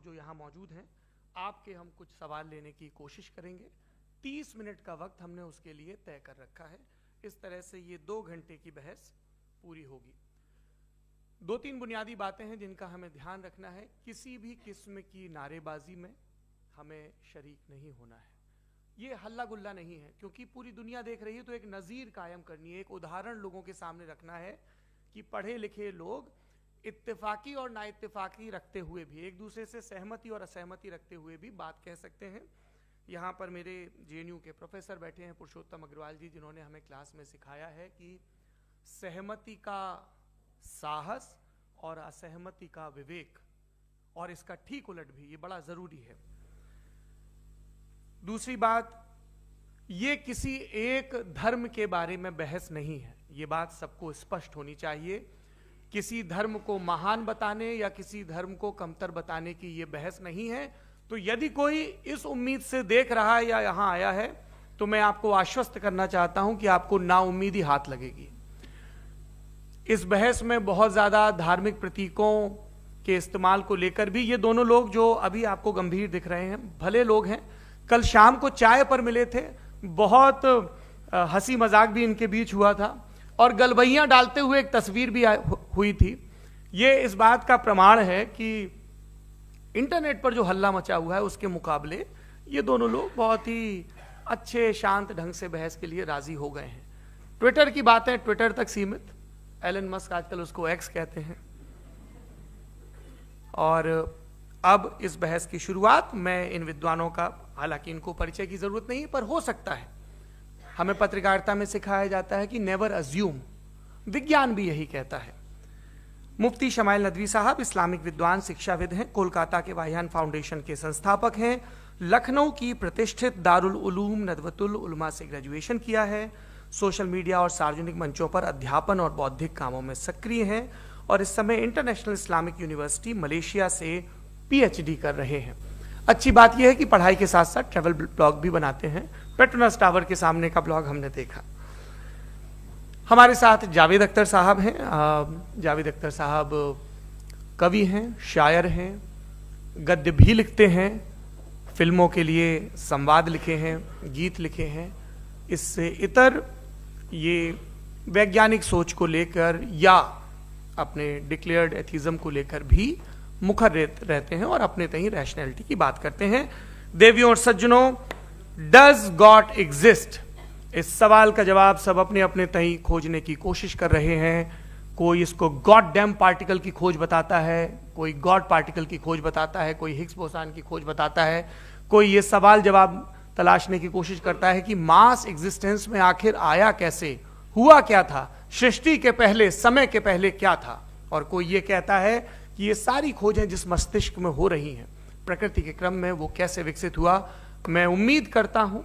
जो यहाँ मौजूद हैं आपके हम कुछ सवाल लेने की कोशिश करेंगे। 30 मिनट का वक्त हमने उसके लिए तय कर रखा है। इस तरह से ये 2 घंटे की बहस पूरी होगी। 2-3 बुनियादी बातें हैं जिनका हमें ध्यान रखना है। किसी भी किस्म की नारेबाजी में हमें शरीक नहीं होना है। ये हल्ला गुल्ला नहीं है, क्योंकि पूरी दुनिया देख रही है, तो एक नज़ीर कायम करनी है, एक उदाहरण लोगों के सामने रखना है कि पढ़े लिखे लोग इत्तेफाकी और नाइत्तेफाकी रखते हुए भी, एक दूसरे से सहमति और असहमति रखते हुए भी बात कह सकते हैं। यहाँ पर मेरे JNU के प्रोफेसर बैठे हैं, पुरुषोत्तम अग्रवाल जी, जिन्होंने हमें क्लास में सिखाया है कि सहमति का साहस और असहमति का विवेक, और इसका ठीक उलट भी, ये बड़ा जरूरी है। दूसरी बात, ये किसी एक धर्म के बारे में बहस नहीं है, ये बात सबको स्पष्ट होनी चाहिए। किसी धर्म को महान बताने या किसी धर्म को कमतर बताने की ये बहस नहीं है। तो यदि कोई इस उम्मीद से देख रहा है या यहां आया है, तो मैं आपको आश्वस्त करना चाहता हूं कि आपको नाउम्मीदी हाथ लगेगी। इस बहस में बहुत ज्यादा धार्मिक प्रतीकों के इस्तेमाल को लेकर भी ये दोनों लोग जो अभी आपको गंभीर दिख रहे हैं, भले लोग हैं, कल शाम को चाय पर मिले थे, बहुत हंसी मजाक भी इनके बीच हुआ था और गलबैयां डालते हुए एक तस्वीर भी हुई थी। ये इस बात का प्रमाण है कि इंटरनेट पर जो हल्ला मचा हुआ है उसके मुकाबले ये दोनों लोग बहुत ही अच्छे शांत ढंग से बहस के लिए राजी हो गए हैं। ट्विटर की बातें ट्विटर तक सीमित, एलन मस्क आजकल उसको एक्स कहते हैं। और अब इस बहस की शुरुआत मैं इन विद्वानों का, हालांकि इनको परिचय की जरूरत नहीं, पर हो सकता है, हमें पत्रकारिता में सिखाया जाता है कि नेवर अज्यूम, विज्ञान भी यही कहता है। मुफ्ती शमाइल नदवी साहब इस्लामिक विद्वान, शिक्षाविद हैं, कोलकाता के वाहियान फाउंडेशन के संस्थापक हैं, लखनऊ की प्रतिष्ठित दारुल उलूम नदवतुल उलमा से ग्रेजुएशन किया है, सोशल मीडिया और सार्वजनिक मंचों पर अध्यापन और बौद्धिक कामों में सक्रिय हैं और इस समय इंटरनेशनल इस्लामिक यूनिवर्सिटी मलेशिया से PhD कर रहे हैं। अच्छी बात यह है कि पढ़ाई के साथ साथ ट्रैवल ब्लॉग भी बनाते हैं। पेट्रोनस टावर के सामने का ब्लॉग हमने देखा। हमारे साथ जावेद अख्तर साहब हैं। जावेद अख्तर साहब कवि हैं, शायर हैं, गद्य भी लिखते हैं, फिल्मों के लिए संवाद लिखे हैं, गीत लिखे हैं। इससे इतर ये वैज्ञानिक सोच को लेकर या अपने डिक्लेयर्ड एथिज्म को लेकर भी मुखर रहते हैं और अपने तहीं रैशनैलिटी की बात करते हैं। देवियों और सज्जनों, डज गॉड एग्जिस्ट? इस सवाल का जवाब सब अपने अपने तहीं खोजने की कोशिश कर रहे हैं। कोई इसको गॉड डैम पार्टिकल की खोज बताता है, कोई गॉड पार्टिकल की खोज बताता है, कोई हिग्स बोसान की खोज बताता है, कोई ये सवाल जवाब तलाशने की कोशिश करता है कि मास एग्जिस्टेंस में आखिर आया कैसे, हुआ क्या था, सृष्टि के पहले, समय के पहले क्या था। और कोई ये कहता है कि ये सारी खोजें जिस मस्तिष्क में हो रही हैं प्रकृति के क्रम में, वो कैसे विकसित हुआ। मैं उम्मीद करता हूं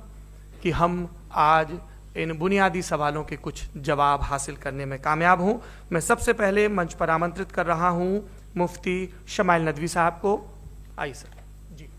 कि हम आज इन बुनियादी सवालों के कुछ जवाब हासिल करने में कामयाब हों। मैं सबसे पहले मंच पर आमंत्रित कर रहा हूं मुफ्ती शमाइल नदवी साहब को। आइए सर। जी,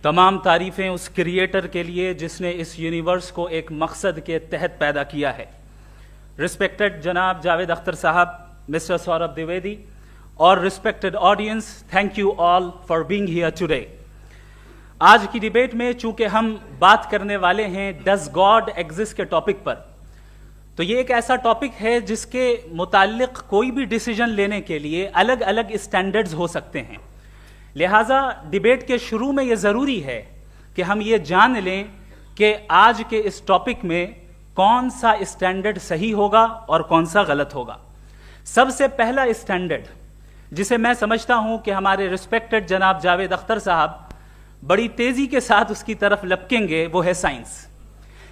तमाम तारीफ़ें उस क्रिएटर के लिए जिसने इस यूनिवर्स को एक मकसद के तहत पैदा किया है। रिस्पेक्टेड जनाब जावेद अख्तर साहब, मिस्टर सौरभ द्विवेदी और respected audience, thank you all for being here today. आज की डिबेट में चूंकि हम बात करने वाले हैं डज गॉड एग्जिस्ट के टॉपिक पर, तो ये एक ऐसा टॉपिक है जिसके मुताल्लिक कोई भी डिसीजन लेने के लिए अलग अलग स्टैंडर्ड्स हो सकते हैं। लिहाजा डिबेट के शुरू में यह जरूरी है कि हम ये जान लें कि आज के इस टॉपिक में कौन सा स्टैंडर्ड सही होगा और कौन सा गलत होगा। सबसे पहला स्टैंडर्ड जिसे मैं समझता हूं कि हमारे रिस्पेक्टेड जनाब जावेद अख्तर साहब बड़ी तेजी के साथ उसकी तरफ लपकेंगे, वो है साइंस।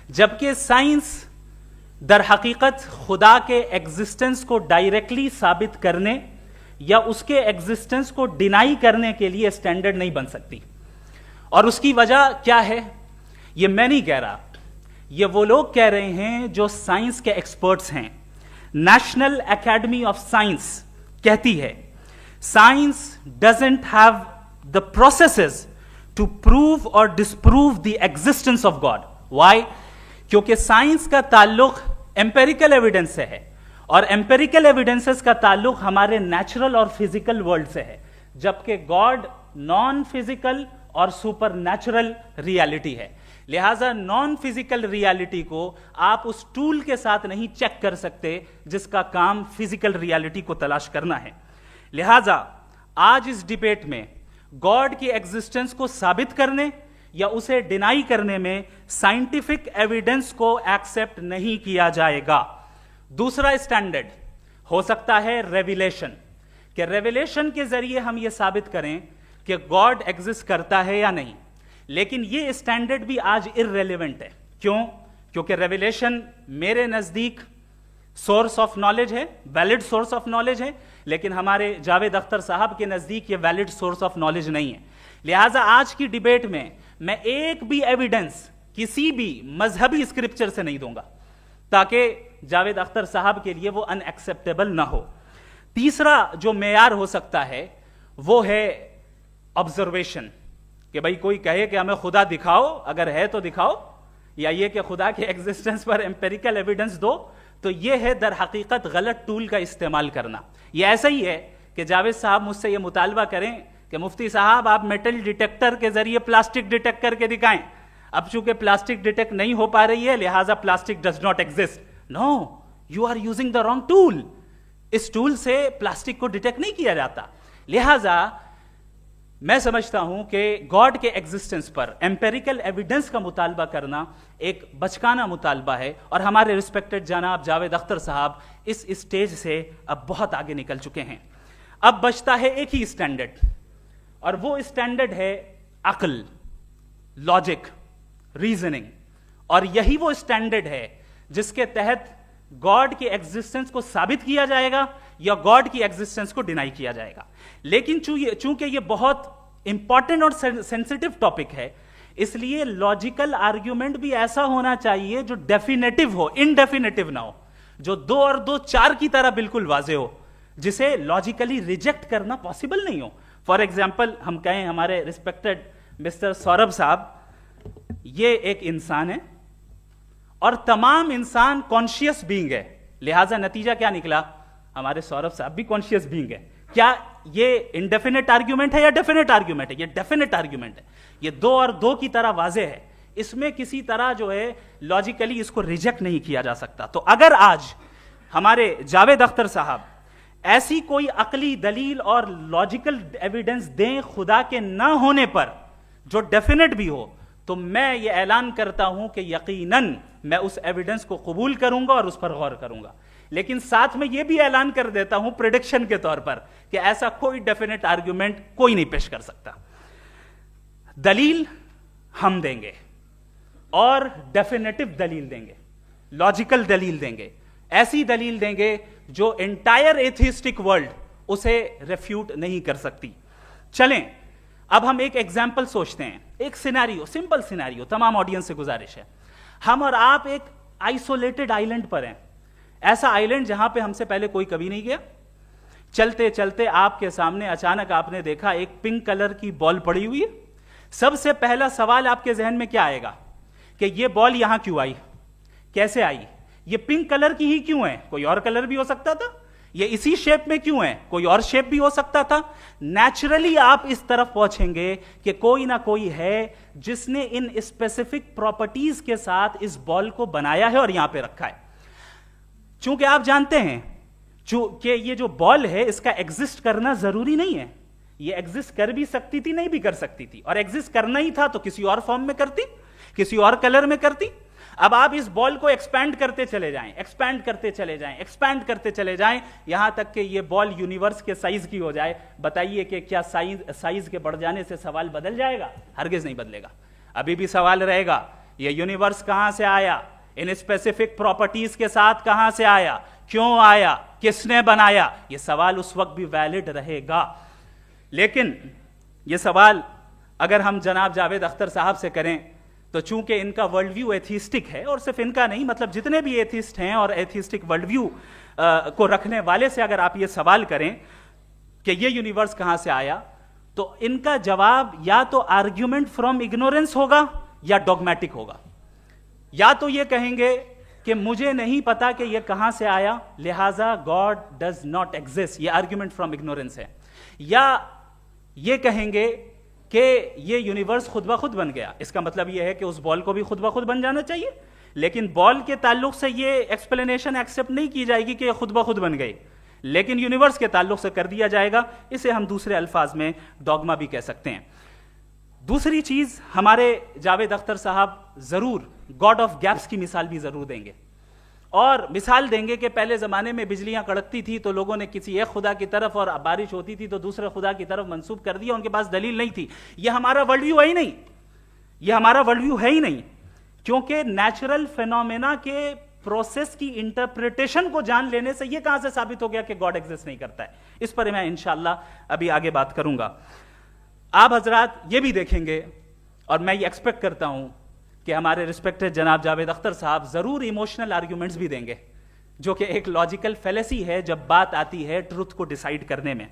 जबकि साइंस दर हकीकत खुदा के एग्जिस्टेंस को डायरेक्टली साबित करने या उसके एग्जिस्टेंस को डिनाई करने के लिए स्टैंडर्ड नहीं बन सकती। और उसकी वजह क्या है, ये मैं नहीं कह रहा, ये वो लोग कह रहे हैं जो साइंस के एक्सपर्ट्स हैं। नेशनल एकेडमी ऑफ साइंस कहती है science doesn't have the processes to prove और disprove the existence of God. Why? क्योंकि साइंस का ताल्लुक एम्पेरिकल एविडेंस से है और एम्पेरिकल एविडेंसेस का ताल्लुक हमारे नेचुरल और फिजिकल वर्ल्ड से है, जबकि गॉड नॉन फिजिकल और सुपर नेचुरल रियलिटी है। लिहाजा नॉन फिजिकल रियलिटी को आप उस टूल के साथ नहीं चेक कर सकते जिसका काम फिजिकल रियलिटी को तलाश करना है। लिहाजा आज इस डिबेट में गॉड की एग्जिस्टेंस को साबित करने या उसे डिनाई करने में साइंटिफिक एविडेंस को एक्सेप्ट नहीं किया जाएगा। दूसरा स्टैंडर्ड हो सकता है रेविलेशन, कि रेविलेशन के जरिए हम यह साबित करें कि गॉड एग्जिस्ट करता है या नहीं। लेकिन यह स्टैंडर्ड भी आज इररेलेवेंट है। क्यों? क्योंकि रेविलेशन मेरे नजदीक सोर्स ऑफ नॉलेज है, वैलिड सोर्स ऑफ नॉलेज है, लेकिन हमारे जावेद अख्तर साहब के नजदीक ये वैलिड सोर्स ऑफ नॉलेज नहीं है। लिहाजा आज की डिबेट में मैं एक भी एविडेंस किसी भी मजहबी स्क्रिप्चर से नहीं दूंगा ताकि जावेद अख्तर साहब के लिए वो अनएक्सेप्टेबल ना हो। तीसरा जो मेयार हो सकता है वो है ऑब्जर्वेशन, कि भाई कोई कहे कि हमें खुदा दिखाओ, अगर है तो दिखाओ, या ये कि खुदा के एग्जिस्टेंस पर एम्पेरिकल एविडेंस दो, तो ये है दर हकीकत गलत टूल का इस्तेमाल करना। ये ऐसा ही है कि जावेद साहब मुझसे ये मुतालबा करें कि मुफ्ती साहब आप मेटल डिटेक्टर के जरिए प्लास्टिक डिटेक्ट करके दिखाएं। अब चूंकि प्लास्टिक डिटेक्ट नहीं हो पा रही है लिहाजा plastic does not exist. No, you are using the wrong tool. इस टूल से प्लास्टिक को डिटेक्ट नहीं किया जाता। लिहाजा मैं समझता हूं कि गॉड के एग्जिस्टेंस पर एम्पेरिकल एविडेंस का मुतालबा करना एक बचकाना मुतालबा है और हमारे रिस्पेक्टेड जनाब जावेद अख्तर साहब इस स्टेज से अब बहुत आगे निकल चुके हैं। अब बचता है एक ही स्टैंडर्ड, और वो स्टैंडर्ड है अक्ल, लॉजिक, रीजनिंग। और यही वो स्टैंडर्ड है जिसके तहत गॉड की एग्जिस्टेंस को साबित किया जाएगा या गॉड की एग्जिस्टेंस को डिनाई किया जाएगा। लेकिन चूंकि ये बहुत इंपॉर्टेंट और सेंसिटिव टॉपिक है, इसलिए लॉजिकल आर्ग्यूमेंट भी ऐसा होना चाहिए जो डेफिनेटिव हो, इनडेफिनेटिव ना हो, जो 2 और 2 4 की तरह बिल्कुल वाजे हो, जिसे लॉजिकली रिजेक्ट करना पॉसिबल नहीं हो। फॉर एग्जाम्पल हम कहें हमारे रिस्पेक्टेड मिस्टर सौरभ साहब, ये एक इंसान है और तमाम इंसान कॉन्शियस बीइंग है, लिहाजा नतीजा क्या निकला, हमारे सौरभ साहब भी कॉन्शियस बीइंग है। क्या ये इनडेफिनेट आर्ग्यूमेंट है या डेफिनेट आर्ग्यूमेंट है? ये डेफिनेट आर्ग्यूमेंट है। ये 2 और 2 की तरह वाजे है, इसमें किसी तरह जो है लॉजिकली इसको रिजेक्ट नहीं किया जा सकता। तो अगर आज हमारे जावेद अख्तर साहब ऐसी कोई अकली दलील और लॉजिकल एविडेंस दें खुदा के ना होने पर जो डेफिनेट भी हो, तो मैं ये ऐलान करता हूं कि यकीनन मैं उस एविडेंस को कबूल करूंगा और उस पर गौर करूंगा। लेकिन साथ में यह भी ऐलान कर देता हूं प्रेडिक्शन के तौर पर कि ऐसा कोई डेफिनेट आर्ग्यूमेंट कोई नहीं पेश कर सकता। दलील हम देंगे और डेफिनेटिव दलील देंगे, लॉजिकल दलील देंगे, ऐसी दलील देंगे जो एंटायर एथिस्टिक वर्ल्ड उसे रेफ्यूट नहीं कर सकती। चलें अब हम एक एग्जाम्पल सोचते हैं, एक सिनेरियो, सिंपल सिनेरियो, तमाम ऑडियंस से गुजारिश है, हम और आप एक आइसोलेटेड आइलैंड पर हैं, ऐसा आइलैंड जहां पे हमसे पहले कोई कभी नहीं गया। चलते चलते आपके सामने अचानक आपने देखा एक पिंक कलर की बॉल पड़ी हुई है। सबसे पहला सवाल आपके जहन में क्या आएगा कि ये बॉल यहां क्यों आई, कैसे आई, ये पिंक कलर की ही क्यों है, कोई और कलर भी हो सकता था, ये इसी शेप में क्यों है, कोई और शेप भी हो सकता था। नेचुरली आप इस तरफ पहुंचेंगे कि कोई ना कोई है जिसने इन स्पेसिफिक प्रॉपर्टीज के साथ इस बॉल को बनाया है और यहां पे रखा है। चूंकि आप जानते हैं कि ये जो बॉल है इसका एग्जिस्ट करना जरूरी नहीं है, ये एग्जिस्ट कर भी सकती थी, नहीं भी कर सकती थी, और एग्जिस्ट करना ही था तो किसी और फॉर्म में करती, किसी और कलर में करती। अब आप इस बॉल को एक्सपैंड करते चले जाएं, एक्सपैंड करते चले जाएं, एक्सपैंड करते चले जाएं, यहां तक कि ये बॉल यूनिवर्स के साइज की हो जाए। बताइए कि क्या साइज के बढ़ जाने से सवाल बदल जाएगा? हरगिज नहीं बदलेगा। अभी भी सवाल रहेगा ये यूनिवर्स कहां से आया, इन स्पेसिफिक प्रॉपर्टीज के साथ कहां से आया, क्यों आया, किसने बनाया, यह सवाल उस वक्त भी वैलिड रहेगा। लेकिन यह सवाल अगर हम जनाब जावेद अख्तर साहब से करें तो चूंकि इनका वर्ल्ड व्यू एथिस्टिक है, और सिर्फ इनका नहीं, मतलब जितने भी एथिस्ट हैं और एथिस्टिक वर्ल्ड व्यू को रखने वाले से अगर आप ये सवाल करें कि ये यूनिवर्स कहां से आया, तो इनका जवाब या तो आर्ग्यूमेंट फ्रॉम इग्नोरेंस होगा या डॉगमेटिक होगा। या तो ये कहेंगे कि मुझे नहीं पता कि ये कहां से आया, लिहाजा गॉड डज नॉट एग्जिस्ट, ये आर्ग्यूमेंट फ्रॉम इग्नोरेंस है, या ये कहेंगे कि ये यूनिवर्स खुद ब खुद बन गया। इसका मतलब ये है कि उस बॉल को भी खुद ब खुद बन जाना चाहिए, लेकिन बॉल के ताल्लुक से ये एक्सप्लेनेशन एक्सेप्ट नहीं की जाएगी कि ये खुद ब खुद बन गई, लेकिन यूनिवर्स के ताल्लुक से कर दिया जाएगा। इसे हम दूसरे अल्फाज में डॉगमा भी कह सकते हैं। दूसरी चीज, हमारे जावेद अख्तर साहब जरूर गॉड ऑफ गैप्स की मिसाल भी जरूर देंगे, और मिसाल देंगे कि पहले जमाने में बिजलियां कड़कती थी तो लोगों ने किसी एक खुदा की तरफ, और बारिश होती थी तो दूसरे खुदा की तरफ मंसूब कर दिया, उनके पास दलील नहीं थी। यह हमारा वर्ल्ड व्यू है ही नहीं, यह हमारा वर्ल्ड व्यू है ही नहीं, क्योंकि नेचुरल फेनोमेना के प्रोसेस की इंटरप्रिटेशन को जान लेने से यह कहां से साबित हो गया कि गॉड एग्जिस्ट नहीं करता है। इस पर मैं इंशाअल्लाह अभी आगे बात करूंगा। आप हजरात ये भी देखेंगे, और मैं ये एक्सपेक्ट करता हूं कि हमारे रिस्पेक्टेड जनाब जावेद अख्तर साहब जरूर इमोशनल आर्ग्यूमेंट्स भी देंगे, जो कि एक लॉजिकल फेलेसी है जब बात आती है ट्रुथ को डिसाइड करने में।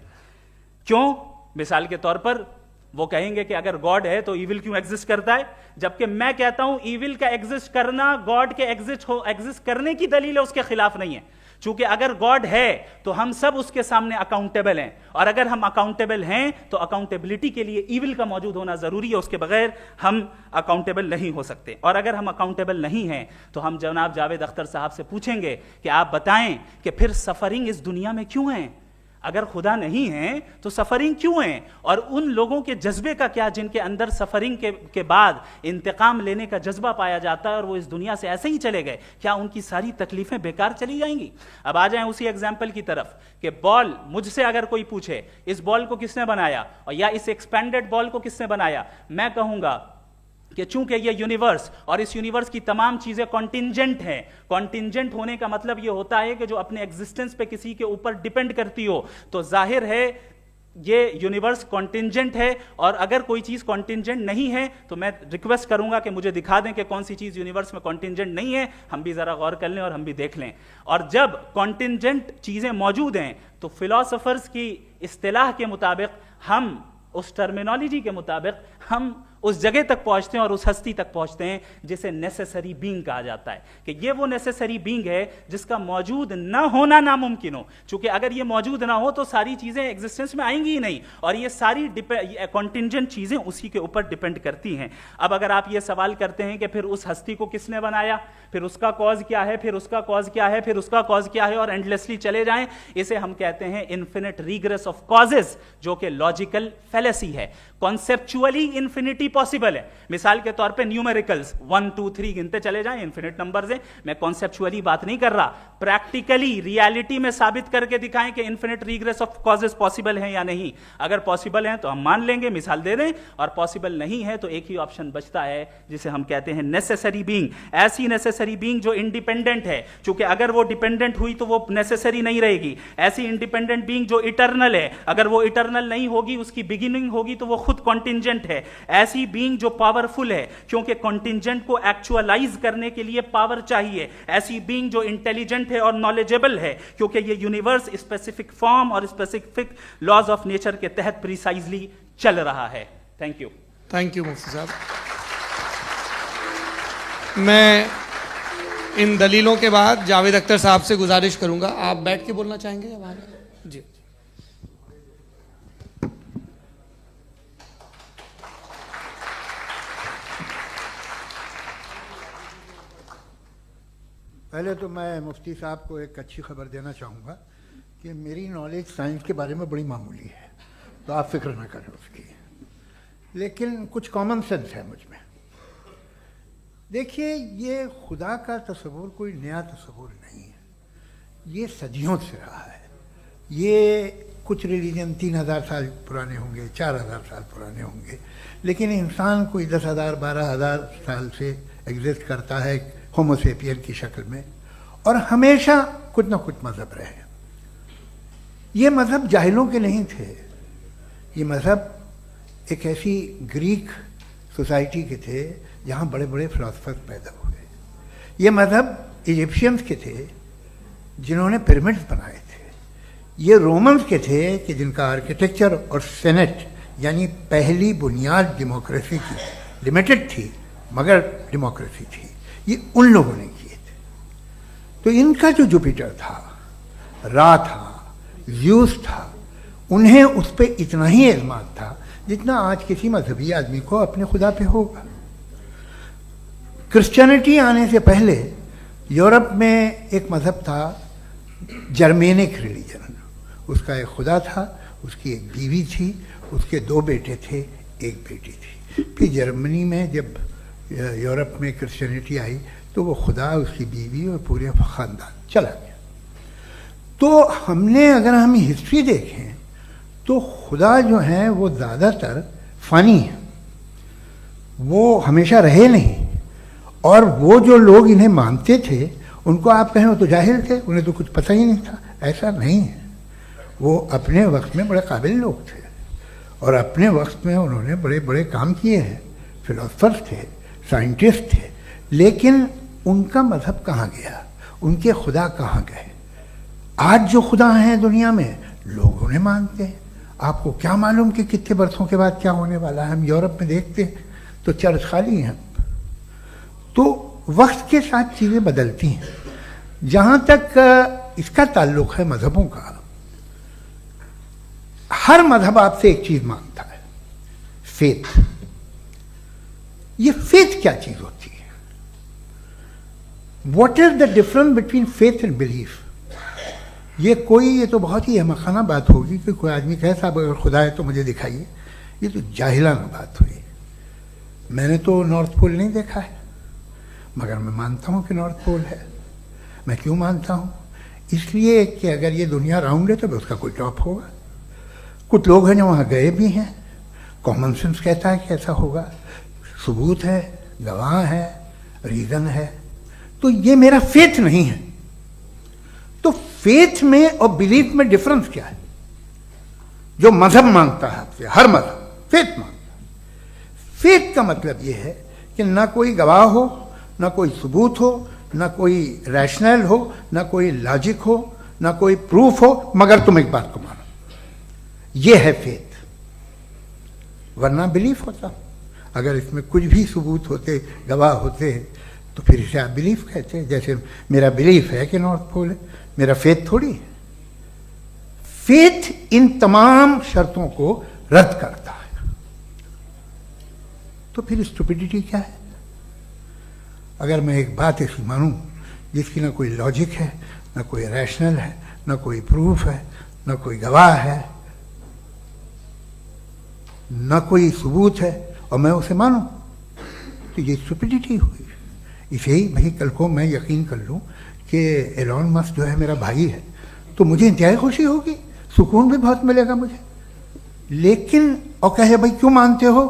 क्यों? मिसाल के तौर पर वो कहेंगे कि अगर गॉड है तो ईविल क्यों एग्जिस्ट करता है, जबकि मैं कहता हूं ईविल का एग्जिस्ट करना गॉड के एग्जिस्ट करने की दलील है, उसके खिलाफ नहीं है। चूंकि अगर गॉड है तो हम सब उसके सामने अकाउंटेबल हैं, और अगर हम अकाउंटेबल हैं तो अकाउंटेबिलिटी के लिए ईविल का मौजूद होना जरूरी है, उसके बगैर हम अकाउंटेबल नहीं हो सकते। और अगर हम अकाउंटेबल नहीं हैं तो हम जनाब जावेद अख्तर साहब से पूछेंगे कि आप बताएं कि फिर सफरिंग इस दुनिया में क्यों है? अगर खुदा नहीं है तो सफरिंग क्यों है? और उन लोगों के जज्बे का क्या जिनके अंदर सफरिंग के बाद इंतकाम लेने का जज्बा पाया जाता है और वो इस दुनिया से ऐसे ही चले गए, क्या उनकी सारी तकलीफें बेकार चली जाएंगी? अब आ जाएं उसी एग्जाम्पल की तरफ कि बॉल, मुझसे अगर कोई पूछे इस बॉल को किसने बनाया और या इस एक्सपेंडेड बॉल को किसने बनाया, मैं कहूंगा कि चूंकि ये यूनिवर्स और इस यूनिवर्स की तमाम चीजें कॉन्टिंजेंट हैं। कॉन्टिंजेंट होने का मतलब ये होता है कि जो अपने एग्जिस्टेंस पे किसी के ऊपर डिपेंड करती हो, तो जाहिर है ये यूनिवर्स कॉन्टिंजेंट है। और अगर कोई चीज कॉन्टिंजेंट नहीं है तो मैं रिक्वेस्ट करूंगा कि मुझे दिखा दें कि कौन सी चीज यूनिवर्स में कॉन्टिंजेंट नहीं है, हम भी जरा गौर कर लें और हम भी देख लें। और जब कॉन्टिंजेंट चीजें मौजूद हैं तो फिलोसोफर्स की इस्तिलाह के मुताबिक, हम उस टर्मिनोलॉजी के मुताबिक हम उस जगह तक पहुंचते हैं और उस हस्ती तक पहुंचते हैं जिसे नेसेसरी बीइंग कहा जाता है, कि ये वो नेसेसरी बीइंग है जिसका मौजूद ना होना नामुमकिन हो। क्योंकि अगर ये मौजूद ना हो तो सारी चीजें एग्जिस्टेंस में आएंगी ही नहीं, और ये सारी कॉन्टिंजेंट चीजें उसी के ऊपर डिपेंड करती हैं। अब अगर आप ये सवाल करते हैं कि फिर उस हस्ती को किसने बनाया, फिर उसका कॉज क्या है, फिर उसका कॉज क्या है, फिर उसका कॉज क्या है, और एंडलेसली चले जाएं, इसे हम कहते हैं इन्फिनिट रीग्रेस ऑफ कॉजेस, जो कि लॉजिकल फेलेसी है। कॉन्सेप्चुअली इंफिनिटी पॉसिबल है। मिसाल के तौर पे न्यूमेरिकल्स 1 2 3 गिनते चले जाएं, इन्फिनिट नंबर्स हैं। मैं कॉन्सेप्चुअली बात नहीं कर रहा, प्रैक्टिकली रियलिटी में साबित करके दिखाएं कि infinite regress of causes possible हैं या नहीं। अगर पॉसिबल हैं तो हम मान लेंगे, मिसाल दे दें, और पॉसिबल नहीं है तो एक ही ऑप्शन बचता है जिसे हम कहते हैं नेसेसरी बीइंग। ऐसी नेसेसरी बीइंग जो इंडिपेंडेंट है, क्योंकि अगर वो डिपेंडेंट हुई तो वो नेसेसरी नहीं रहेगी। ऐसी इंडिपेंडेंट बीइंग जो इटर्नल है, अगर वो इटर्नल नहीं होगी, उसकी बिगिनिंग होगी तो वो खुद कॉन्टिंजेंट है। ऐसी बीइंग जो पावरफुल है, क्योंकि कॉन्टिंजेंट को एक्चुअलाइज करने के लिए पावर चाहिए। ऐसी बीइंग जो इंटेलिजेंट है और नॉलेजेबल है, क्योंकि ये यूनिवर्स स्पेसिफिक फॉर्म और स्पेसिफिक लॉज ऑफ नेचर के तहत प्रिसाइजली चल रहा है। थैंक यू मुफ्ती साहब। मैं इन दलीलों के बाद जावेद अख्तर साहब से गुजारिश करूंगा, आप बैठ के बोलना चाहेंगे या बाहर? जी। पहले तो मैं मुफ्ती साहब को एक अच्छी खबर देना चाहूँगा कि मेरी नॉलेज साइंस के बारे में बड़ी मामूली है, तो आप फिक्र ना करें उसकी, लेकिन कुछ कॉमन सेंस है मुझ में। देखिए, ये खुदा का तस्वुर कोई नया तस्वुर नहीं है, ये सदियों से रहा है। ये कुछ रिलीजन 3000 साल पुराने होंगे, 4000 साल पुराने होंगे, लेकिन इंसान कोई 10,000 12,000 साल से एग्जिस्ट करता है होमोसेपियन की शक्ल में, और हमेशा कुछ ना कुछ मजहब रहे। ये मजहब जाहिलों के नहीं थे, ये मजहब एक ऐसी ग्रीक सोसाइटी के थे जहाँ बड़े बड़े फिलोसफर्स पैदा हुए। ये मजहब इजिप्शियंस के थे जिन्होंने पिरामिड्स बनाए थे। ये रोमन्स के थे कि जिनका आर्किटेक्चर और सेनेट यानी पहली बुनियाद डेमोक्रेसी की, लिमिटेड थी मगर डेमोक्रेसी थी, ये उन लोगों ने किए थे। तो इनका जो जुपिटर था, रा था, ज़्यूस था, उन्हें उस पर इतना ही एतमाद था जितना आज किसी मजहबी आदमी को अपने खुदा पे होगा। क्रिश्चियनिटी आने से पहले यूरोप में एक मजहब था जर्मेनिक रिलीजन। उसका एक खुदा था, उसकी एक बीवी थी, उसके 2 बेटे थे, एक बेटी थी। फिर जर्मनी में जब यूरोप में क्रिश्चियनिटी आई तो वो खुदा, उसकी बीवी और पूरे ख़ानदान चला गया। तो हमने, अगर हम हिस्ट्री देखें तो खुदा जो हैं वो ज़्यादातर फ़नी है, वो हमेशा रहे नहीं। और वो जो लोग इन्हें मानते थे उनको आप कहें वो तो जाहिल थे, उन्हें तो कुछ पता ही नहीं था, ऐसा नहीं है। वो अपने वक्त में बड़े काबिल लोग थे और अपने वक्त में उन्होंने बड़े बड़े काम किए हैं, फिलोसफर्स थे, साइंटिस्ट थे। लेकिन उनका मजहब कहाँ गया, उनके खुदा कहाँ गए? आज जो खुदा हैं दुनिया में लोग उन्हें मानते हैं। आपको क्या मालूम कि कितने बरसों के बाद क्या होने वाला है? हम यूरोप में देखते हैं तो चर्च खाली हैं। तो वक्त के साथ चीज़ें बदलती हैं। जहाँ तक इसका ताल्लुक है मजहबों का, हर मजहब आपसे एक चीज़ मांगता है, फेथ। ये फेथ क्या चीज़ होती है? What is the difference between faith and belief? ये तो बहुत ही अहमखाना बात होगी कि कोई आदमी कहे साहब अगर खुदा है तो मुझे दिखाइए। ये तो जाहिलाना बात हुई। मैंने तो नॉर्थ पोल नहीं देखा है, मगर मैं मानता हूँ कि नॉर्थ पोल है। मैं क्यों मानता हूँ? इसलिए कि अगर ये दुनिया राउंड है तो उसका कोई टॉप होगा। कुछ लोग हैं जो वहाँ गए भी हैं, कॉमन सेंस कहता है कि ऐसा होगा, सबूत है, गवाह है, रीज़न है। तो ये मेरा फेथ नहीं है। तो फेथ में और बिलीफ में डिफरेंस क्या है? जो मजहब मांगता है आपसे, हर मजहब फेथ मांगता है। फेथ का मतलब ये है कि ना कोई गवाह हो, ना कोई सबूत हो, ना कोई रैशनल हो, ना कोई लॉजिक हो, ना कोई प्रूफ हो, मगर तुम एक बात को मानो। ये है फेथ। वरना बिलीफ होता। अगर इसमें कुछ भी सबूत होते, गवाह होते, तो फिर इसे आप बिलीफ कहते। जैसे मेरा बिलीफ है कि नॉर्थ पोल है, मेरा फेथ थोड़ी है। फेथ इन तमाम शर्तों को रद्द करता है। तो फिर स्टुपिडिटी क्या है? अगर मैं एक बात ऐसी मानूं जिसकी ना कोई लॉजिक है, ना कोई रैशनल है, ना कोई प्रूफ है, ना कोई गवाह है, ना कोई सबूत है, और मैं उसे मानूं, तो ये स्टुपिडिटी हुई। इसे ही भाई कल को मैं यकीन कर लूं कि एलॉन मस्क जो है मेरा भाई है, तो मुझे इंतहाई खुशी होगी, सुकून भी बहुत मिलेगा मुझे। लेकिन और कहे भाई क्यों मानते हो,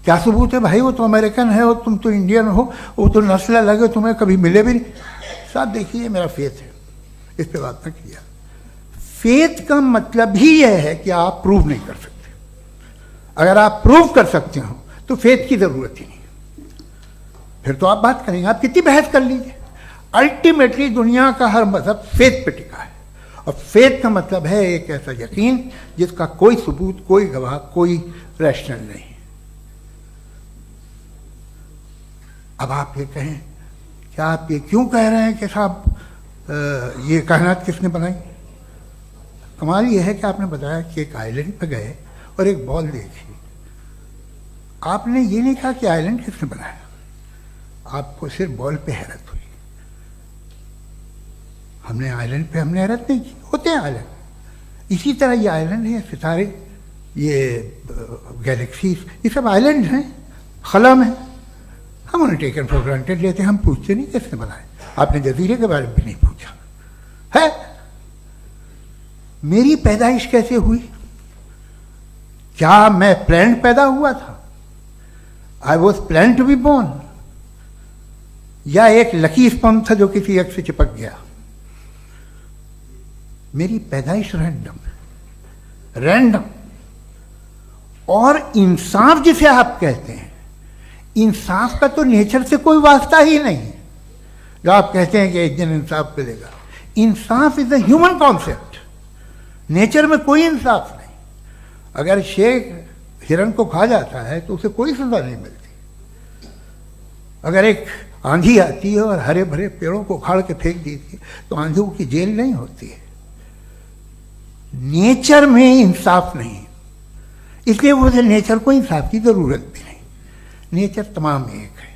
क्या सबूत है भाई, वो तो अमेरिकन है और तुम तो इंडियन हो, वो तो नस्ल अलग है, तुम्हें कभी मिले भी नहीं। साहब देखिए मेरा फेथ है, इस पर बात न किया। फेथ का मतलब ही यह है कि आप प्रूव नहीं कर सकते। अगर आप प्रूव कर सकते हो तो फेथ की जरूरत ही नहीं, फिर तो आप बात करेंगे, आप कितनी बहस कर लीजिए। अल्टीमेटली दुनिया का हर मजहब फेथ पे टिका है, और फेथ का मतलब है एक ऐसा यकीन जिसका कोई सबूत, कोई गवाह, कोई रैशनल नहीं। अब आप ये कहें, क्या आप ये क्यों कह रहे हैं कि साहब ये कायनात किसने बनाई? कमाल ये है कि आपने बताया कि एक आइलैंड पर गए और एक बॉल देखी। आपने ये नहीं कहा कि आइलैंड किसने बनाया, आपको सिर्फ बॉल पे हैरत हुई। हमने आइलैंड पे हमने हैरत नहीं की, होते हैं आइलैंड। इसी तरह ये आइलैंड है, सितारे, ये गैलेक्सीज, ये सब आइलैंड हैं, खला में। हम उन्हें टेकन फॉर ग्रांटेड लेते हैं, हम पूछते नहीं किसने बनाए। आपने जजीरे के बारे में भी नहीं पूछा है। मेरी पैदाइश कैसे हुई? क्या मैं प्लान पैदा हुआ था? I was plan to be born. या एक लकी स्पर्म था जो किसी एग से चिपक गया। मेरी पैदाइश रैंडम। और इंसाफ जिसे आप कहते हैं, इंसाफ का तो नेचर से कोई वास्ता ही नहीं है। जो आप कहते हैं कि एक दिन इंसाफ मिलेगा, इंसाफ is a human concept. Nature में कोई इंसाफ नहीं। अगर शेर हिरन को खा जाता है तो उसे कोई सजा नहीं मिलती। अगर एक आंधी आती है और हरे भरे पेड़ों को उखाड़ के फेंक देती है तो आंधियों की जेल नहीं होती है। नेचर में इंसाफ नहीं, इसलिए वो नेचर को इंसाफ की जरूरत भी नहीं। नेचर तमाम एक है।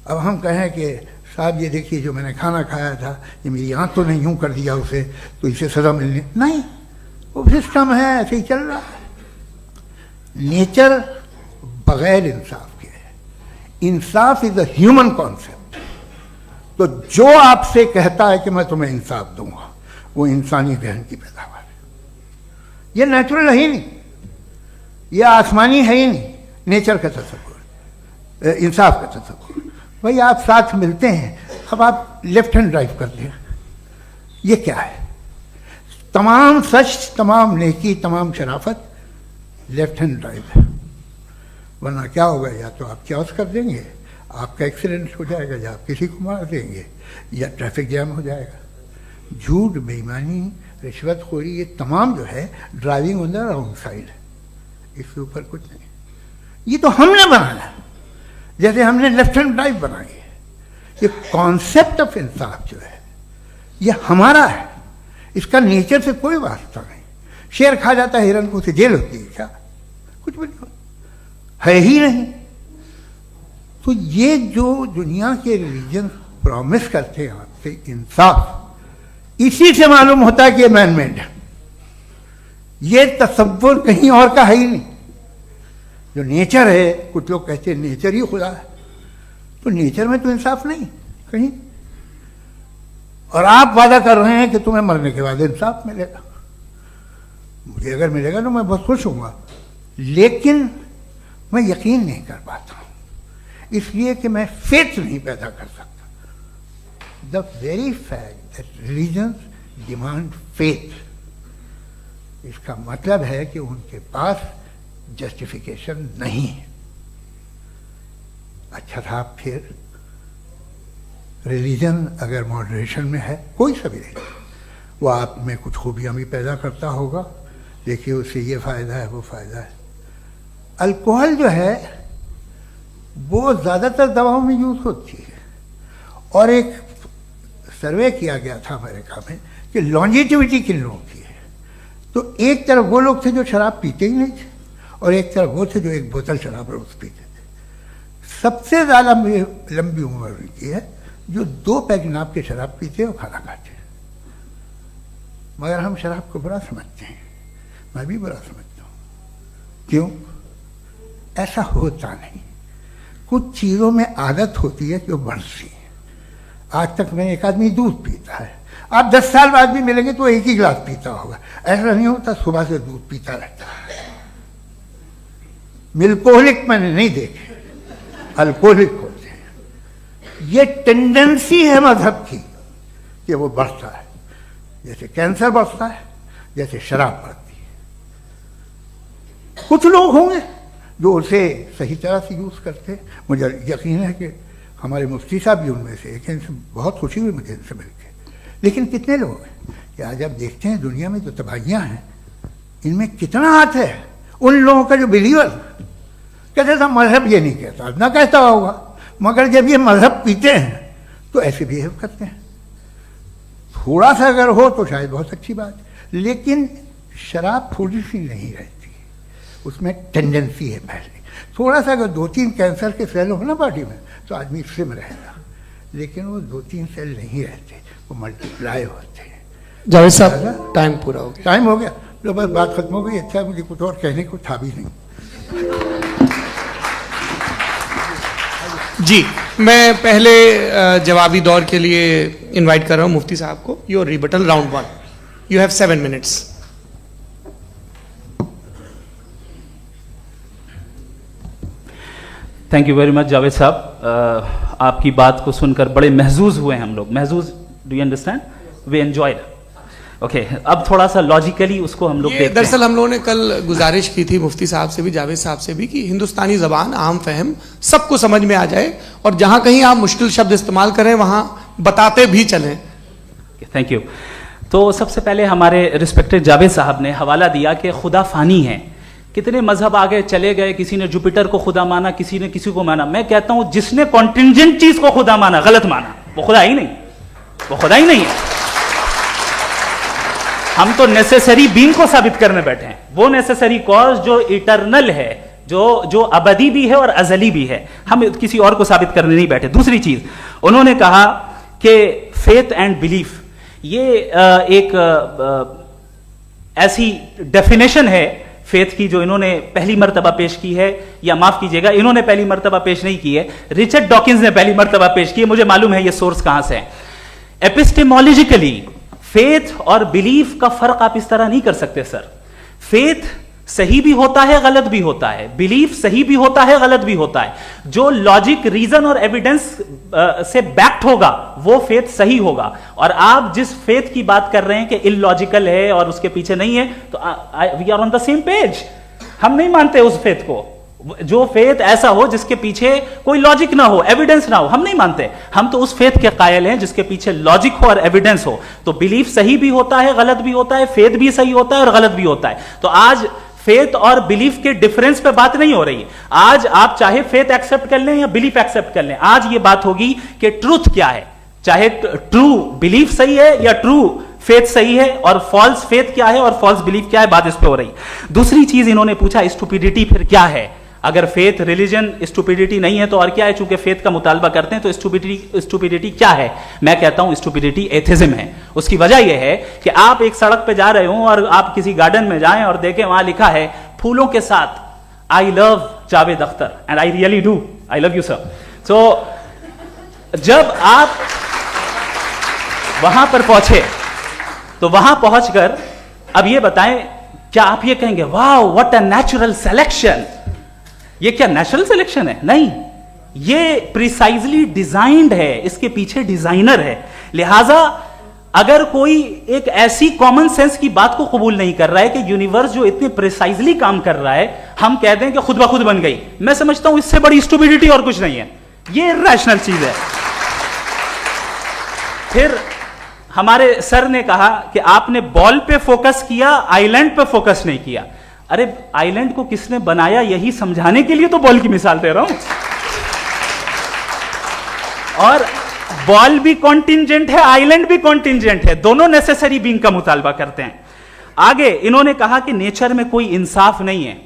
अब हम कहें कि साहब ये देखिए जो मैंने खाना खाया था ये मेरी आंख तो नहीं यूं कर दिया उसे तो इसे सजा मिलनी नहीं, वो सिस्टम है, ऐसे ही चल रहा है। नेचर बगैर इंसाफ के है। इंसाफ इज अ ह्यूमन कॉन्सेप्ट। तो जो आपसे कहता है कि मैं तुम्हें इंसाफ दूंगा वो इंसानी जहन की पैदावार है। ये नेचुरल है ही नहीं, ये आसमानी है ही नहीं। नेचर का तसव्वुर, इंसाफ का तसव्वुर। भाई आप साथ मिलते हैं, अब आप लेफ्ट हैंड ड्राइव करते हैं, ये क्या है? तमाम सच, तमाम नेकी, तमाम शराफत लेफ्ट हैंड ड्राइव है। वरना क्या होगा, या तो आप क्रॉस कर देंगे, आपका एक्सीडेंट हो जाएगा, या आप किसी को मार देंगे, या ट्रैफिक जैम हो जाएगा। झूठ, बेईमानी, रिश्वतखोरी, ये तमाम जो है driving on the wrong side है। इसके ऊपर कुछ नहीं। ये तो हमने बनाया, जैसे हमने लेफ्ट हैंड ड्राइव बनाई है। ये कॉन्सेप्ट ऑफ इंसाफ जो है ये हमारा है, इसका नेचर से कोई वास्ता नहीं। शेर खा जाता है हिरन को, उसे जेल होती है क्या? कुछ भी नहीं, है ही नहीं। तो ये जो दुनिया के रिलीजन प्रॉमिस करते हैं आपसे इंसाफ, इसी से मालूम होता है कि ये मैन मेड है। ये तसव्वुर कहीं और का है ही नहीं। जो नेचर है, कुछ लोग कहते हैं नेचर ही खुदा है, तो नेचर में तो इंसाफ नहीं कहीं। और आप वादा कर रहे हैं कि तुम्हें मरने के बाद इंसाफ मिलेगा। मुझे अगर मिलेगा तो मैं बहुत खुश होऊंगा, लेकिन मैं यकीन नहीं कर पाता हूं, इसलिए कि मैं फेथ नहीं पैदा कर सकता। The very fact that religions demand faith, इसका मतलब है कि उनके पास जस्टिफिकेशन नहीं है। अच्छा था फिर रिलीजन अगर मॉडरेशन में है, कोई सा भी नहीं, वो आप में कुछ खूबियां भी पैदा करता होगा, देखिए उससे ये फ़ायदा है, वो फ़ायदा है। अल्कोहल जो है वो ज़्यादातर दवाओं में यूज़ होती है। और एक सर्वे किया गया था अमेरिका में कि लॉन्जेटिविटी किन लोगों की है, तो एक तरफ वो लोग थे जो शराब पीते ही नहीं थे, और एक तरफ वो थे जो एक बोतल शराब रोज पीते थे। सबसे ज़्यादा लंबी उम्र की है जो 2 पैक नाप के शराब पीते हैं और खाना खाते हैं। मगर हम शराब को बुरा समझते हैं, मैं भी बुरा समझता हूँ। क्यों? ऐसा होता नहीं। कुछ चीज़ों में आदत होती है जो बढ़ती है। आज तक में एक आदमी दूध पीता है, आप 10 साल बाद भी मिलेंगे तो एक ही गिलास पीता होगा। ऐसा नहीं होता, सुबह से दूध पीता रहता है। मिल्कोहलिक मैंने नहीं देखे, अल्कोहलिक होते हैं। ये टेंडेंसी है मजहब की कि वो बढ़ता है, जैसे कैंसर बढ़ता है, जैसे शराब बढ़ती है। कुछ लोग होंगे जो उसे सही तरह से यूज़ करते हैं। मुझे यकीन है कि हमारे मुफ्ती साहब भी उनमें से एक, इनसे बहुत खुशी हुई मुझे इनसे मिलकर। लेकिन कितने लोग हैं कि आज आप देखते हैं दुनिया में जो तबाहियाँ हैं, इनमें कितना हाथ है उन लोगों का जो बिलीवर कहते था मजहब ये नहीं कहता, ना कहता होगा, मगर जब ये मजहब पीते हैं तो ऐसे बिहेव करते हैं। थोड़ा सा अगर हो तो शायद बहुत अच्छी बात, लेकिन शराब थोड़ी सी नहीं रहती, उसमें टेंडेंसी है पहले। थोड़ा सा अगर 2-3 कैंसर के सेल हो ना बॉडी में तो आदमी स्लिम रहेगा, लेकिन वो 2-3 सेल नहीं रहते, वो मल्टीप्लाई होते हैं। जावेद साहब टाइम पूरा हो गया। टाइम हो गया, तो बस बात खत्म हो गई। अच्छा, मुझे कुछ और कहने को था भी नहीं। जी, मैं पहले जवाबी दौर के लिए इनवाइट कर रहा हूं मुफ्ती साहब को। Your rebuttal round 1, you have 7 minutes. Thank you very much Javed साहब। आपकी बात को सुनकर बड़े महजूज हुए हम लोग। महजूज, do you understand? We enjoyed. Okay, अब थोड़ा सा लॉजिकली उसको हम लोग देखते हैं। दरअसल हम लोगों ने कल गुजारिश की थी मुफ्ती साहब से भी, जावेद साहब से भी, कि हिंदुस्तानी जबान आम फहम सबको समझ में आ जाए और जहां कहीं आप मुश्किल शब्द इस्तेमाल करें वहां बताते भी चलें। Thank you. तो सबसे पहले हमारे रिस्पेक्टेड जावेद साहब ने हवाला दिया कि खुदा फानी है। कितने मजहब आगे चले गए, किसी ने जुपिटर को खुदा माना, किसी ने किसी को माना। मैं कहता हूं जिसने कॉन्टिंजेंट चीज को खुदा माना, गलत माना, वो खुदा ही नहीं, वो खुदा ही नहीं है। हम तो नेसेसरी बीइंग को साबित करने बैठे हैं, वो नेसेसरी कॉज जो इटरनल है, जो अबदी भी है और अजली भी है। हम किसी और को साबित करने नहीं बैठे। दूसरी चीज उन्होंने कहा कि फेथ एंड बिलीफ, ये एक ऐसी डेफिनेशन है फेथ की जो इन्होंने पहली मर्तबा पेश की है, या माफ कीजिएगा इन्होंने पहली मर्तबा पेश नहीं की है, रिचर्ड डॉकिंस ने पहली मर्तबा पेश की है। मुझे मालूम है ये सोर्स कहां से है। एपिस्टेमोलॉजिकली फेथ और बिलीफ का फर्क आप इस तरह नहीं कर सकते सर। फेथ सही भी होता है, गलत भी होता है, बिलीफ सही भी होता है, गलत भी होता है। जो लॉजिक, रीजन और एविडेंस से बैक्ड होगा वो फेथ सही होगा। और आप जिस फेथ की बात कर रहे हैं कि इलॉजिकल है और उसके पीछे नहीं है, तो we are on the same page. हम नहीं मानते उस फेथ को, जो फेथ ऐसा हो जिसके पीछे कोई लॉजिक ना हो, एविडेंस ना हो, हम नहीं मानते। हम तो उस फेथ के कायल हैं जिसके पीछे लॉजिक हो और एविडेंस हो। तो बिलीफ सही भी होता है, गलत भी होता है, फेथ भी सही होता है और गलत भी होता है। तो आज फेथ और बिलीफ के डिफरेंस पे बात नहीं हो रही। आज आप चाहे फेथ एक्सेप्ट कर लें या बिलीफ एक्सेप्ट कर लें, आज ये बात होगी कि ट्रूथ क्या है, चाहे ट्रू बिलीफ सही है या ट्रू फेथ सही है, और फॉल्स फेथ क्या है और फॉल्स बिलीफ क्या है, बात इस पे हो रही। दूसरी चीज इन्होंने पूछा स्टुपिडिटी फिर क्या है। अगर फेथ रिलीजन स्टुपिडिटी नहीं है तो और क्या है? चूंकि फेथ का मुतालबा करते हैं तो स्टुपिडिटी क्या है? मैं कहता हूं स्टुपिडिटी एथिज्म है। उसकी वजह यह है कि आप एक सड़क पे जा रहे हो और आप किसी गार्डन में जाएं और देखें वहां लिखा है फूलों के साथ I love Javed Akhtar, and I really do, I love you sir. So जब आप वहां पर पहुंचे तो वहां पहुंचकर अब ये बताएं, क्या आप ये कहेंगे वाह व्हाट अ नेचुरल सिलेक्शन? ये क्या नेचुरल सिलेक्शन है? नहीं, ये प्रिसाइजली डिजाइंड है, इसके पीछे डिजाइनर है। लिहाजा अगर कोई एक ऐसी कॉमन सेंस की बात को कबूल नहीं कर रहा है कि यूनिवर्स जो इतने प्रिसाइजली काम कर रहा है, हम कह दें कि खुद ब खुद बन गई, मैं समझता हूं इससे बड़ी स्टुपिडिटी और कुछ नहीं है। ये रैशनल चीज है। फिर हमारे सर ने कहा कि आपने बॉल पे फोकस किया, आइलैंड पे फोकस नहीं किया। अरे आइलैंड को किसने बनाया यही समझाने के लिए तो बॉल की मिसाल दे रहा हूं। और बॉल भी कॉन्टिंजेंट है, आइलैंड भी कॉन्टिंजेंट है, दोनों नेसेसरी बीइंग का मुतालबा करते हैं। आगे इन्होंने कहा कि नेचर में कोई इंसाफ नहीं है।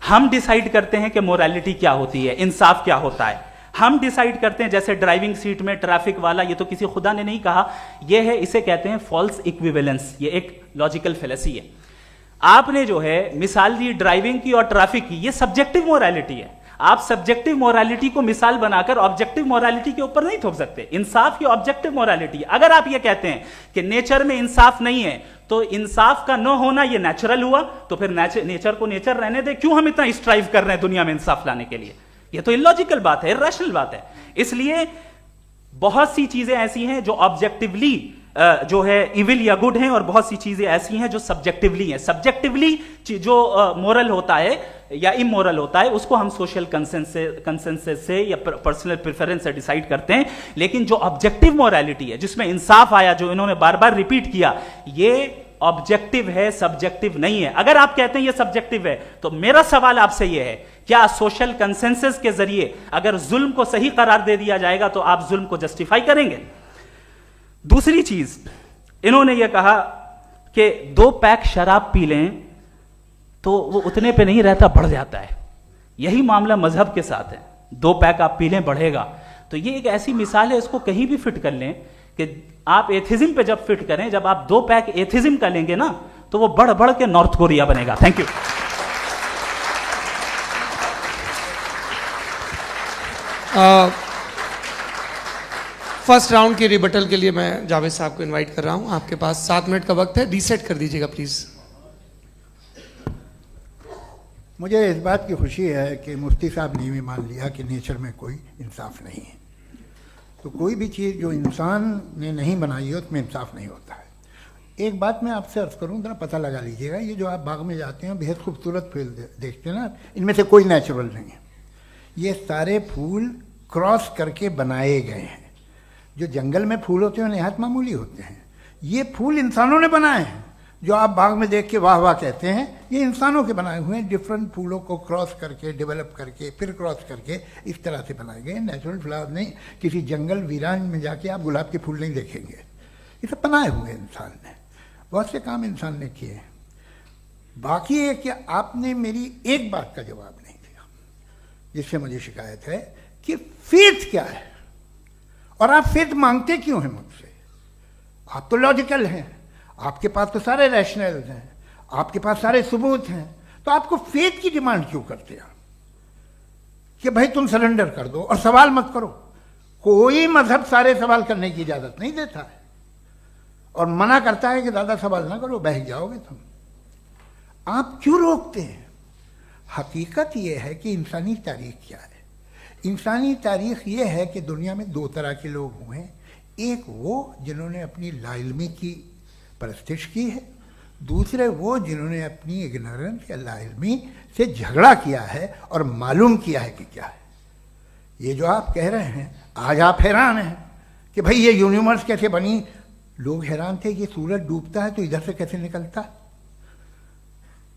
हम डिसाइड करते हैं कि मोरालिटी क्या होती है, इंसाफ क्या होता है। हम डिसाइड करते हैं, जैसे ड्राइविंग सीट में ट्रैफिक वाला, ये तो किसी खुदा ने नहीं कहा, ये है, इसे कहते हैं फॉल्स इक्विवेलेंस। ये एक लॉजिकल फेलेसी है। आपने जो है मिसाल दी ड्राइविंग की और ट्रैफिक की, ये सब्जेक्टिव मोरालिटी है। आप सब्जेक्टिव मोरालिटी को मिसाल बनाकर ऑब्जेक्टिव मोरालिटी के ऊपर नहीं थोप सकते। इंसाफ की ऑब्जेक्टिव मोरालिटी। अगर आप ये कहते हैं कि नेचर में इंसाफ नहीं है, तो इंसाफ का न होना ये नेचुरल हुआ, तो फिर नेचर को नेचर रहने दे। क्यों हम इतना स्ट्राइव कर रहे हैं दुनिया में इंसाफ लाने के लिए? ये तो इलॉजिकल बात है, इरैशनल बात है। इसलिए बहुत सी चीजें ऐसी हैं जो ऑब्जेक्टिवली जो है इविल या गुड हैं, और बहुत सी चीजें ऐसी हैं जो सब्जेक्टिवली हैं। सब्जेक्टिवली जो मोरल होता है या इमोरल होता है, उसको हम सोशल कंसेंसस से या पर्सनल प्रेफरेंस से डिसाइड करते हैं। लेकिन जो ऑब्जेक्टिव मोरालिटी है, जिसमें इंसाफ आया, जो इन्होंने बार बार रिपीट किया, ये ऑब्जेक्टिव है, सब्जेक्टिव नहीं है। अगर आप कहते हैं ये सब्जेक्टिव है, तो मेरा सवाल आपसे यह है, क्या सोशल कंसेंसस के जरिए अगर जुल्म को सही करार दे दिया जाएगा तो आप जुल्म को जस्टिफाई करेंगे? दूसरी चीज इन्होंने यह कहा कि 2 पैक शराब पी लें तो वो उतने पे नहीं रहता, बढ़ जाता है। यही मामला मजहब के साथ है। 2 पैक आप पी लें, बढ़ेगा। तो ये एक ऐसी मिसाल है, इसको कहीं भी फिट कर लें कि आप एथिज्म पे जब फिट करें, जब आप 2 पैक एथिज्म का लेंगे ना, तो वो बढ़ बढ़ के नॉर्थ कोरिया बनेगा। Thank you. फर्स्ट राउंड की रिबटल के लिए मैं जावेद साहब को इनवाइट कर रहा हूं। आपके पास 7 मिनट का वक्त है, रीसेट कर दीजिएगा प्लीज। मुझे इस बात की खुशी है कि मुफ्ती साहब ने भी मान लिया कि नेचर में कोई इंसाफ नहीं है। तो कोई भी चीज़ जो इंसान ने नहीं बनाई है उसमें इंसाफ नहीं होता है। एक बात मैं आपसे अर्ज़ करूँ, जरा पता लगा लीजिएगा, ये जो आप बाग में जाते हैं बेहद खूबसूरत फूल देखते हैं ना, इनमें से कोई नेचुरल नहीं है। ये सारे फूल क्रॉस करके बनाए गए हैं। जो जंगल में फूल होते हैं नहायत मामूली होते हैं, ये फूल इंसानों ने बनाए हैं। जो आप बाग में देख के वाह वाह कहते हैं, ये इंसानों के बनाए हुए हैं। डिफरेंट फूलों को क्रॉस करके, डेवलप करके, फिर क्रॉस करके इस तरह से बनाए गए। नेचुरल फ्लावर नहीं। किसी जंगल वीरान में जाके आप गुलाब के फूल नहीं देखेंगे। ये सब बनाए हुए इंसान ने, बहुत से काम इंसान ने किए। बाकी है कि आपने मेरी एक बात का जवाब नहीं दिया, जिससे मुझे शिकायत है कि फेथ क्या है और आप फेथ मांगते क्यों हैं मुझसे। आप तो लॉजिकल हैं, आपके पास तो सारे रैशनल हैं, आपके पास सारे सबूत हैं, तो आपको फेथ की डिमांड क्यों करते हैं कि भाई तुम सरेंडर कर दो और सवाल मत करो। कोई मजहब सारे सवाल करने की इजाजत नहीं देता है और मना करता है कि ज़्यादा सवाल ना करो, बह जाओगे तुम। आप क्यों रोकते हैं? हकीकत यह है कि इंसानी तारीख क्या है। इंसानी तारीख ये है कि दुनिया में दो तरह के लोग हुए हैं। एक वो जिन्होंने अपनी लाइल्मी की परस्तिश की है, दूसरे वो जिन्होंने अपनी इग्नोरेंस या लाइल्मी से झगड़ा किया है और मालूम किया है कि क्या है। ये जो आप कह रहे हैं, आज आप हैरान हैं कि भाई ये यूनिवर्स कैसे बनी। लोग हैरान थे कि सूरज डूबता है तो इधर से कैसे निकलता।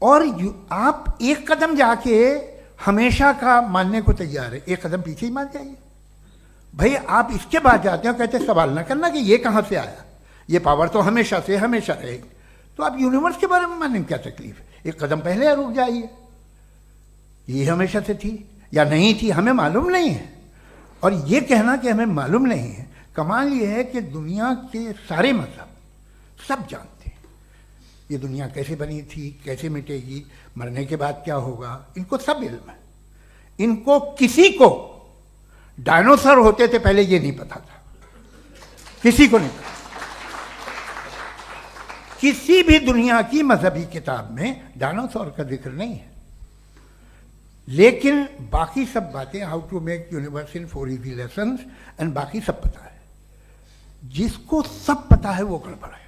और आप एक कदम जाके हमेशा का मानने को तैयार है, एक कदम पीछे ही मान जाइए। भाई आप इसके बाद जाते हो, कहते सवाल ना करना कि ये कहाँ से आया, ये पावर तो हमेशा से हमेशा रहेगी। तो आप यूनिवर्स के बारे में मानने में क्या तकलीफ है? एक कदम पहले रुक जाइए। ये हमेशा से थी या नहीं थी, हमें मालूम नहीं है। और ये कहना कि हमें मालूम नहीं है, कमाल ये है कि दुनिया के सारे मजहब सब जानते हैं ये दुनिया कैसे बनी थी, कैसे मिटेगी, मरने के बाद क्या होगा, इनको सब इल्म है। इनको किसी को डायनासोर होते थे पहले ये नहीं पता था, किसी को नहीं पता। किसी भी दुनिया की मजहबी किताब में डायनासोर का जिक्र नहीं है। लेकिन बाकी सब बातें, how to make universe in 4 easy lessons and बाकी सब पता है। जिसको सब पता है वो गड़बड़ है।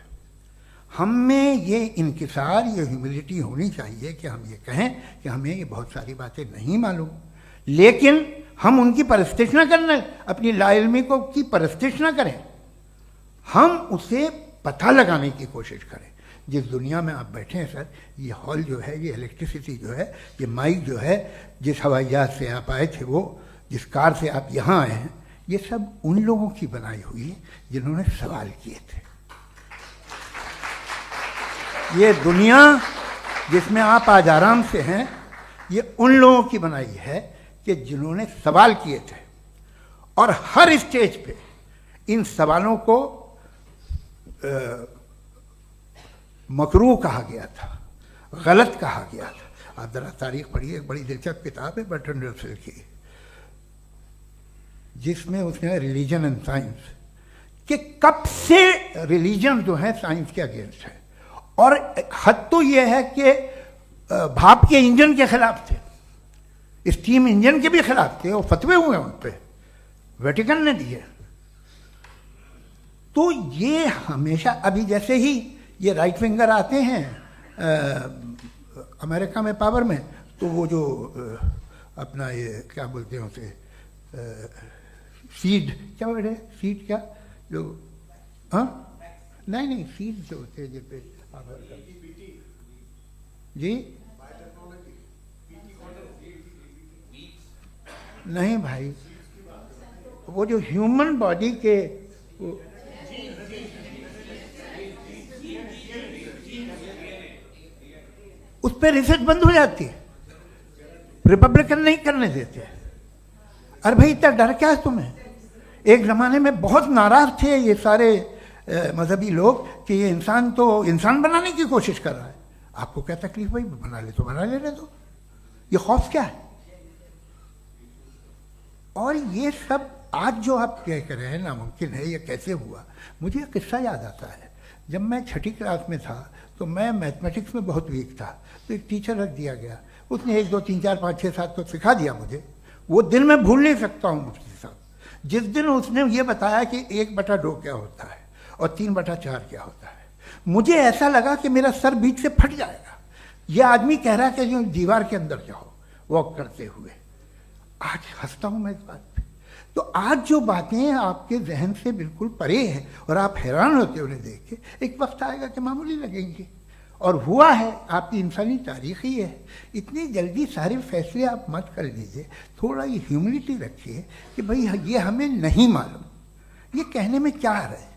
हम में ये इनकिसार, ये ह्यूमिलिटी होनी चाहिए कि हम ये कहें कि हमें ये बहुत सारी बातें नहीं मालूम, लेकिन हम उनकी परस्तिश ना करना, अपनी लाइल्मी को की परस्तिश ना करें, हम उसे पता लगाने की कोशिश करें। जिस दुनिया में आप बैठे हैं सर, ये हॉल जो है, ये इलेक्ट्रिसिटी जो है, ये माइक जो है, जिस हवाई जहाज से आप आए थे, वो जिस कार से आप यहाँ आए हैं, ये सब उन लोगों की बनाई हुई है जिन्होंने सवाल किए थे। ये दुनिया जिसमें आप आज आराम से हैं, ये उन लोगों की बनाई है कि जिन्होंने सवाल किए थे। और हर स्टेज पे इन सवालों को मकरूह कहा गया था, गलत कहा गया था। आप जरा तारीख पढ़िए, एक बड़ी दिलचस्प किताब है बर्ट्रैंड रसेल की, जिसमें उसने रिलीजन एंड साइंस कि कब से रिलीजन जो है साइंस के अगेंस्ट है। और हद तो यह है कि भाप के इंजन के खिलाफ थे, स्टीम इंजन के भी खिलाफ थे, और फतवे हुए उन पर, वेटिकन ने दिए। तो ये हमेशा, अभी जैसे ही ये राइट विंगर आते हैं अमेरिका में पावर में, तो वो जो अपना ये क्या बोलते हैं उसे, सीड क्या बोलते हैं, सीड क्या जो, हाँ नहीं सीड जो होते हैं जिस पे जी, नहीं भाई, वो जो ह्यूमन बॉडी के उस पर रिसर्च बंद हो जाती है, रिपब्लिकन नहीं करने देते। अरे भाई इतना डर क्या है तुम्हें? एक ज़माने में बहुत नाराज थे ये सारे मजहबी लोग कि ये इंसान तो इंसान बनाने की कोशिश कर रहा है। आपको क्या तकलीफ भाई, बना ले तो बना लेने दो, ये खौफ क्या है? और ये सब आज जो आप कह रहे हैं नामुमकिन है, ये कैसे हुआ? मुझे एक किस्सा याद आता है। जब मैं 6ठी क्लास में था तो मैं मैथमेटिक्स में बहुत वीक था, तो एक टीचर रख दिया गया, उसने 1 2 3 4 5 6 7 तो सिखा दिया मुझे। वो दिन मैं भूल नहीं सकता हूँ मुफ्ती साहब, जिस दिन उसने ये बताया कि 1/2 क्या होता है और 3/4 क्या होता है, मुझे ऐसा लगा कि मेरा सर बीच से फट जाएगा। ये आदमी कह रहा है कि जो दीवार के अंदर जाओ वॉक करते हुए। आज हंसता हूं मैं इस बात पे। तो आज जो बातें आपके जहन से बिल्कुल परे हैं और आप हैरान होते हो उन्हें देख के, एक वक्त आएगा कि मामूली लगेंगे। और हुआ है, आपकी इंसानी तारीख ही है। इतनी जल्दी सारे फैसले आप मत कर लीजिए, थोड़ा ये ह्यूमिलिटी रखिए कि भाई ये हमें नहीं मालूम। ये कहने में क्या आ रहा है?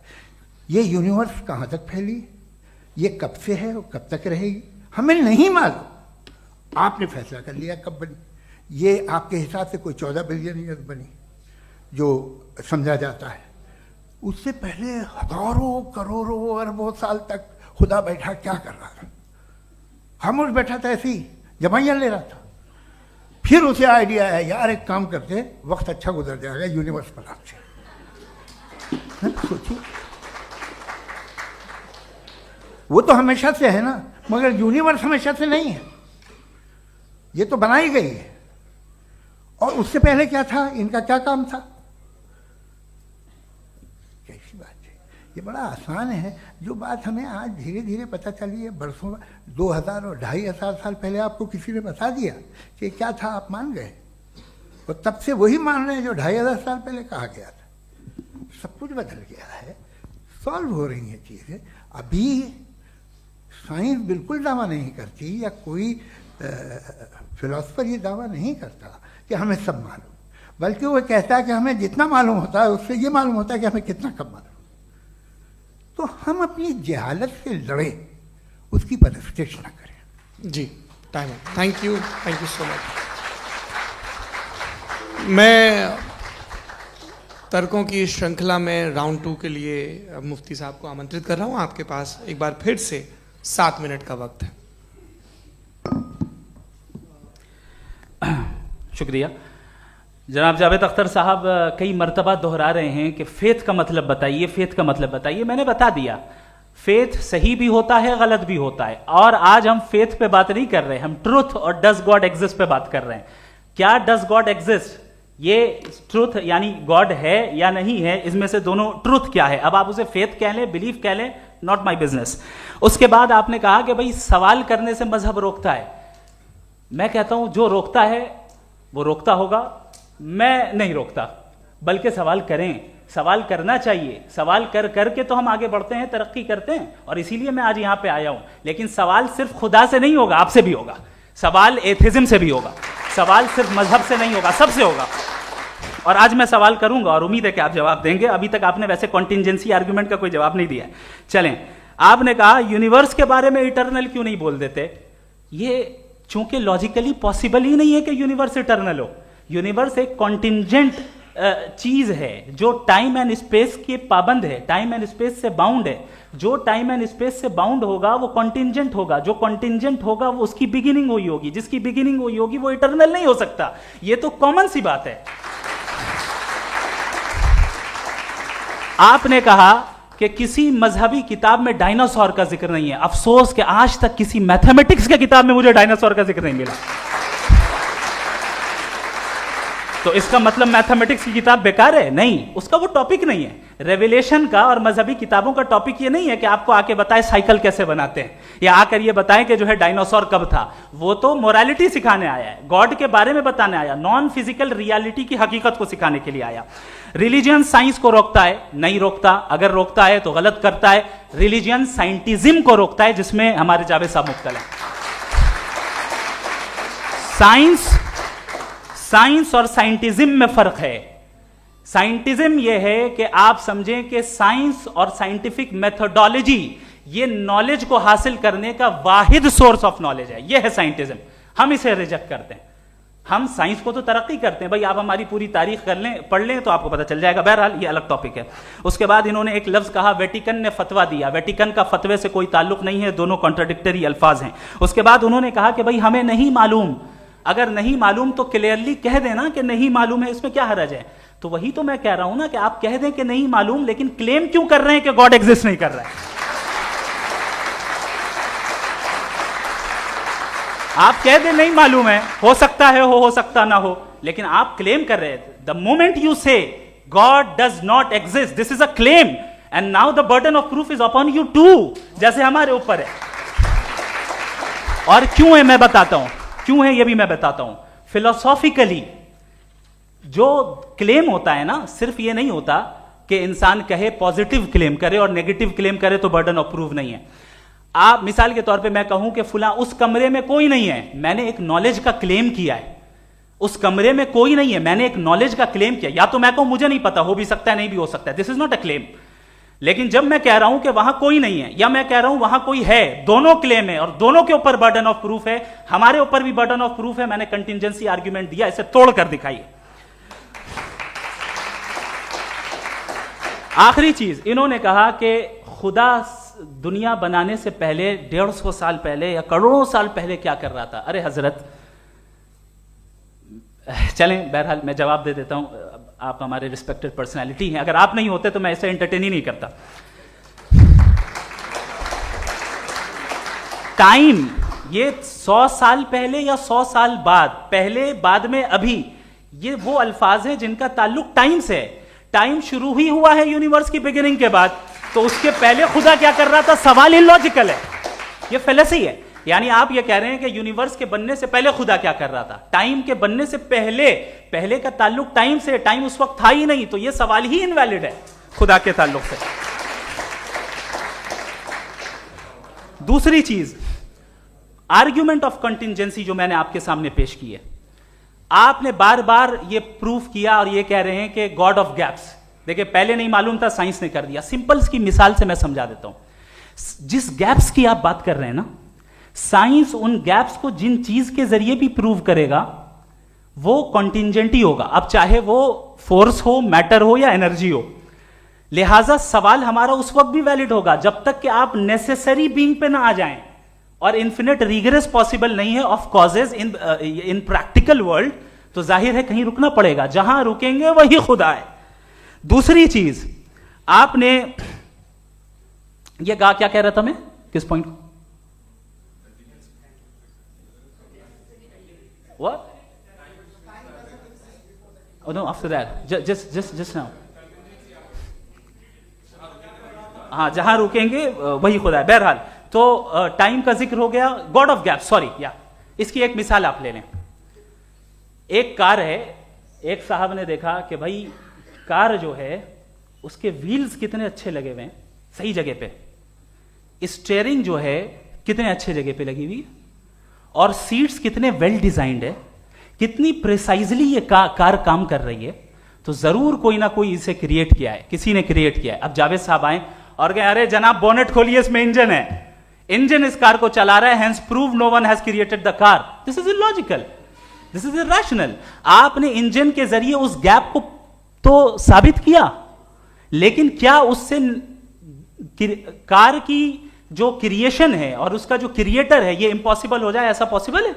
ये यूनिवर्स कहाँ तक फैली, ये कब से है और कब तक रहेगी, हमें नहीं मालूम। आपने फैसला कर लिया कब बनी। ये आपके हिसाब से कोई 14 बिलियन ईयर बनी जो समझा जाता है। उससे पहले हजारों करोड़ों अरबों साल तक खुदा बैठा क्या कर रहा था? खामोश बैठा था, ऐसी जमाइयाँ ले रहा था। फिर उसे आइडिया है, यार एक काम करते, वक्त अच्छा गुजर जाएगा, यूनिवर्स पर आपसे सोचिए। वो तो हमेशा से है ना, मगर यूनिवर्स हमेशा से नहीं है, ये तो बनाई गई है। और उससे पहले क्या था, इनका क्या काम था? कैसी बात है, ये बड़ा आसान है। जो बात हमें आज धीरे धीरे पता चली है, बरसों 2000 और 2500 साल पहले आपको किसी ने बता दिया कि क्या था, आप मान गए और तब से वही मान रहे हैं जो 2500 साल पहले कहा गया था। सब कुछ बदल गया है, सॉल्व हो रही हैं चीज़ें। अभी साइंस बिल्कुल दावा नहीं करती, या कोई फिलोसफर ये दावा नहीं करता कि हमें सब मालूम, बल्कि वो कहता है कि हमें जितना मालूम होता है उससे ये मालूम होता है कि हमें कितना कम मालूम। तो हम अपनी जहालत से लड़े, उसकी परस्तिश न करें। जी, टाइम है। Thank you so much. मैं तर्कों की श्रृंखला में राउंड 2 के लिए मुफ्ती साहब को आमंत्रित कर रहा हूं। आपके पास एक बार फिर से 7 मिनट का वक्त है। शुक्रिया। जनाब जावेद अख्तर साहब कई मर्तबा दोहरा रहे हैं कि फेथ का मतलब बताइए, फेथ का मतलब बताइए। मैंने बता दिया, फेथ सही भी होता है, गलत भी होता है। और आज हम फेथ पे बात नहीं कर रहे, हम ट्रुथ और डज गॉड एग्जिस्ट पे बात कर रहे हैं। क्या डज गॉड एग्जिस्ट, ये ट्रुथ यानी गॉड है या नहीं है, इसमें से दोनों ट्रुथ क्या है। अब आप उसे फेथ कह लें, बिलीफ कह लें, नॉट माई बिजनेस। उसके बाद आपने कहा कि भाई सवाल करने से मजहब रोकता है। मैं कहता हूं जो रोकता है वो रोकता होगा, मैं नहीं रोकता, बल्कि सवाल करें, सवाल करना चाहिए। सवाल कर करके तो हम आगे बढ़ते हैं, तरक्की करते हैं, और इसीलिए मैं आज यहां पे आया हूं। लेकिन सवाल सिर्फ खुदा से नहीं होगा, आपसे भी होगा। सवाल एथिज्म से भी होगा, सवाल सिर्फ मजहब से नहीं होगा, सबसे होगा। और आज मैं सवाल करूंगा और उम्मीद है कि आप जवाब देंगे। अभी तक आपने वैसे कॉन्टिंजेंसी आर्ग्यूमेंट का कोई जवाब नहीं दिया। चलें, आपने कहा यूनिवर्स के बारे में इटर्नल क्यों नहीं बोल देते। ये चूंकि लॉजिकली पॉसिबल ही नहीं है कि यूनिवर्स इटर्नल हो। यूनिवर्स एक कॉन्टिंजेंट चीज है जो टाइम एंड स्पेस के पाबंद है, टाइम एंड स्पेस से बाउंड है। जो टाइम एंड स्पेस से बाउंड होगा वो कॉन्टिंजेंट होगा, जो कॉन्टिंजेंट होगा वो उसकी बिगिनिंग हुई होगी, जिसकी बिगिनिंग हुई होगी वो इटर्नल नहीं हो सकता। ये तो कॉमन सी बात है। आपने कहा कि किसी मजहबी किताब में डायनासोर का जिक्र नहीं है। अफसोस कि आज तक किसी मैथमेटिक्स के किताब में मुझे डायनासोर का जिक्र नहीं मिला। तो इसका मतलब मैथमेटिक्स की किताब बेकार है? नहीं, उसका वो टॉपिक नहीं है। रेवलेशन का और मजहबी किताबों का टॉपिक ये नहीं है कि आपको आके बताए साइकिल कैसे बनाते हैं, या आकर ये बताएं कि जो है डायनासोर कब था। वो तो मोरालिटी सिखाने आया है, गॉड के बारे में बताने आया, नॉन फिजिकल रियलिटी की हकीकत को सिखाने के लिए आया। रिलीजियन साइंस को रोकता है? नहीं रोकता। अगर रोकता है तो गलत करता है। रिलीजियन साइंटिज्म को रोकता है, जिसमें हमारे जावेद साहब मुब्तला है। साइंस और साइंटिज्म में फर्क है। साइंटिज्म यह है कि आप समझें कि साइंस और साइंटिफिक मेथोडोलॉजी ये नॉलेज को हासिल करने का वाहिद सोर्स ऑफ नॉलेज है। यह है साइंटिज्म। हम इसे रिजेक्ट करते हैं। हम साइंस को तो तरक्की करते हैं, भाई आप हमारी पूरी तारीख कर लें, पढ़ लें तो आपको पता चल जाएगा। बहरहाल ये अलग टॉपिक है। उसके बाद इन्होंने एक लफ्ज कहा, वेटिकन ने फतवा दिया। वेटिकन का फतवे से कोई ताल्लुक नहीं है, दोनों कॉन्ट्राडिक्टरी अल्फाज हैं। उसके बाद उन्होंने कहा कि भाई हमें नहीं मालूम। अगर नहीं मालूम तो क्लियरली कह देना कि नहीं मालूम है, इसमें क्या हरज है। तो वही तो मैं कह रहा हूं ना कि आप कह दें कि नहीं मालूम, लेकिन क्लेम क्यों कर रहे हैं कि गॉड एग्जिस्ट नहीं कर रहा है। आप कह दें नहीं मालूम है, हो सकता है हो सकता ना हो, लेकिन आप क्लेम कर रहे हैं। द मोमेंट यू से God does not exist. This is a claim. And now the burden of proof is upon you too. जैसे हमारे ऊपर है. और क्यों है मैं बताता हूं. क्यों है ये भी मैं बताता हूं. Philosophically जो क्लेम होता है ना, सिर्फ ये नहीं होता कि इंसान कहे पॉजिटिव क्लेम करे और नेगेटिव क्लेम करे तो बर्डन ऑफ प्रूफ नहीं है. आप मिसाल के तौर पे मैं कहूं कि फुला उस कमरे में कोई नहीं है, मैंने एक नॉलेज का क्लेम किया है. उस कमरे में कोई नहीं है, मैंने एक नॉलेज का क्लेम किया. या तो मैं कहूं मुझे नहीं पता, हो भी सकता है नहीं भी हो सकता है, this is not a claim. लेकिन जब मैं कह रहा हूं कि वहां कोई नहीं है या मैं कह रहा हूं वहां कोई है, दोनों क्लेम है और दोनों के ऊपर बर्डन ऑफ प्रूफ है. हमारे ऊपर भी बर्डन ऑफ प्रूफ है. मैंने कंटिजेंसी आर्ग्यूमेंट दिया, इसे तोड़कर दिखाइए. आखिरी चीज, इन्होंने कहा कि खुदा दुनिया बनाने से पहले 150 साल पहले या करोड़ों साल पहले क्या कर रहा था. अरे हजरत, चलें बहरहाल मैं जवाब दे देता हूं. आप हमारे रिस्पेक्टेड पर्सनालिटी हैं, अगर आप नहीं होते तो मैं ऐसे एंटरटेन ही नहीं करता. टाइम, ये 100 साल पहले या 100 साल बाद, पहले बाद में अभी, ये वो अल्फाज हैं जिनका ताल्लुक टाइम से है. टाइम शुरू ही हुआ है यूनिवर्स की बिगिनिंग के बाद, तो उसके पहले खुदा क्या कर रहा था. सवाल इलॉजिकल है, ये फेलेसी है. यानी आप ये कह रहे हैं कि यूनिवर्स के बनने से पहले खुदा क्या कर रहा था. टाइम के बनने से पहले, पहले का ताल्लुक टाइम से, टाइम उस वक्त था ही नहीं, तो ये सवाल ही इनवैलिड है खुदा के ताल्लुक से. दूसरी चीज, आर्ग्यूमेंट ऑफ कंटिजेंसी जो मैंने आपके सामने पेश की है, आपने बार बार ये प्रूफ किया और ये कह रहे हैं कि गॉड ऑफ गैप्स. देखिए पहले नहीं मालूम था, साइंस ने कर दिया. सिंपल्स की मिसाल से मैं समझा देता हूं. जिस गैप्स की आप बात कर रहे हैं ना, साइंस उन गैप्स को जिन चीज के जरिए भी प्रूव करेगा वो कॉन्टिंजेंट ही होगा. अब चाहे वो फोर्स हो, मैटर हो या एनर्जी हो. लिहाजा सवाल हमारा उस वक्त भी वैलिड होगा जब तक कि आप नेसेसरी बीइंग पे ना आ जाएं. और इन्फिनिट रिग्रेस पॉसिबल नहीं है of causes in practical world, तो जाहिर है कहीं रुकना पड़ेगा. जहां रुकेंगे वही खुदा है. दूसरी चीज, आपने ये क्या कह रहा था मैं, किस पॉइंट को? What? Oh no, after that. Just now. हाँ, जहां रुकेंगे वही खुदा है. बहरहाल, तो टाइम का जिक्र हो गया. गॉड ऑफ गैप, सॉरी, या इसकी एक मिसाल आप ले लें. एक कार है, एक साहब ने देखा कि भाई कार जो है उसके व्हील्स कितने अच्छे लगे हुए हैं सही जगह पे, स्टीयरिंग जो है कितने अच्छे जगह पे लगी हुई, और सीट्स कितने वेल डिजाइंड है, कितनी प्रिसाइजली ये कार काम कर रही है. तो जरूर कोई ना कोई इसे क्रिएट किया है, किसी ने क्रिएट किया है. अब जावेद साहब आए और कहे अरे जनाब बोनेट खोलिए, इसमें इंजन है, इंजन इस कार को चला रहा है, hence prove no one has created the car. This is illogical, this is irrational. आपने इंजन के जरिए उस गैप को तो साबित किया, लेकिन क्या उससे कार की जो क्रिएशन है और उसका जो क्रिएटर है ये इम्पॉसिबल हो जाए? ऐसा पॉसिबल है?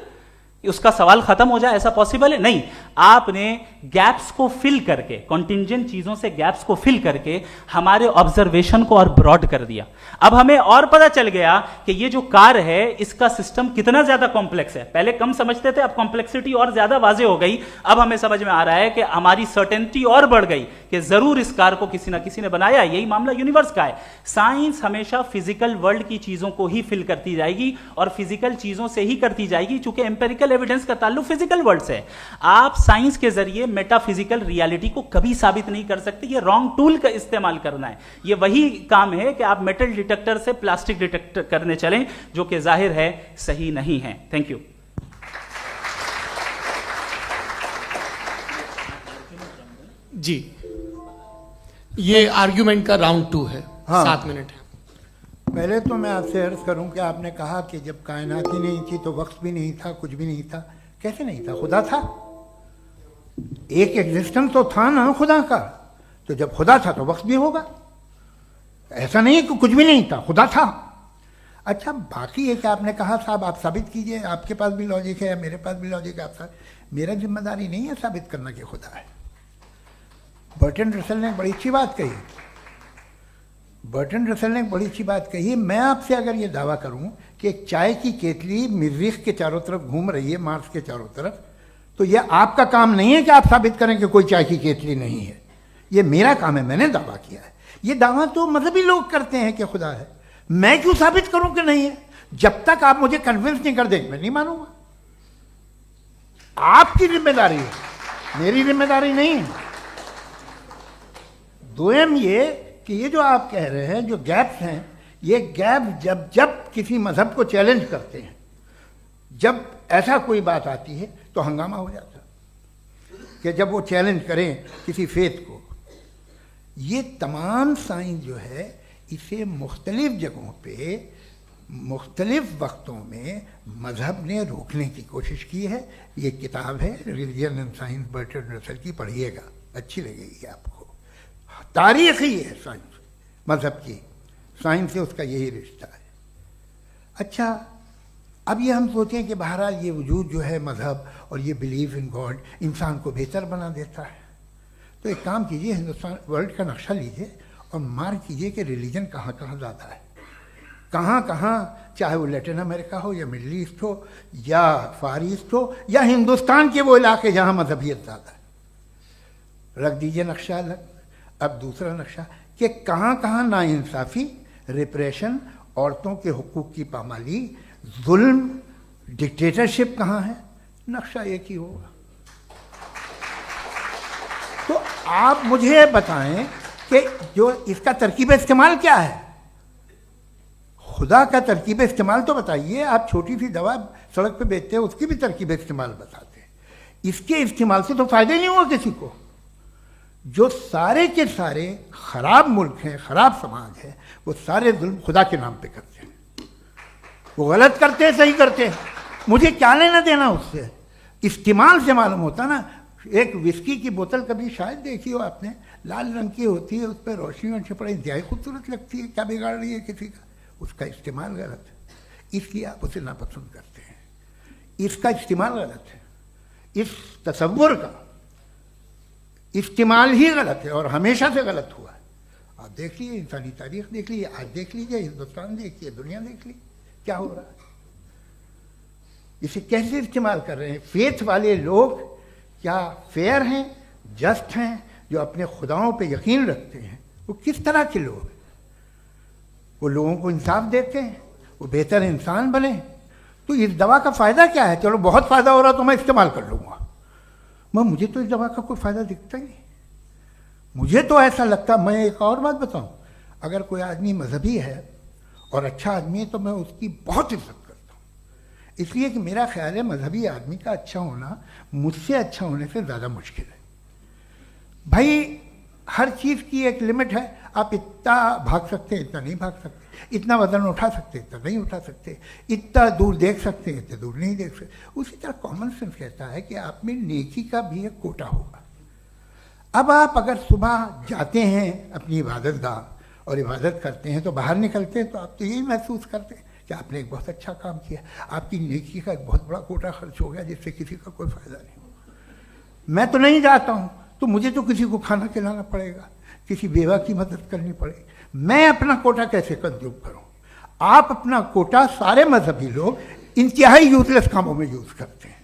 उसका सवाल खत्म हो जाए, ऐसा पॉसिबल है? नहीं. आपने गैप्स को फिल करके, कॉन्टिंजेंट चीजों से गैप्स को फिल करके हमारे ऑब्जर्वेशन को और ब्रॉड कर दिया. अब हमें और पता चल गया कि ये जो कार है इसका सिस्टम कितना ज्यादा कॉम्प्लेक्स है. पहले कम समझते थे, अब कॉम्प्लेक्सिटी और ज्यादा वाजे हो गई. अब हमें समझ में आ रहा है कि हमारी सर्टेनिटी और बढ़ गई कि जरूर इस कार को किसी ना किसी ने बनाया. यही मामला यूनिवर्स का है. साइंस हमेशा फिजिकल वर्ल्ड की चीजों को ही फिल करती जाएगी और फिजिकल चीजों से ही करती जाएगी, चूंकि एम्पेरिकल एविडेंस का ताल्लुक फिजिकल वर्ल्ड से है. आप साइंस के जरिए मेटाफिजिकल रियलिटी को कभी साबित नहीं कर सकते. ये रॉन्ग टूल का इस्तेमाल करना है. ये वही काम है कि आप मेटल डिटेक्टर से प्लास्टिक डिटेक्टर करने चलें, जो कि जाहिर है सही नहीं है. Thank you. जी, ये आर्ग्यूमेंट का राउंड 2 है. हाँ. 7 मिनट है. पहले तो मैं आपसे अर्ज करूं कि आपने कहा कि जब कायनात ही नहीं थी तो वक्त भी नहीं था, कुछ भी नहीं था. कैसे नहीं था? खुदा था. एक एग्जिस्टेंस तो था ना खुदा का. तो जब खुदा था तो वक्त भी होगा. ऐसा नहीं कि कुछ भी नहीं था, खुदा था. अच्छा, बाकी एक आपने कहा साहब आप साबित कीजिए, आपके पास भी लॉजिक है या मेरे पास भी लॉजिक है. आप मेरा जिम्मेदारी नहीं है साबित करना कि खुदा है. बर्टन रसल ने बड़ी अच्छी बात कही. बर्टन रसल ने बड़ी अच्छी बात कही. मैं आपसे अगर ये दावा करूं कि एक चाय की केतली मरीख के चारों तरफ घूम रही है, मार्स के चारों तरफ, तो यह आपका काम नहीं है कि आप साबित करें कि कोई चाय की केतली नहीं है. ये मेरा काम है, मैंने दावा किया है। ये दावा तो मजहबी लोग करते हैं कि खुदा है, मैं क्यों साबित करूं कि नहीं है? जब तक आप मुझे कन्विंस नहीं कर देंगे मैं नहीं मानूंगा। आपकी जिम्मेदारी है, मेरी जिम्मेदारी नहीं है। दोयम ये कि ये जो आप कह रहे हैं, जो गैप्स हैं, ये गैप जब जब किसी मजहब को चैलेंज करते हैं, जब ऐसा कोई बात आती है तो हंगामा हो जाता है कि जब वो चैलेंज करें किसी फेथ को। ये तमाम साइंस जो है इसे मुख्तलिफ जगहों पे मुख्तलिफ वक्तों में मजहब ने रोकने की कोशिश की है। ये किताब है religion and science Bertrand Russell की, पढ़िएगा, अच्छी लगेगी आपको। तारीख ही है साइंस, मजहब की साइंस से उसका यही रिश्ता है। अच्छा, अब ये हम सोचें कि बहरहाल ये वजूद जो है मजहब और ये बिलीव इन गॉड इंसान को बेहतर बना देता है, तो एक काम कीजिए, हिंदुस्तान वर्ल्ड का नक्शा लीजिए और मार्क कीजिए कि रिलीजन कहाँ कहाँ ज़्यादा है, कहाँ कहाँ, चाहे वो लैटिन अमेरिका हो या मिडल ईस्ट हो या फार ईस्ट हो या हिंदुस्तान के वो इलाके जहाँ मजहबियत ज़्यादा है। रख दीजिए नक्शा अलग। अब दूसरा नक्शा कि कहाँ कहाँ नाइंसाफ़ी, रिप्रेशन, औरतों के हुकूक की पामाली, जुल्म, डिक्टेटरशिप कहाँ है, नक्शा एक ही होगा। तो आप मुझे बताएं कि जो इसका तरकीब इस्तेमाल क्या है, खुदा का तरकीब इस्तेमाल तो बताइए। आप छोटी सी दवा सड़क पे बेचते हैं, उसकी भी तरकीब इस्तेमाल बताते हैं। इसके इस्तेमाल से तो फायदे नहीं हुआ किसी को। जो सारे के सारे खराब मुल्क हैं, खराब समाज है, वो सारे जुल्म खुदा के नाम पे करते हैं। वो गलत करते हैं, सही करते हैं, मुझे क्या लेना देना उससे। इस्तेमाल से मालूम होता ना। एक विस्की की बोतल कभी शायद देखी हो आपने, लाल रंग की होती है, उस पर रोशनी और छपड़ा इंतहाई खूबसूरत लगती है, क्या बिगाड़ रही है किसी का? उसका इस्तेमाल गलत है, इसलिए आप उसे नापसंद करते हैं। इसका इस्तेमाल गलत है, इस तसव्वुर का इस्तेमाल ही गलत है और हमेशा से गलत हुआ है। आप देख लीजिए, इंसानी तारीख देख लीजिए, आज देख लीजिए, हिंदुस्तान देखिए, दुनिया देख लीजिए, क्या हो रहा है। इसे कैसे इस्तेमाल कर रहे हैं फेथ वाले लोग? क्या फेयर हैं, जस्ट हैं, जो अपने खुदाओं पे यकीन रखते हैं? वो किस तरह के लोग हैं? वो लोगों को इंसाफ देते हैं, वो बेहतर इंसान बने। तो इस दवा का फ़ायदा क्या है? चलो बहुत फ़ायदा हो रहा तो मैं इस्तेमाल कर लूँगा, मैं मुझे तो इस दवा का कोई फ़ायदा दिखता ही नहीं। मुझे तो ऐसा लगता, मैं एक और बात बताऊँ, अगर कोई आदमी मजहबी है और अच्छा आदमी है तो मैं उसकी बहुत इज्जत करता हूँ, इसलिए कि मेरा ख्याल है मजहबी आदमी का अच्छा होना मुझसे अच्छा होने से ज़्यादा मुश्किल है। भाई हर चीज़ की एक लिमिट है। आप इतना भाग सकते हैं, इतना नहीं भाग सकते, इतना वजन उठा सकते, इतना नहीं उठा सकते, इतना दूर देख सकते हैं, इतना दूर नहीं देख सकते। उसी तरह कॉमन सेंस कहता है कि आप में नेकी का भी एक कोटा होगा। अब आप अगर सुबह जाते हैं अपनी इबादत गाह और इबादत करते हैं तो बाहर निकलते हैं तो आप तो यही महसूस करते हैं कि आपने एक बहुत अच्छा काम किया, आपकी नेकी का एक बहुत बड़ा कोटा खर्च हो गया जिससे किसी का कोई फ़ायदा नहीं हो। मैं तो नहीं जाता हूँ तो मुझे तो किसी को खाना खिलाना पड़ेगा, किसी बेवा की मदद करनी पड़ेगी। मैं अपना कोटा कैसे कंज्यूम करूँ? आप अपना कोटा सारे मजहबी लोग इंतहाई यूजलेस कामों में यूज़ करते हैं।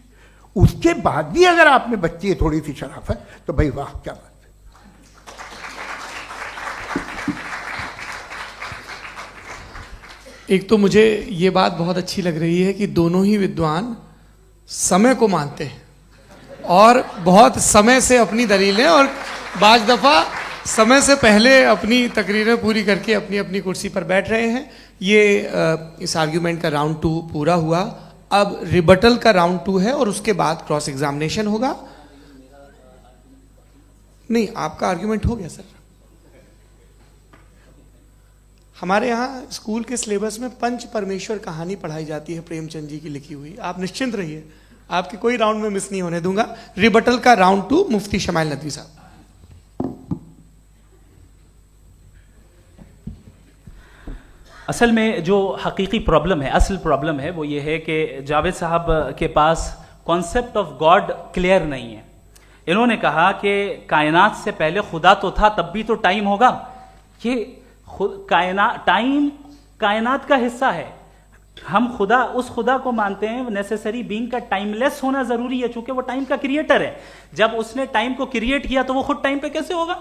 उसके बाद भी अगर आप में बच्ची है थोड़ी सी शराफत तो भाई वाह क्या बात है। एक तो मुझे ये बात बहुत अच्छी लग रही है कि दोनों ही विद्वान समय को मानते हैं और बहुत समय से अपनी दलीलें और बाज दफ़ा समय से पहले अपनी तकरीरें पूरी करके अपनी अपनी कुर्सी पर बैठ रहे हैं। ये इस आर्ग्यूमेंट का राउंड 2 पूरा हुआ। अब रिबटल का राउंड 2 है और उसके बाद क्रॉस एग्जामिनेशन होगा। नहीं, आपका आर्ग्यूमेंट हो गया सर। हमारे यहाँ स्कूल के सिलेबस में पंच परमेश्वर कहानी पढ़ाई जाती है, प्रेमचंद जी की लिखी हुई। आप निश्चिंत रहिए, आपके कोई राउंड में मिस नहीं होने दूंगा। रिबटल का राउंड 2, मुफ्ती शमाइल नदवी साहब। असल में जो हकीकी प्रॉब्लम है, असल प्रॉब्लम है वो ये है कि जावेद साहब के पास कॉन्सेप्ट ऑफ गॉड क्लियर नहीं है। इन्होंने कहा कि कायनात से पहले खुदा तो था, तब भी तो टाइम होगा। ये टाइम कायनात का हिस्सा है। हम खुदा, उस खुदा को मानते हैं नेसेसरी बीइंग का टाइमलेस होना जरूरी है, चूंकि वो टाइम का क्रिएटर है। जब उसने टाइम को क्रिएट किया तो वो खुद टाइम पे कैसे होगा?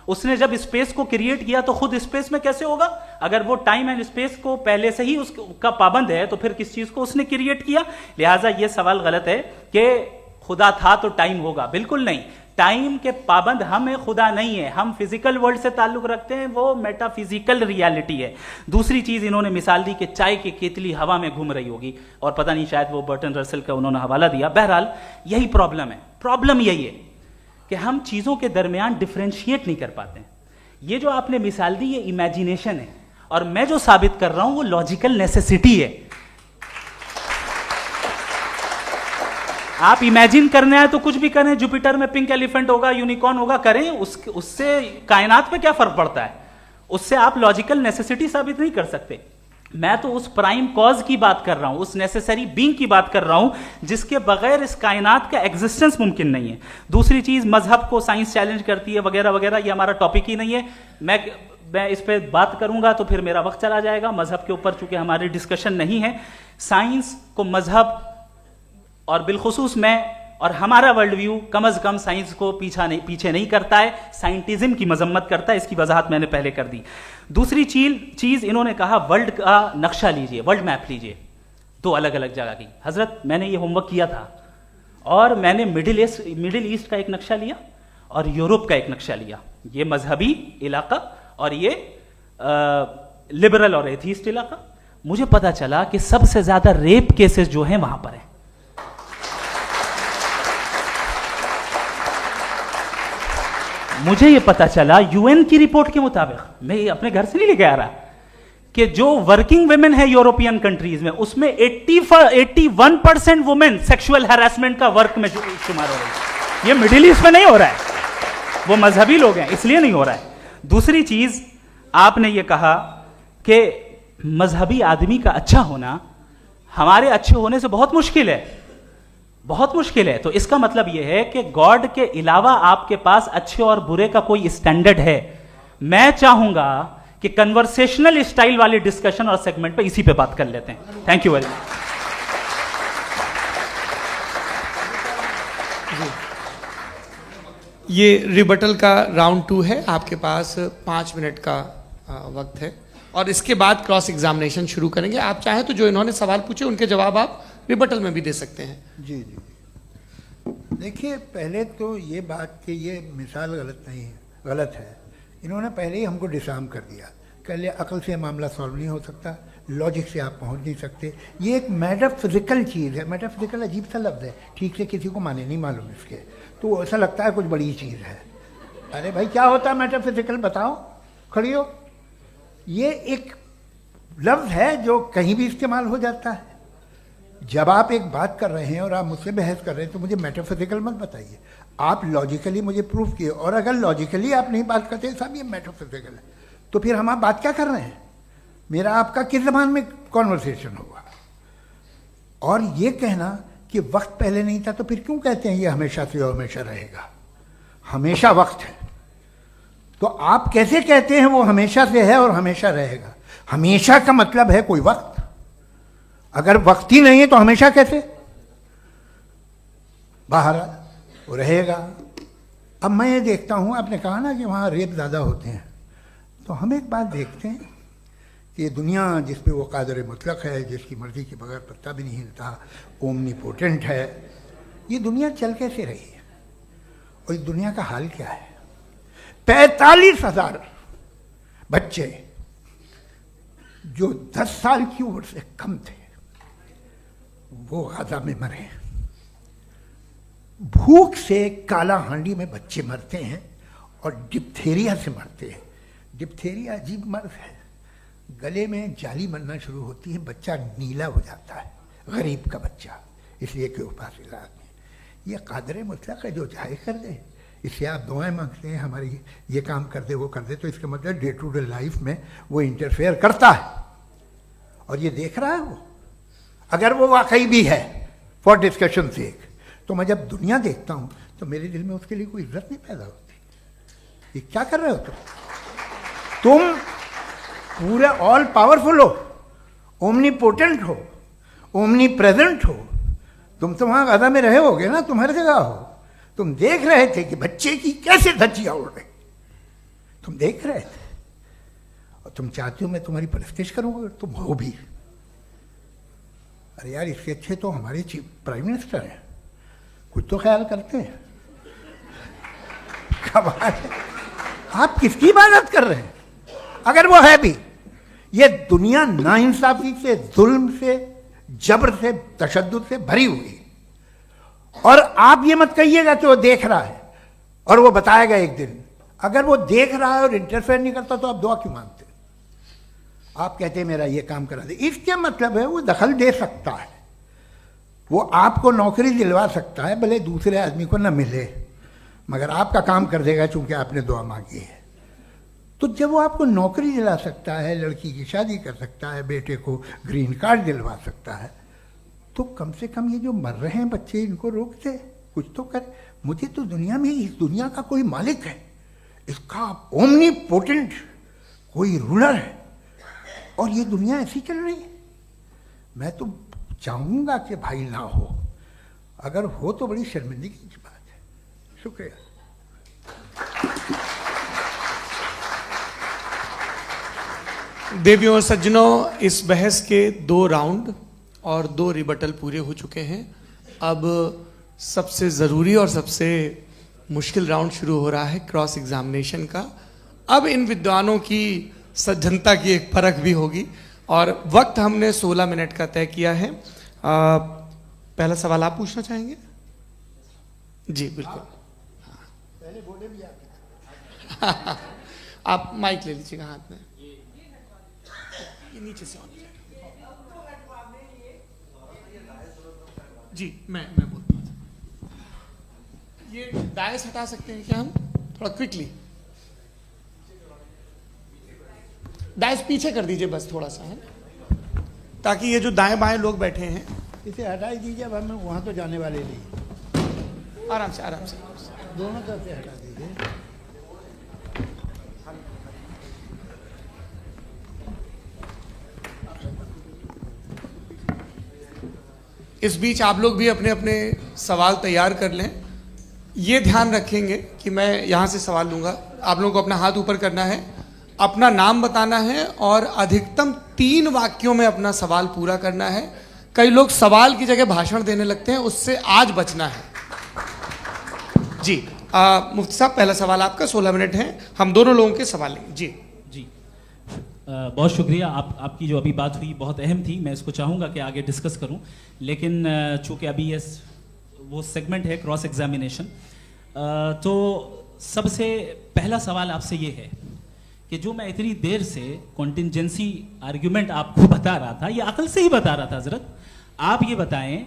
उसने जब स्पेस को क्रिएट किया तो खुद स्पेस में कैसे होगा? अगर वो टाइम एंड स्पेस को पहले से ही उसका पाबंद है तो फिर किस चीज को उसने क्रिएट किया? लिहाजा ये सवाल गलत है कि खुदा था तो टाइम होगा, बिल्कुल नहीं। टाइम के पाबंद हम है, खुदा नहीं है। हम फिजिकल वर्ल्ड से ताल्लुक रखते हैं, वो मेटाफिजिकल रियलिटी है। दूसरी चीज इन्होंने मिसाल दी कि चाय की केतली हवा में घूम रही होगी, और पता नहीं शायद वो बर्टन रसल का उन्होंने हवाला दिया। बहरहाल यही प्रॉब्लम है। प्रॉब्लम यही है कि हम चीजों के दरमियान डिफरेंशिएट नहीं कर पाते। ये जो आपने मिसाल दी ये इमेजिनेशन है, और मैं जो साबित कर रहा हूं वो लॉजिकल नेसेसिटी है। आप इमेजिन करने आए तो कुछ भी करें, जुपिटर में पिंक एलिफेंट होगा, यूनिकॉर्न होगा, करें, उससे कायनात पे क्या फर्क पड़ता है? उससे आप लॉजिकल नेसेसिटी साबित नहीं कर सकते। मैं तो उस प्राइम कॉज की बात कर रहा हूं, उस नेसेसरी बीइंग की बात कर रहा हूं जिसके बगैर इस कायनात का एग्जिस्टेंस मुमकिन नहीं है। दूसरी चीज, मजहब को साइंस चैलेंज करती है वगैरह वगैरह, ये हमारा टॉपिक ही नहीं है। मैं इस पे बात करूंगा तो फिर मेरा वक्त चला जाएगा। मजहब के ऊपर चूंकि हमारी डिस्कशन नहीं है, साइंस को मजहब और बिलखुसूस मैं और हमारा वर्ल्ड व्यू कम अज कम साइंस को पीछे नहीं करता है, साइंटिज्म की मजम्मत करता है। इसकी वजाहत मैंने पहले कर दी। दूसरी चीज इन्होंने कहा वर्ल्ड का नक्शा लीजिए, वर्ल्ड मैप लीजिए, दो अलग अलग जगह की। हजरत मैंने ये होमवर्क किया था, और मैंने मिडिल ईस्ट का एक नक्शा लिया और यूरोप का एक नक्शा लिया, ये मजहबी इलाका और ये लिबरल और एथीस्ट इलाका। मुझे पता चला कि सबसे ज्यादा रेप केसेस जो हैं वहां पर हैं। मुझे ये पता चला यूएन की रिपोर्ट के मुताबिक, मैं ये अपने घर से नहीं लेके आ रहा, कि जो वर्किंग वुमेन है यूरोपियन कंट्रीज में, उसमें 81% वुमेन सेक्सुअल हैरेसमेंट का वर्क में शुमार हो रही है। ये मिडिल ईस्ट में नहीं हो रहा है, वो मजहबी लोग हैं इसलिए नहीं हो रहा है। दूसरी चीज, आपने ये कहा कि मजहबी आदमी का अच्छा होना हमारे अच्छे होने से बहुत मुश्किल है, बहुत मुश्किल है। तो इसका मतलब यह है कि गॉड के अलावा आपके पास अच्छे और बुरे का कोई स्टैंडर्ड है। मैं चाहूंगा कि कन्वर्सेशनल स्टाइल वाली डिस्कशन और सेगमेंट पे इसी पे बात कर लेते हैं। Thank you very much. ये रिबटल का राउंड 2 है। आपके पास 5 मिनट का वक्त है, और इसके बाद क्रॉस एग्जामिनेशन शुरू करेंगे। आप चाहें तो जो इन्होंने सवाल पूछे उनके जवाब आप रिबटल में भी दे सकते हैं। जी जी, देखिए, पहले तो ये बात कि ये मिसाल गलत नहीं है, गलत है। इन्होंने पहले ही हमको डिसार्म कर दिया। कह लिया अकल से मामला सॉल्व नहीं हो सकता, लॉजिक से आप पहुंच नहीं सकते। ये एक मेटाफिजिकल चीज़ है। मेटाफिजिकल अजीब सा लफ्ज़ है, ठीक से किसी को माने नहीं मालूम इसके, तो ऐसा लगता है कुछ बड़ी चीज़ है। अरे भाई, क्या होता है मेटाफिजिकल, बताओ, खड़ी हो। ये एक लफ्ज़ है जो कहीं भी इस्तेमाल हो जाता है। जब आप एक बात कर रहे हैं और आप मुझसे बहस कर रहे हैं तो मुझे मेटाफिजिकल मत बताइए, आप लॉजिकली मुझे प्रूफ किए। और अगर लॉजिकली आप नहीं बात करते साहब ये मेटाफिजिकल है, तो फिर हम आप बात क्या कर रहे हैं? मेरा आपका किस ज़बान में कॉन्वर्सेशन होगा? और ये कहना कि वक्त पहले नहीं था, तो फिर क्यों कहते हैं ये हमेशा से और हमेशा रहेगा? हमेशा वक्त है, तो आप कैसे कहते हैं वो हमेशा से है और हमेशा रहेगा? हमेशा का मतलब है कोई वक्त, अगर वक्त ही नहीं है तो हमेशा कैसे? बाहर वो रहेगा। अब मैं ये देखता हूँ, आपने कहा ना कि वहाँ रेप ज़्यादा होते हैं, तो हम एक बात देखते हैं कि ये दुनिया जिस पे वो कादर मुतलक है, जिसकी मर्ज़ी के बगैर पत्ता भी नहीं हिलता, ओमनीपोटेंट है, ये दुनिया चल कैसे रही है? और इस दुनिया का हाल क्या है? 45,000 बच्चे जो 10 साल की उम्र से कम थे वो गाजा में मरे। भूख से काला हांडी में बच्चे मरते हैं और डिप्थेरिया से मरते हैं। डिप्थेरिया अजीब मर्ज है, गले में जाली बनना शुरू होती है, बच्चा नीला हो जाता है, गरीब का बच्चा, इसलिए कि उपास इलाज में। ये कादर मुतलक है जो चाहे कर दे, इससे आप दुआएं मांगते हैं हमारी ये काम कर दे वो कर दे, तो इसका मतलब डे टू डे लाइफ में वो इंटरफेयर करता है और ये देख रहा है वो। अगर वो वाकई भी है फॉर डिस्कशन से, तो मैं जब दुनिया देखता हूँ तो मेरे दिल में उसके लिए कोई इज्जत नहीं पैदा होती। ये क्या कर रहे हो तुम पूरे ऑल पावरफुल हो, ओमनीपोटेंट हो, ओमनी प्रेजेंट हो। तुम तो वहाँ गाजा में रहे होगे ना, तुम हर जगह हो। तुम देख रहे थे कि बच्चे की कैसे धज्जियाँ उड़ रही, तुम देख रहे थे और तुम चाहते हो मैं तुम्हारी परस्तिश करूँगा, तुम हो भी। अरे यार, इससे अच्छे तो हमारे चीफ प्राइम मिनिस्टर हैं, कुछ तो ख्याल करते हैं। कमाल है, आप किसकी इबादत कर रहे हैं? अगर वो है भी, ये दुनिया नाइंसाफी से, जुल्म से, जबर से, तशद्दुद से भरी हुई। और आप ये मत कहिएगा कि वो देख रहा है और वो बताएगा एक दिन। अगर वो देख रहा है और इंटरफेयर नहीं करता तो आप दुआ क्यों मांगते? आप कहते हैं मेरा ये काम करा दे, इसके मतलब है वो दखल दे सकता है, वो आपको नौकरी दिलवा सकता है, भले दूसरे आदमी को न मिले, मगर आपका काम कर देगा चूंकि आपने दुआ मांगी है। तो जब वो आपको नौकरी दिला सकता है, लड़की की शादी कर सकता है, बेटे को ग्रीन कार्ड दिलवा सकता है, तो कम से कम ये जो मर रहे हैं बच्चे, इनको रोक दे, कुछ तो करे। मुझे तो दुनिया में, इस दुनिया का कोई मालिक है, इसका ओमनीपोटेंट कोई रूलर है, और ये दुनिया ऐसी चल रही है। मैं तो चाहूँगा कि भाई ना हो, अगर हो तो बड़ी शर्मिंदगी की बात है। शुक्रिया। देवियों और सज्जनों, इस बहस के 2 राउंड और 2 रिबटल पूरे हो चुके हैं। अब सबसे ज़रूरी और सबसे मुश्किल राउंड शुरू हो रहा है, क्रॉस एग्जामिनेशन का। अब इन विद्वानों की सज्जनता की एक परख भी होगी, और वक्त हमने 16 मिनट का तय किया है। पहला सवाल आप पूछना चाहेंगे? जी बिल्कुल। पहले बोले भी आप माइक ले लीजिएगा हाथ में, ये नीचे से ऑन जी। मैं बोलता हूँ, ये डायस हटा सकते हैं क्या हम थोड़ा क्विकली? डायस पीछे कर दीजिए बस थोड़ा सा, है, ताकि ये जो दाएं बाएं लोग बैठे हैं, इसे हटा ही दीजिए। अब हम वहाँ तो जाने वाले नहीं। आराम से आराम से दोनों तरफ से हटा दीजिए। इस बीच आप लोग भी अपने अपने सवाल तैयार कर लें। ये ध्यान रखेंगे कि मैं यहाँ से सवाल लूँगा, आप लोगों को अपना हाथ ऊपर करना है, अपना नाम बताना है और अधिकतम 3 वाक्यों में अपना सवाल पूरा करना है। कई लोग सवाल की जगह भाषण देने लगते हैं, उससे आज बचना है। जी मुफ्ती साहब, पहला सवाल आपका, 16 मिनट हैं, हम दोनों लोगों के सवाल लेंगे। जी जी बहुत शुक्रिया। आपकी जो अभी बात हुई बहुत अहम थी, मैं इसको चाहूँगा कि आगे डिस्कस करूँ, लेकिन चूँकि अभी ये वो सेगमेंट है क्रॉस एग्जामिनेशन, तो सबसे पहला सवाल आपसे ये है कि जो मैं इतनी देर से कॉन्टिंजेंसी आर्ग्यूमेंट आपको बता रहा था, ये अकल से ही बता रहा था हजरत, आप ये बताएं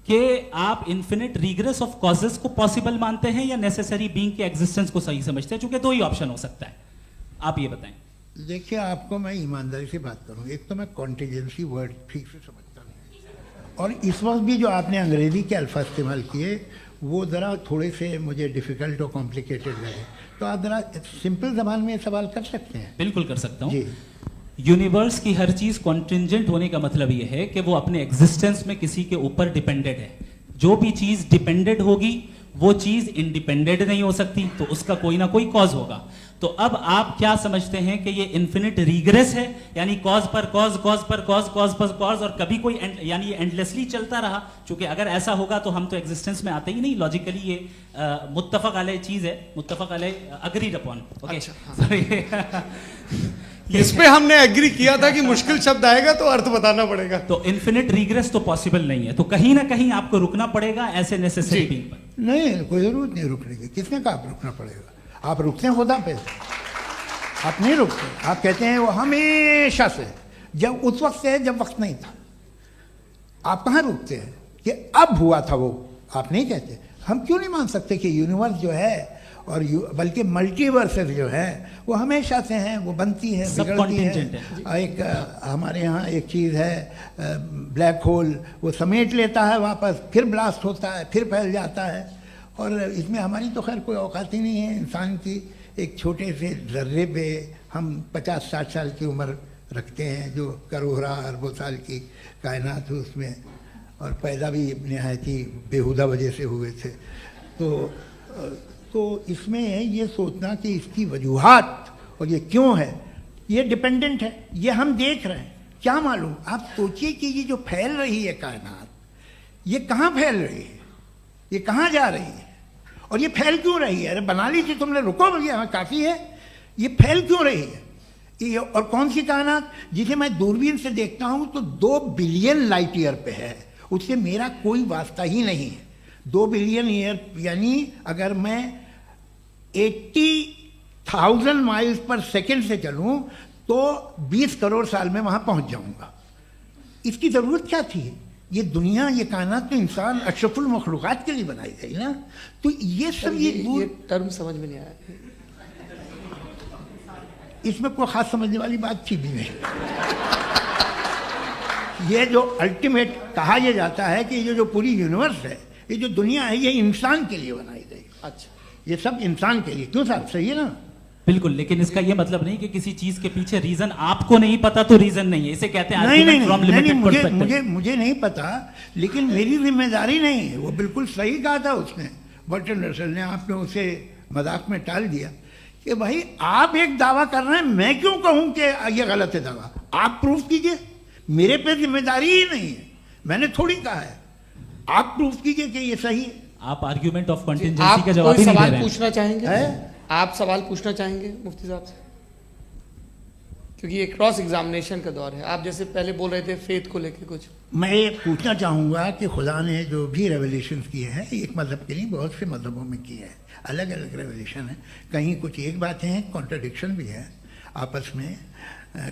कि आप इन्फिनिट रिग्रेस ऑफ कॉजेस को पॉसिबल मानते हैं या नेसेसरी बीइंग के एग्जिस्टेंस को सही समझते हैं? चूंकि 2 ही ऑप्शन हो सकता है, आप ये बताएं। देखिए, आपको मैं ईमानदारी से बात करूं, एक तो मैं कॉन्टिजेंसी वर्ड ठीक से समझता नहीं, और इस वक्त भी जो आपने अंग्रेजी के अल्फाज इस्तेमाल किए वो ज़रा थोड़े से मुझे डिफ़िकल्ट और कॉम्प्लिकेटेड लगे, तो आप ज़रा सिंपल ज़बान में सवाल कर सकते हैं? बिल्कुल कर सकता हूँ जी। यूनिवर्स की हर चीज कॉन्टिंजेंट होने का मतलब यह है कि वो अपने एग्जिस्टेंस में किसी के ऊपर डिपेंडेड है। जो भी चीज डिपेंडेड होगी वो चीज इंडिपेंडेंट नहीं हो सकती, तो उसका कोई ना कोई कॉज होगा। तो अब आप क्या समझते हैं कि ये इन्फिनिट रिग्रेस है, यानी कॉज पर कॉज, कॉज पर कॉज, कॉज पर कॉज, और कभी कोई यानी ये एंडलेसली चलता रहा? क्योंकि अगर ऐसा होगा तो हम तो एग्जिस्टेंस में आते ही नहीं। लॉजिकली ये मुत्तफक अलैह चीज है, मुत्तफक अलैह अग्रीड अपॉन। ओके, इस पे हमने एग्री किया था कि मुश्किल शब्द आएगा तो अर्थ बताना पड़ेगा। तो इन्फिनिट रिग्रेस तो पॉसिबल नहीं है, तो कहीं ना कहीं आपको रुकना पड़ेगा ऐसे नेसेसरी बीइंग पर। नहीं, कोई जरूरत नहीं रुकने की। किसने कहा आप रुकना पड़ेगा? आप रुकते हैं खुदा पे, आप नहीं रुकते। आप कहते हैं वो हमेशा से, जब उस वक्त से जब वक्त नहीं था। आप कहाँ रुकते हैं कि अब हुआ था वो? आप नहीं कहते। हम क्यों नहीं मान सकते कि यूनिवर्स जो है और बल्कि मल्टीवर्सेस जो है वो हमेशा से हैं, वो बनती है, बिगड़ती है। एक हमारे यहाँ एक चीज़ है ब्लैक होल, वो समेट लेता है वापस, फिर ब्लास्ट होता है, फिर फैल जाता है। और इसमें हमारी तो खैर कोई औकात ही नहीं है इंसान की। एक छोटे से ज़र्रे पे हम 50-60 साल की उम्र रखते हैं, जो करोड़ों अरबों साल की कायनात है उसमें, और पैदा भी नहायत ही बेहुदा वजह से हुए थे। तो इसमें ये सोचना कि इसकी वजूहात और ये क्यों है, ये डिपेंडेंट है, ये हम देख रहे हैं। क्या मालूम, आप सोचिए कि ये जो फैल रही है कायनात, ये कहाँ फैल रही है, ये कहाँ जा रही है, और ये फैल क्यों रही है? अरे बना ली थी तुमने, रुको भैया, काफ़ी है। ये फैल क्यों रही है? ये और कौन सी कायनात जिसे मैं दूरबीन से देखता हूँ तो 2 बिलियन लाइट ईयर पे है, उससे मेरा कोई वास्ता ही नहीं है। 2 बिलियन ईयर यानी अगर मैं 80,000 माइल्स पर सेकेंड से चलूँ तो 20 करोड़ साल में वहाँ पहुँच जाऊँगा। इसकी ज़रूरत क्या थी? ये दुनिया, ये कायनात तो इंसान अशरफुल मखलूक़ात के लिए बनाई गई ना। तो ये सब ये टर्म समझ में नहीं आया, इसमें कोई खास समझने वाली बात थी भी नहीं। ये जो अल्टीमेट कहा यह जाता है कि ये जो पूरी यूनिवर्स है, ये जो दुनिया है, ये इंसान के लिए बनाई गई। अच्छा, ये सब इंसान के लिए। क्यों साहब, सही है ना? बिल्कुल, लेकिन इसका ये मतलब नहीं कि किसी चीज के पीछे रीजन आपको नहीं पता तो रीजन नहीं है, इसे कहते हैं नहीं, मुझे नहीं पता, लेकिन मेरी जिम्मेदारी नहीं है। वो बिल्कुल सही कहा था उसने, बर्टन रसल ने, आपने उसे मजाक में टाल दिया कि भाई आप एक दावा कर रहे हैं, मैं क्यों कहूं कि ये गलत है दावा? आप प्रूफ कीजिए, मेरे पे जिम्मेदारी ही नहीं है, मैंने थोड़ी कहा है। आप प्रूफ कीजिए कि ये सही है। आप आर्ग्यूमेंट ऑफ कंटिंजेंसी का जवाब ही नहीं दे रहे हैं। पूछना चाहेंगे? आप सवाल पूछना चाहेंगे मुफ्ती साहब से? क्योंकि ये क्रॉस एग्जामिनेशन का दौर है। आप जैसे पहले बोल रहे थे फेथ को लेके कुछ, मैं ये पूछना चाहूँगा कि खुदा ने जो भी रेवलेशन किए हैं, एक मज़हब के लिए बहुत से मज़हबों में किए हैं, अलग अलग रेवलेशन है। कहीं कुछ एक बातें हैं, कॉन्ट्रडिक्शन भी है आपस में,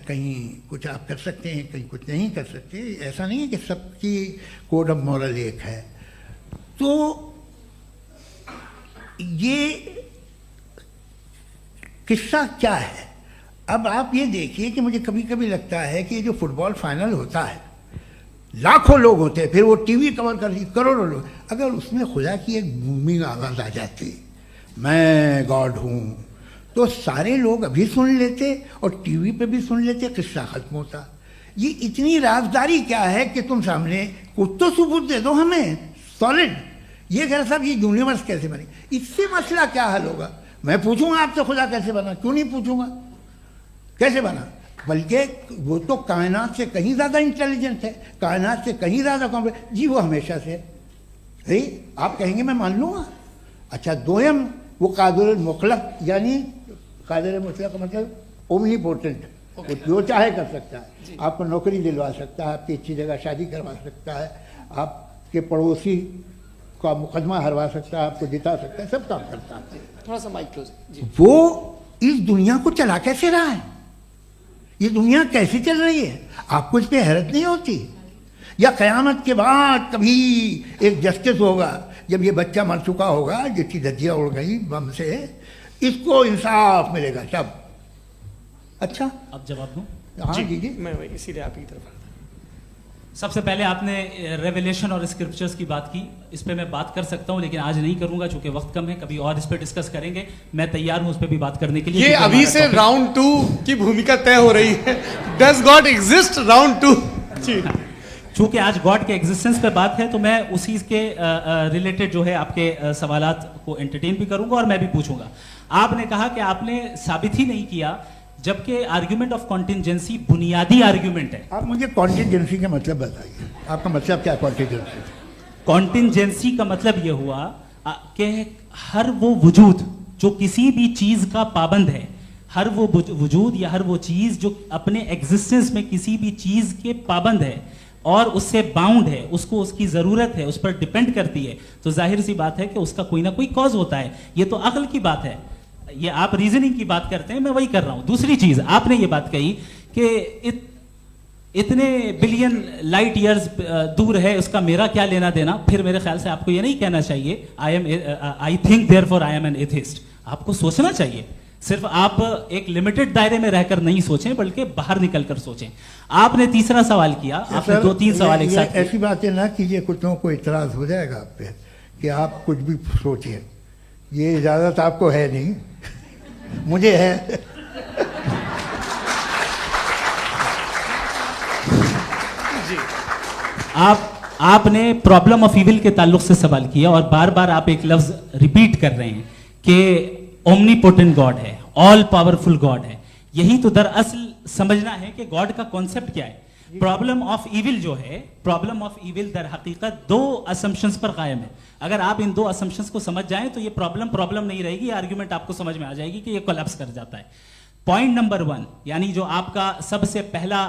कहीं कुछ आप कर सकते हैं, कहीं कुछ नहीं कर सकते। ऐसा नहीं है कि सबकी कोड ऑफ मॉरल एक है। तो ये किस्सा क्या है? अब आप ये देखिए कि मुझे कभी कभी लगता है कि जो फुटबॉल फाइनल होता है, लाखों लोग होते हैं, फिर वो टीवी कवर कर रही करोड़ों लोग, अगर उसमें खुदा की एक बूमिंग आवाज़ आ जाती, मैं गॉड हूँ, तो सारे लोग अभी सुन लेते और टीवी पे भी सुन लेते, किस्सा खत्म होता। ये इतनी राजदारी क्या है कि तुम सामने कुछ तो सबूत दे दो हमें सॉलिड। ये कह साहब ये यूनिवर्स कैसे बनी, इससे मसला क्या हल होगा? मैं पूछूंगा आपसे खुदा कैसे बना? क्यों नहीं पूछूंगा कैसे बना? बल्कि वो तो कायनात से कहीं ज़्यादा इंटेलिजेंट है, कायनात से कहीं ज़्यादा कॉम्प्लेक्स। जी वो हमेशा से है, आप कहेंगे मैं मान लूँगा। अच्छा, दोयम वो कादिर मुतलक, यानी कादिर मुतलक का मतलब ओमनीपोटेंट, वो जो चाहे कर सकता है। आपको नौकरी दिलवा सकता है, आपकी अच्छी जगह शादी करवा सकता है, आपके पड़ोसी का मुकदमा हरवा सकता है, आपको जिता सकता है, सब काम करता है। थोड़ा सा माइक क्लोज जी। वो इस दुनिया को चला कैसे रहा है? ये दुनिया कैसे चल रही है? आपको इस पर हैरत नहीं होती? या क़यामत के बाद कभी एक जस्टिस होगा, जब ये बच्चा मर चुका होगा, जिसकी धज्जियाँ उड़ गई बम से, इसको इंसाफ मिलेगा तब? अच्छा, अब जवाब दूं? हाँ जी, मैं इसीलिए आप की तरफ। सबसे पहले आपने रेवलेशन और स्क्रिप्चर्स की बात की, इस पे मैं बात कर सकता हूं, लेकिन आज नहीं करूंगा चूंकि वक्त कम है, कभी और इस पे डिस्कस करेंगे। मैं तैयार हूं उस पे भी बात करने के लिए। ये अभी से राउंड 2 की भूमिका तय हो रही है। Does God exist round 2? चूंकि आज गॉड के एग्जिस्टेंस पे बात है, तो मैं उसी के रिलेटेड जो है आपके सवालात को एंटरटेन भी करूंगा और मैं भी पूछूंगा। आपने कहा कि आपने साबित ही नहीं किया, जबकि आर्ग्यूमेंट ऑफ कॉन्टिंजेंसी बुनियादी आर्ग्यूमेंट है। आप मुझे कॉन्टिंजेंसी का मतलब बताइए, आपका मतलब क्या है कॉन्टिंजेंसी? कॉन्टिंजेंसी का मतलब यह हुआ कि हर वो वजूद जो किसी भी चीज का पाबंद है, हर वो वजूद या हर वो चीज जो अपने एग्जिस्टेंस में किसी भी चीज के पाबंद है और उससे बाउंड है, उसको उसकी जरूरत है, उस पर डिपेंड करती है, तो जाहिर सी बात है कि उसका कोई ना कोई कॉज होता है। ये तो अक्ल की बात है। ये आप रीजनिंग की बात करते हैं, मैं वही कर रहा हूं। दूसरी चीज, आपने ये बात कही कि इतने बिलियन लाइट ईयर्स दूर है, उसका मेरा क्या लेना देना। फिर मेरे ख्याल से आपको ये नहीं कहना चाहिए I think therefore I am an atheist. आपको सोचना चाहिए, सिर्फ आप एक लिमिटेड दायरे में रहकर नहीं सोचें, बल्कि बाहर निकलकर सोचें। आपने तीसरा सवाल किया, आपने 2-3 सवाल एक साथ। ऐसी बातें ना कीजिए, कुछ को इतराज हो जाएगा आप पे कि आप कुछ भी सोचिए। ये इजाजत आपको है नहीं, मुझे है। जी, आपने प्रॉब्लम ऑफ इविल के ताल्लुक से सवाल किया और बार बार आप एक लफ्ज रिपीट कर रहे हैं कि ओमनीपोटेंट गॉड है। ऑल पावरफुल गॉड है। यही तो दरअसल समझना है कि गॉड का कॉन्सेप्ट क्या है। प्रॉब्लम ऑफ इविल जो है, प्रॉब्लम ऑफ इविल दर हकीकत दो असम्पशंस पर कायम है। अगर आप इन दो असम्पशंस को समझ जाएं तो ये प्रॉब्लम नहीं रहेगी, आर्ग्यूमेंट आपको समझ में आ जाएगी कि ये कोलैप्स कर जाता है। पॉइंट नंबर 1, यानी जो आपका सबसे पहला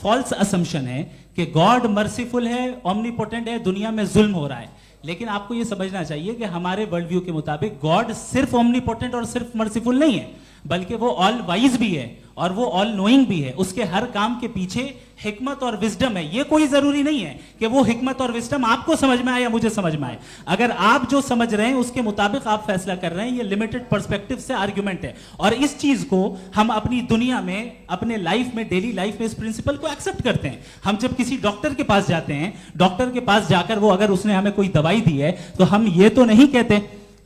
फॉल्स असम्पशन है कि गॉड मर्सीफुल है, ओमनीपोटेंट है, दुनिया में जुल्म हो रहा है। लेकिन आपको यह समझना चाहिए कि हमारे वर्ल्ड व्यू के मुताबिक गॉड सिर्फ ओमनीपोटेंट और सिर्फ मर्सीफुल नहीं है, बल्कि वो ऑल वाइज भी है और वो ऑल नोइंग भी है। उसके हर काम के पीछे हिकमत और विजडम है। ये कोई जरूरी नहीं है कि वो हिकमत और विजडम आपको समझ में आए या मुझे समझ में आए। अगर आप जो समझ रहे हैं उसके मुताबिक आप फैसला कर रहे हैं, ये लिमिटेड पर्सपेक्टिव से आर्गुमेंट है। और इस चीज को हम अपनी दुनिया में, अपने लाइफ में, डेली लाइफ में इस प्रिंसिपल को एक्सेप्ट करते हैं। हम जब किसी डॉक्टर के पास जाते हैं, डॉक्टर के पास जाकर वो अगर उसने हमें कोई दवाई दी है तो हम ये तो नहीं कहते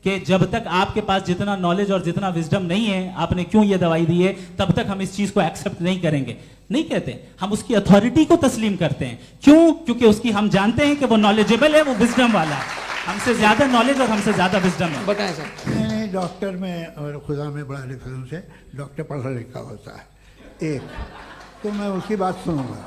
कि जब तक आपके पास जितना नॉलेज और जितना विजडम नहीं है, आपने क्यों ये दवाई दी है, तब तक हम इस चीज को एक्सेप्ट नहीं करेंगे। नहीं कहते, हम उसकी अथॉरिटी को तस्लीम करते हैं। क्यों? क्योंकि उसकी हम जानते हैं कि वो नॉलेजेबल है, वो विजडम वाला है, हमसे ज्यादा नॉलेज और हमसे ज्यादा विजडम है। बताएं सर। नहीं, डॉक्टर में और खुदा में बड़ा डिफरेंस है। डॉक्टर पढ़ा लिखा होता है, एक तो मैं उसकी बात सुनूंगा।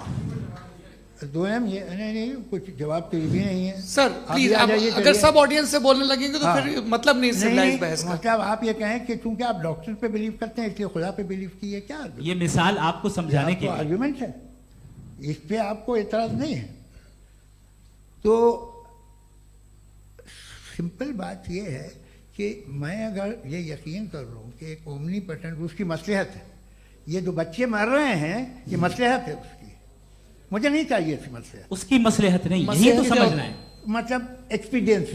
दोयम ये नहीं, कुछ जवाब तो ये भी नहीं है सर। प्लीज, अगर सब ऑडियंस से बोलने लगेंगे तो फिर मतलब नहीं सिविलाइज्ड बहस का। मतलब आप ये कहें कि चूंकि आप डॉक्टर पे बिलीव करते हैं इसलिए खुदा पे बिलीव किए, क्या ये मिसाल आपको समझाने के लिए आर्गुमेंट है, इस पे आपको एतराज नहीं है। तो सिंपल बात ये है कि मैं अगर ये यकीन कर लूँ कि एक ओमनीपोटेंट, उसकी मसलहत है, ये जो बच्चे मर रहे हैं ये मसलहत है उसकी, मुझे नहीं चाहिए थी मसलहत। उसकी मसलहत नहीं, यही तो समझना है, मतलब एक्सपीरियंस।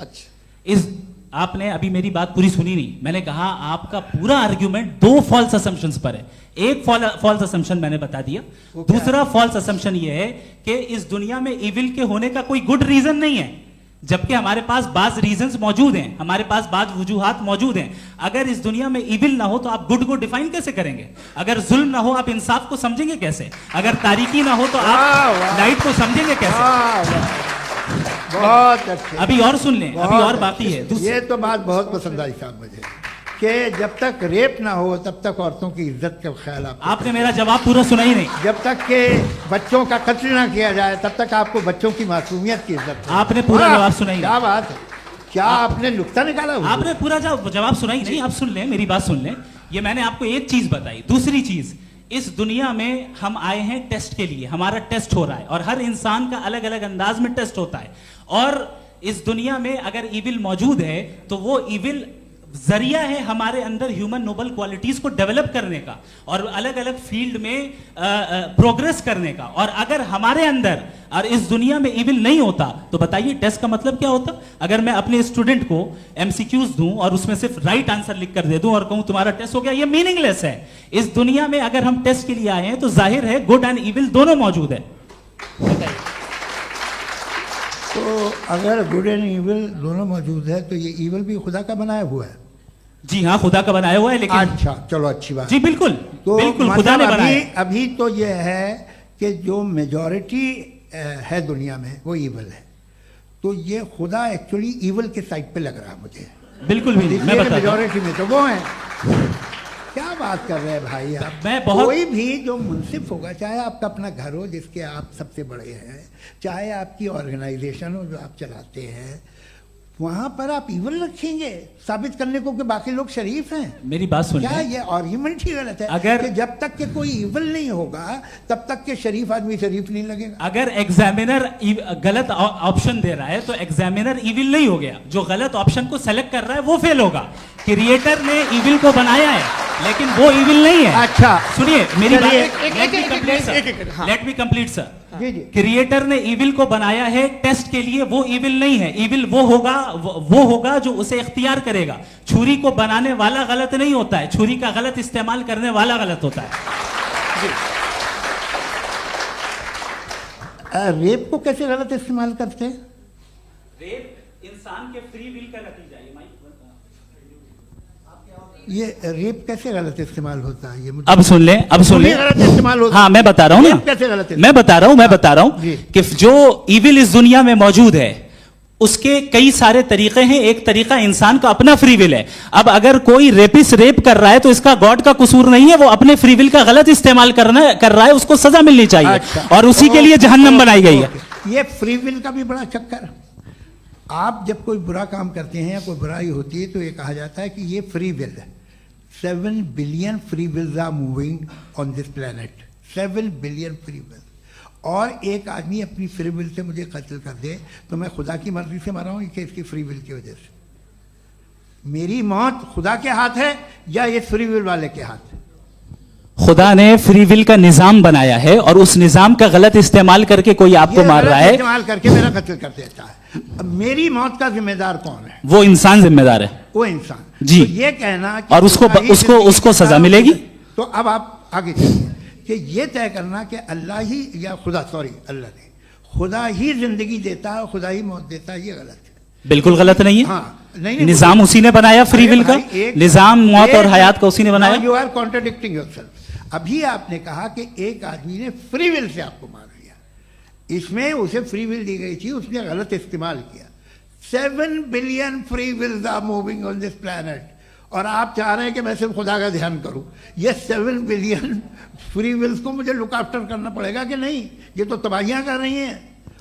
अच्छा, इस आपने अभी मेरी बात पूरी सुनी नहीं। मैंने कहा आपका पूरा आर्ग्यूमेंट दो फॉल्स असम्पशंस पर है। एक फॉल्स असम्पशन मैंने बता दिया, दूसरा फॉल्स असम्पशन ये है कि इस दुनिया में इविल के होने का कोई गुड रीजन नहीं है, जबकि हमारे पास बाज रीजंस मौजूद हैं, हमारे पास बाज वजूहात मौजूद हैं। अगर इस दुनिया में इविल ना हो तो आप गुड को डिफाइन कैसे करेंगे? अगर जुल्म ना हो आप इंसाफ को समझेंगे कैसे? अगर तारीकी ना हो तो आप लाइट को समझेंगे कैसे? बहुत अच्छे। अभी और सुन लें, अभी और बाकी है। ये तो बात बहुत पसंद आई साहब मुझे कि जब तक रेप ना हो तब तक औरतों की इज्जत का ख्याल आपने मेरा जवाब पूरा सुना ही नहीं। जब तक के बच्चों का कत्ल ना किया जाए तब तक आपको बच्चों की मासूमियत की इज्जत। आपने पूरा जवाब सुना ही नहीं। क्या बात है, क्या आपने नुक्ता निकाला? आपने पूरा जवाब सुना ही नहीं। आप सुन लें, मेरी बात सुन लें। ये मैंने आपको एक चीज बताई। दूसरी चीज, इस दुनिया में हम आए हैं टेस्ट के लिए, हमारा टेस्ट हो रहा है और हर इंसान का अलग अलग अंदाज में टेस्ट होता है। और इस दुनिया में अगर इविल मौजूद है तो वो इविल जरिया है हमारे अंदर ह्यूमन नोबल क्वालिटीज को डेवलप करने का और अलग अलग फील्ड में प्रोग्रेस करने का। और अगर हमारे अंदर और इस दुनिया में इविल नहीं होता तो बताइए टेस्ट का मतलब क्या होता? अगर मैं अपने स्टूडेंट को एमसीक्यूज दूं और उसमें सिर्फ राइट आंसर लिख कर दे दूं और कहूं तुम्हारा टेस्ट हो गया, ये मीनिंगलेस है। इस दुनिया में अगर हम टेस्ट के लिए आए हैं तो जाहिर है गुड एंड इविल दोनों मौजूद है। तो अगर गुड एंड इविल दोनों मौजूद है तो ये इविल भी खुदा का बनाया हुआ है? जी हाँ, खुदा का बनाया हुआ है। लेकिन अच्छा, चलो अच्छी बात। जी बिल्कुल, तो बिल्कुल खुदा ने बनाया। अभी तो ये है कि जो मेजॉरिटी है दुनिया में वो इविल है, तो ये खुदा एक्चुअली इविल के साइड पे लग रहा है मुझे। बिल्कुल भी नहीं, मैं बता मेजॉरिटी में तो वो है। क्या बात कर रहे हैं भाई आप? कोई भी जो मुंसिफ होगा, चाहे आपका अपना घर हो जिसके आप सबसे बड़े हैं, चाहे आपकी ऑर्गेनाइजेशन हो जो आप चलाते हैं, वहां पर आप इविल रखेंगे साबित करने को कि बाकी लोग शरीफ हैं? मेरी बात सुनिए, क्या ये आर्ग्यूमेंट ही गलत है? अगर कि जब तक के कोई इविल नहीं होगा तब तक के शरीफ आदमी शरीफ नहीं लगेगा। अगर एग्जामिनर गलत ऑप्शन दे रहा है तो एग्जामिनर इविल नहीं हो गया, जो गलत ऑप्शन को सेलेक्ट कर रहा है वो फेल होगा। क्रिएटर ने इविल को बनाया है लेकिन वो इविल नहीं है। अच्छा सुनिए मेरी बात, let me complete sir. Creator ने इविल को बनाया है टेस्ट के लिए, वो इविल नहीं है। इविल वो होगा जो उसे इख्तियार करेगा। छुरी को बनाने वाला गलत नहीं होता है, छुरी का गलत इस्तेमाल करने वाला गलत होता है। रेप को कैसे गलत इस्तेमाल करते हैं? रेप इंसान के फ्री विल का नतीजा है। ये रेप कैसे गलत इस्तेमाल होता है? ये अब सुन ले, अब सुन ले। गलत इस्तेमाल होता है। हाँ मैं बता रहा हूँ ना, कैसे गलत? मैं बता रहा हूँ कि जो इविल इस दुनिया में मौजूद है उसके कई सारे तरीके हैं। एक तरीका इंसान का अपना फ्री विल है। अब अगर कोई रेपिस्ट रेप कर रहा है तो इसका गॉड का कसूर नहीं है, वो अपने फ्री विल का गलत इस्तेमाल कर रहा है, उसको सजा मिलनी चाहिए। अच्छा, और उसी के लिए जहन्नम बनाई गई है। ये फ्री विल का भी बड़ा चक्कर। आप जब कोई बुरा काम करते हैं या कोई बुराई होती है तो ये कहा जाता है कि ये फ्री विल है। 7 billion free wills are moving on this planet. 7 billion free will. और एक आदमी अपनी फ्री विल से मुझे कत्ल कर दे तो मैं खुदा की मर्जी से मरा हूं कि इसकी फ्री विल की वजह से? मेरी मौत खुदा के हाथ है या ये फ्री विल वाले के हाथ है? खुदा ने फ्री विल का निजाम बनाया है और उस निजाम का गलत इस्तेमाल करके कोई आपको मार रहा है, इस्तेमाल करके मेरा कत्ल कर देता है। अब मेरी मौत का जिम्मेदार कौन है? वो इंसान जिम्मेदार है। वो इंसान जी। तो ये कहना कि और उसको सजा मिलेगी। तो अब आप आगे चलिए कि ये तय करना कि अल्लाह ही या अल्लाह ने खुदा ही जिंदगी देता है, खुदा ही मौत देता है, ये गलत है। बिल्कुल गलत नहीं है। हाँ, नहीं, निजाम उसी ने बनाया फ्री विल का। निजाम मौत और हयात का उसी ने बनाया। You are contradicting yourself. अभी आपने कहा कि एक आदमी ने फ्री विल से आपको मार दिया, इसमें उसे फ्री विल दी गई थी, उसने गलत इस्तेमाल किया। 7 billion free wills are moving on this planet और आप चाह रहे हैं कि मैं सिर्फ खुदा का ध्यान करूं। ये 7 बिलियन फ्री विल्स को मुझे लुक आफ्टर करना पड़ेगा कि नहीं? ये तो तबाहियां कर रही हैं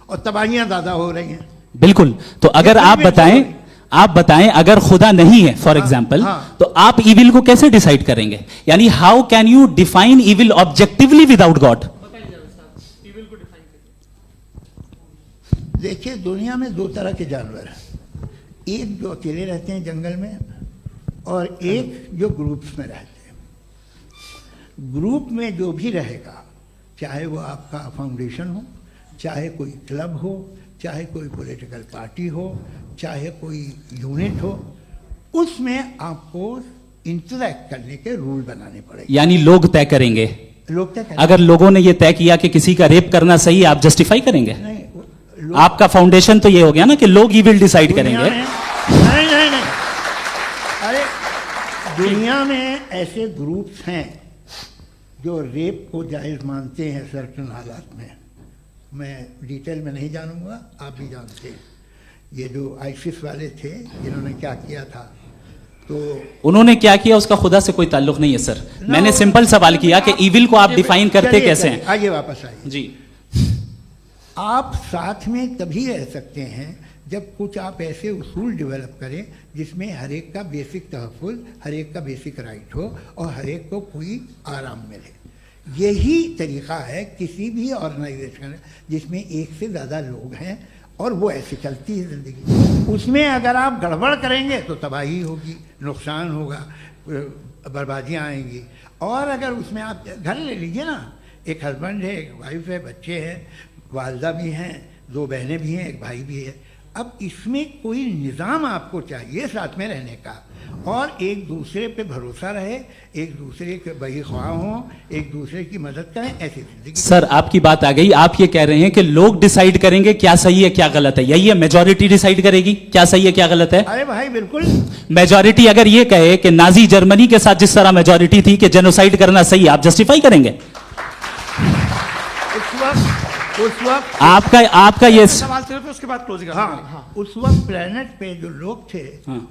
और तबाहियां ज्यादा हो रही हैं। बिल्कुल। तो अगर आप बताएं अगर खुदा नहीं है फॉर एग्जाम्पल, तो आप इविल को कैसे डिसाइड करेंगे? यानी how can you define evil objectively without God? देखिए, दुनिया में 2 तरह के जानवर हैं। एक जो अकेले रहते हैं जंगल में और एक जो ग्रुप्स में रहते हैं। ग्रुप में जो भी रहेगा, चाहे वो आपका फाउंडेशन हो, चाहे कोई क्लब हो, चाहे कोई पॉलिटिकल पार्टी हो, चाहे कोई यूनिट हो, उसमें आपको इंटरैक्ट करने के रूल बनाने पड़ेंगे। यानी लोग तय करेंगे। लोग तय करेंगे। अगर लोगों ने यह तय किया कि किसी का रेप करना सही, आप जस्टिफाई करेंगे? नहीं, आपका फाउंडेशन तो ये हो गया ना कि लोग ही विल डिसाइड करेंगे। नहीं। अरे दुनिया में ऐसे ग्रुप्स हैं जो रेप को जायज़ मानते हैं सर्टेन हालात में। मैं डिटेल में नहीं जानूंगा, आप भी जानते हैं। ये जो आईसिस वाले थे जिन्होंने क्या किया था, तो उन्होंने क्या किया उसका खुदा से कोई ताल्लुक नहीं है सर। मैंने सिंपल सवाल किया कि इविल को आप डिफाइन करते कैसे हैं? आइए वापस आइए जी। आप साथ में तभी रह सकते हैं जब कुछ आप ऐसे उसूल डेवलप करें जिसमें हर एक का बेसिक तहफ़्फ़ुज़, हर एक का बेसिक राइट हो और हर एक को कोई आराम मिले। यही तरीका है किसी भी ऑर्गेनाइजेशन जिसमें एक से ज़्यादा लोग हैं और वो ऐसे चलती है ज़िंदगी। उसमें अगर आप गड़बड़ करेंगे तो तबाही होगी, नुकसान होगा, बर्बादियाँ आएंगी। और अगर उसमें आप घर ले लीजिए ना, एक हस्बैंड है, एक वाइफ है, बच्चे हैं, वालदा भी हैं, 2 बहनें भी हैं, एक भाई भी है। अब इसमें कोई निज़ाम आपको चाहिए साथ में रहने का और एक दूसरे पे भरोसा रहे, एक दूसरे के बहीख्वाह हों, एक दूसरे की मदद करें, ऐसी जिंदगी। सर आपकी बात आ गई। आप ये कह रहे हैं कि लोग डिसाइड करेंगे क्या सही है क्या गलत है, यही है? मेजॉरिटी डिसाइड करेगी क्या सही है क्या गलत है? अरे भाई बिल्कुल। मेजॉरिटी अगर ये कहे कि नाजी जर्मनी के साथ जिस तरह मेजॉरिटी थी कि जेनोसाइड करना सही, आप जस्टिफाई करेंगे? उस वक्त आपका ये सवाल सिर्फ उसके बाद क्लोजिंग। हाँ, उस वक्त प्लेनेट पे जो लोग थे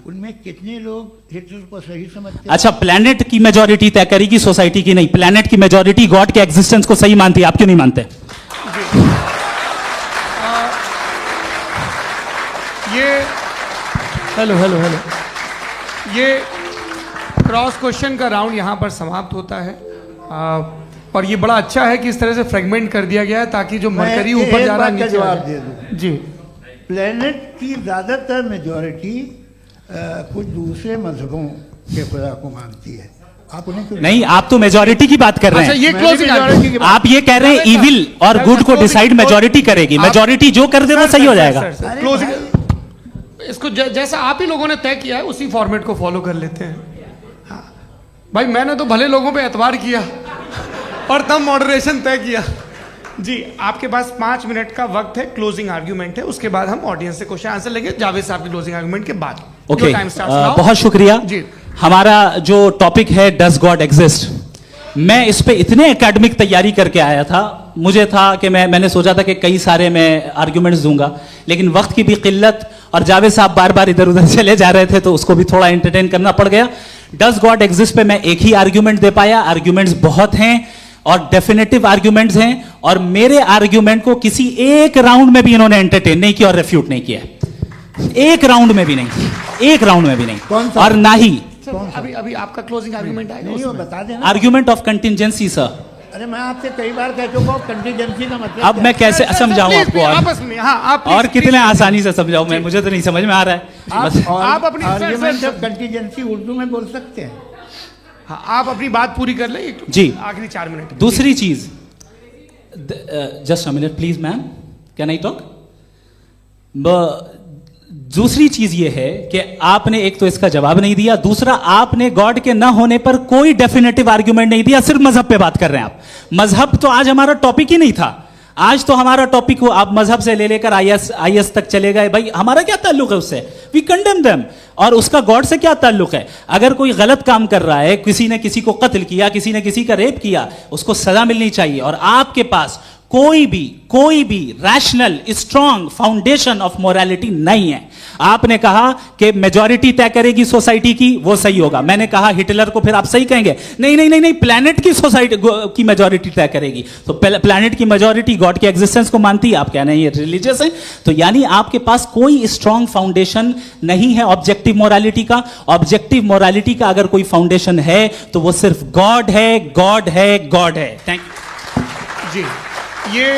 उनमें कितने लोग हिटलर को सही समझते? अच्छा, प्लेनेट की मेजॉरिटी तय करेगी, सोसाइटी की नहीं। प्लेनेट की मेजॉरिटी गॉड के एग्जिस्टेंस को सही मानती है, आप क्यों नहीं मानते? हेलो ये क्रॉस क्वेश्चन का राउंड यहाँ पर समाप्त होता है। और ये बड़ा अच्छा है कि इस तरह से फ्रेगमेंट कर दिया गया है ताकि जो मरकरी ऊपर जा रहा है नीचे जवाब दे दूं। जी। प्लेनेट की ज़्यादातर मेजॉरिटी कुछ दूसरे मजहबों के खुदा को मानती है। आप उन्हें क्यों नहीं? आप तो मेजॉरिटी की बात कर रहे हैं। अच्छा, ये क्लोजिंग आप ये कह रहे हैं इविल और गुड को डिसाइड मेजॉरिटी करेगी। मेजॉरिटी जो कर दे वो सही हो जाएगा। क्लोजिंग इसको जैसा आप ही लोगों ने तय किया है उसी फॉर्मेट को फॉलो कर लेते हैं। हाँ भाई, मैंने तो भले लोगों पे एतबार किया और तब मॉडरेशन तय किया। जी, आपके पास 5 मिनट का वक्त है, क्लोजिंग आर्ग्यूमेंट है, उसके बाद हम ऑडियंस से क्वेश्चन आंसर लेंगे जावेद साहब की क्लोजिंग आर्ग्यूमेंट के बाद। ओके, बहुत शुक्रिया जी। हमारा जो टॉपिक है डज गॉड एग्जिस्ट, मैं इस पे इतने एकेडमिक तैयारी करके आया था, मुझे था कि मैंने सोचा था कि कई सारे मैं आर्ग्यूमेंट्स दूंगा, लेकिन वक्त की भी किल्लत और जावेद साहब बार बार इधर उधर चले जा रहे थे तो उसको भी थोड़ा एंटरटेन करना पड़ गया। डज गॉड एग्जिस्ट पे मैं एक ही आर्ग्यूमेंट दे पाया। आर्ग्यूमेंट्स बहुत हैं और डेफिनेटिव आर्ग्यूमेंट्स हैं, और मेरे आर्ग्यूमेंट को किसी एक राउंड में भी इन्होंने एंटरटेन नहीं किया और रेफ्यूट नहीं किया, एक राउंड में भी नहीं, एक राउंड में भी नहीं। और ना ही अभी आपका क्लोजिंग आर्ग्यूमेंट आएगा, नहीं वो बता देना। Argument of contingency sir. अरे मैं आपसे कई बार कह चुका हूँ कंटीजेंसी का मतलब अब मैं कैसे समझाऊं आपको आपस में? हाँ, आप और कितने आसानी से समझाऊं मैं, मुझे तो नहीं समझ में आ रहा है। आप अपनी आर्ग्यूमेंट ऑफ कंटीजेंसी उर्दू में बोल सकते हैं। हाँ, आप अपनी बात पूरी कर लें जी, आखिरी 4 मिनट। दूसरी चीज, just a minute please ma'am, can I talk? दूसरी चीज ये है कि आपने एक तो इसका जवाब नहीं दिया, दूसरा आपने गॉड के ना होने पर कोई डेफिनेटिव आर्ग्यूमेंट नहीं दिया, सिर्फ मजहब पे बात कर रहे हैं आप। मजहब तो आज हमारा टॉपिक ही नहीं था। आज तो हमारा टॉपिक हो, आप मजहब से ले लेकर आईएस तक चले गए। भाई हमारा क्या ताल्लुक है उससे? We condemn them. और उसका गॉड से क्या ताल्लुक है? अगर कोई गलत काम कर रहा है, किसी ने किसी को कत्ल किया, किसी ने किसी का रेप किया, उसको सजा मिलनी चाहिए। और आपके पास कोई भी rational strong foundation of morality नहीं है। आपने कहा कि मेजॉरिटी तय करेगी सोसाइटी की, वो सही होगा। मैंने कहा हिटलर को फिर आप सही कहेंगे, नहीं, प्लैनेट की सोसाइटी की मेजॉरिटी तय करेगी। तो प्लैनेट की मेजॉरिटी गॉड के एग्जिस्टेंस को मानती है, आप कह रहे हैं ये रिलीजियस है। तो यानी आपके पास कोई स्ट्रॉन्ग फाउंडेशन नहीं है ऑब्जेक्टिव मोरालिटी का। ऑब्जेक्टिव मोरालिटी का अगर कोई फाउंडेशन है तो वो सिर्फ गॉड है, गॉड है, गॉड है। थैंक यू जी। ये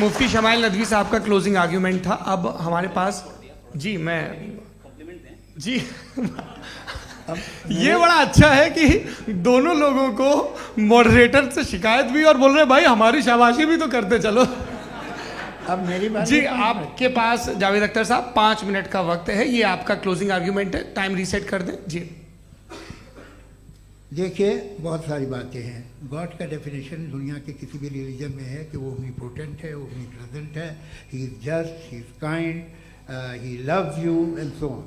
मुफ्ती शमाइल नदवी साहब का क्लोजिंग आर्ग्यूमेंट था। अब हमारे पास जी ये बड़ा अच्छा है कि दोनों लोगों को मॉडरेटर से शिकायत भी और बोल रहे भाई हमारी शाबाशी भी तो करते चलो। अब मेरी बात जी, आपके पास जावेद अख्तर साहब 5 मिनट का वक्त है। ये आपका क्लोजिंग आर्ग्यूमेंट है, टाइम रीसेट कर दें जी। देखिए, बहुत सारी बातें हैं। गॉड का डेफिनेशन दुनिया के किसी भी रिलीजन में है कि वो ओमनीपोटेंट है, ओमनीप्रेजेंट है, he is just, he is kind, he loves you and so on.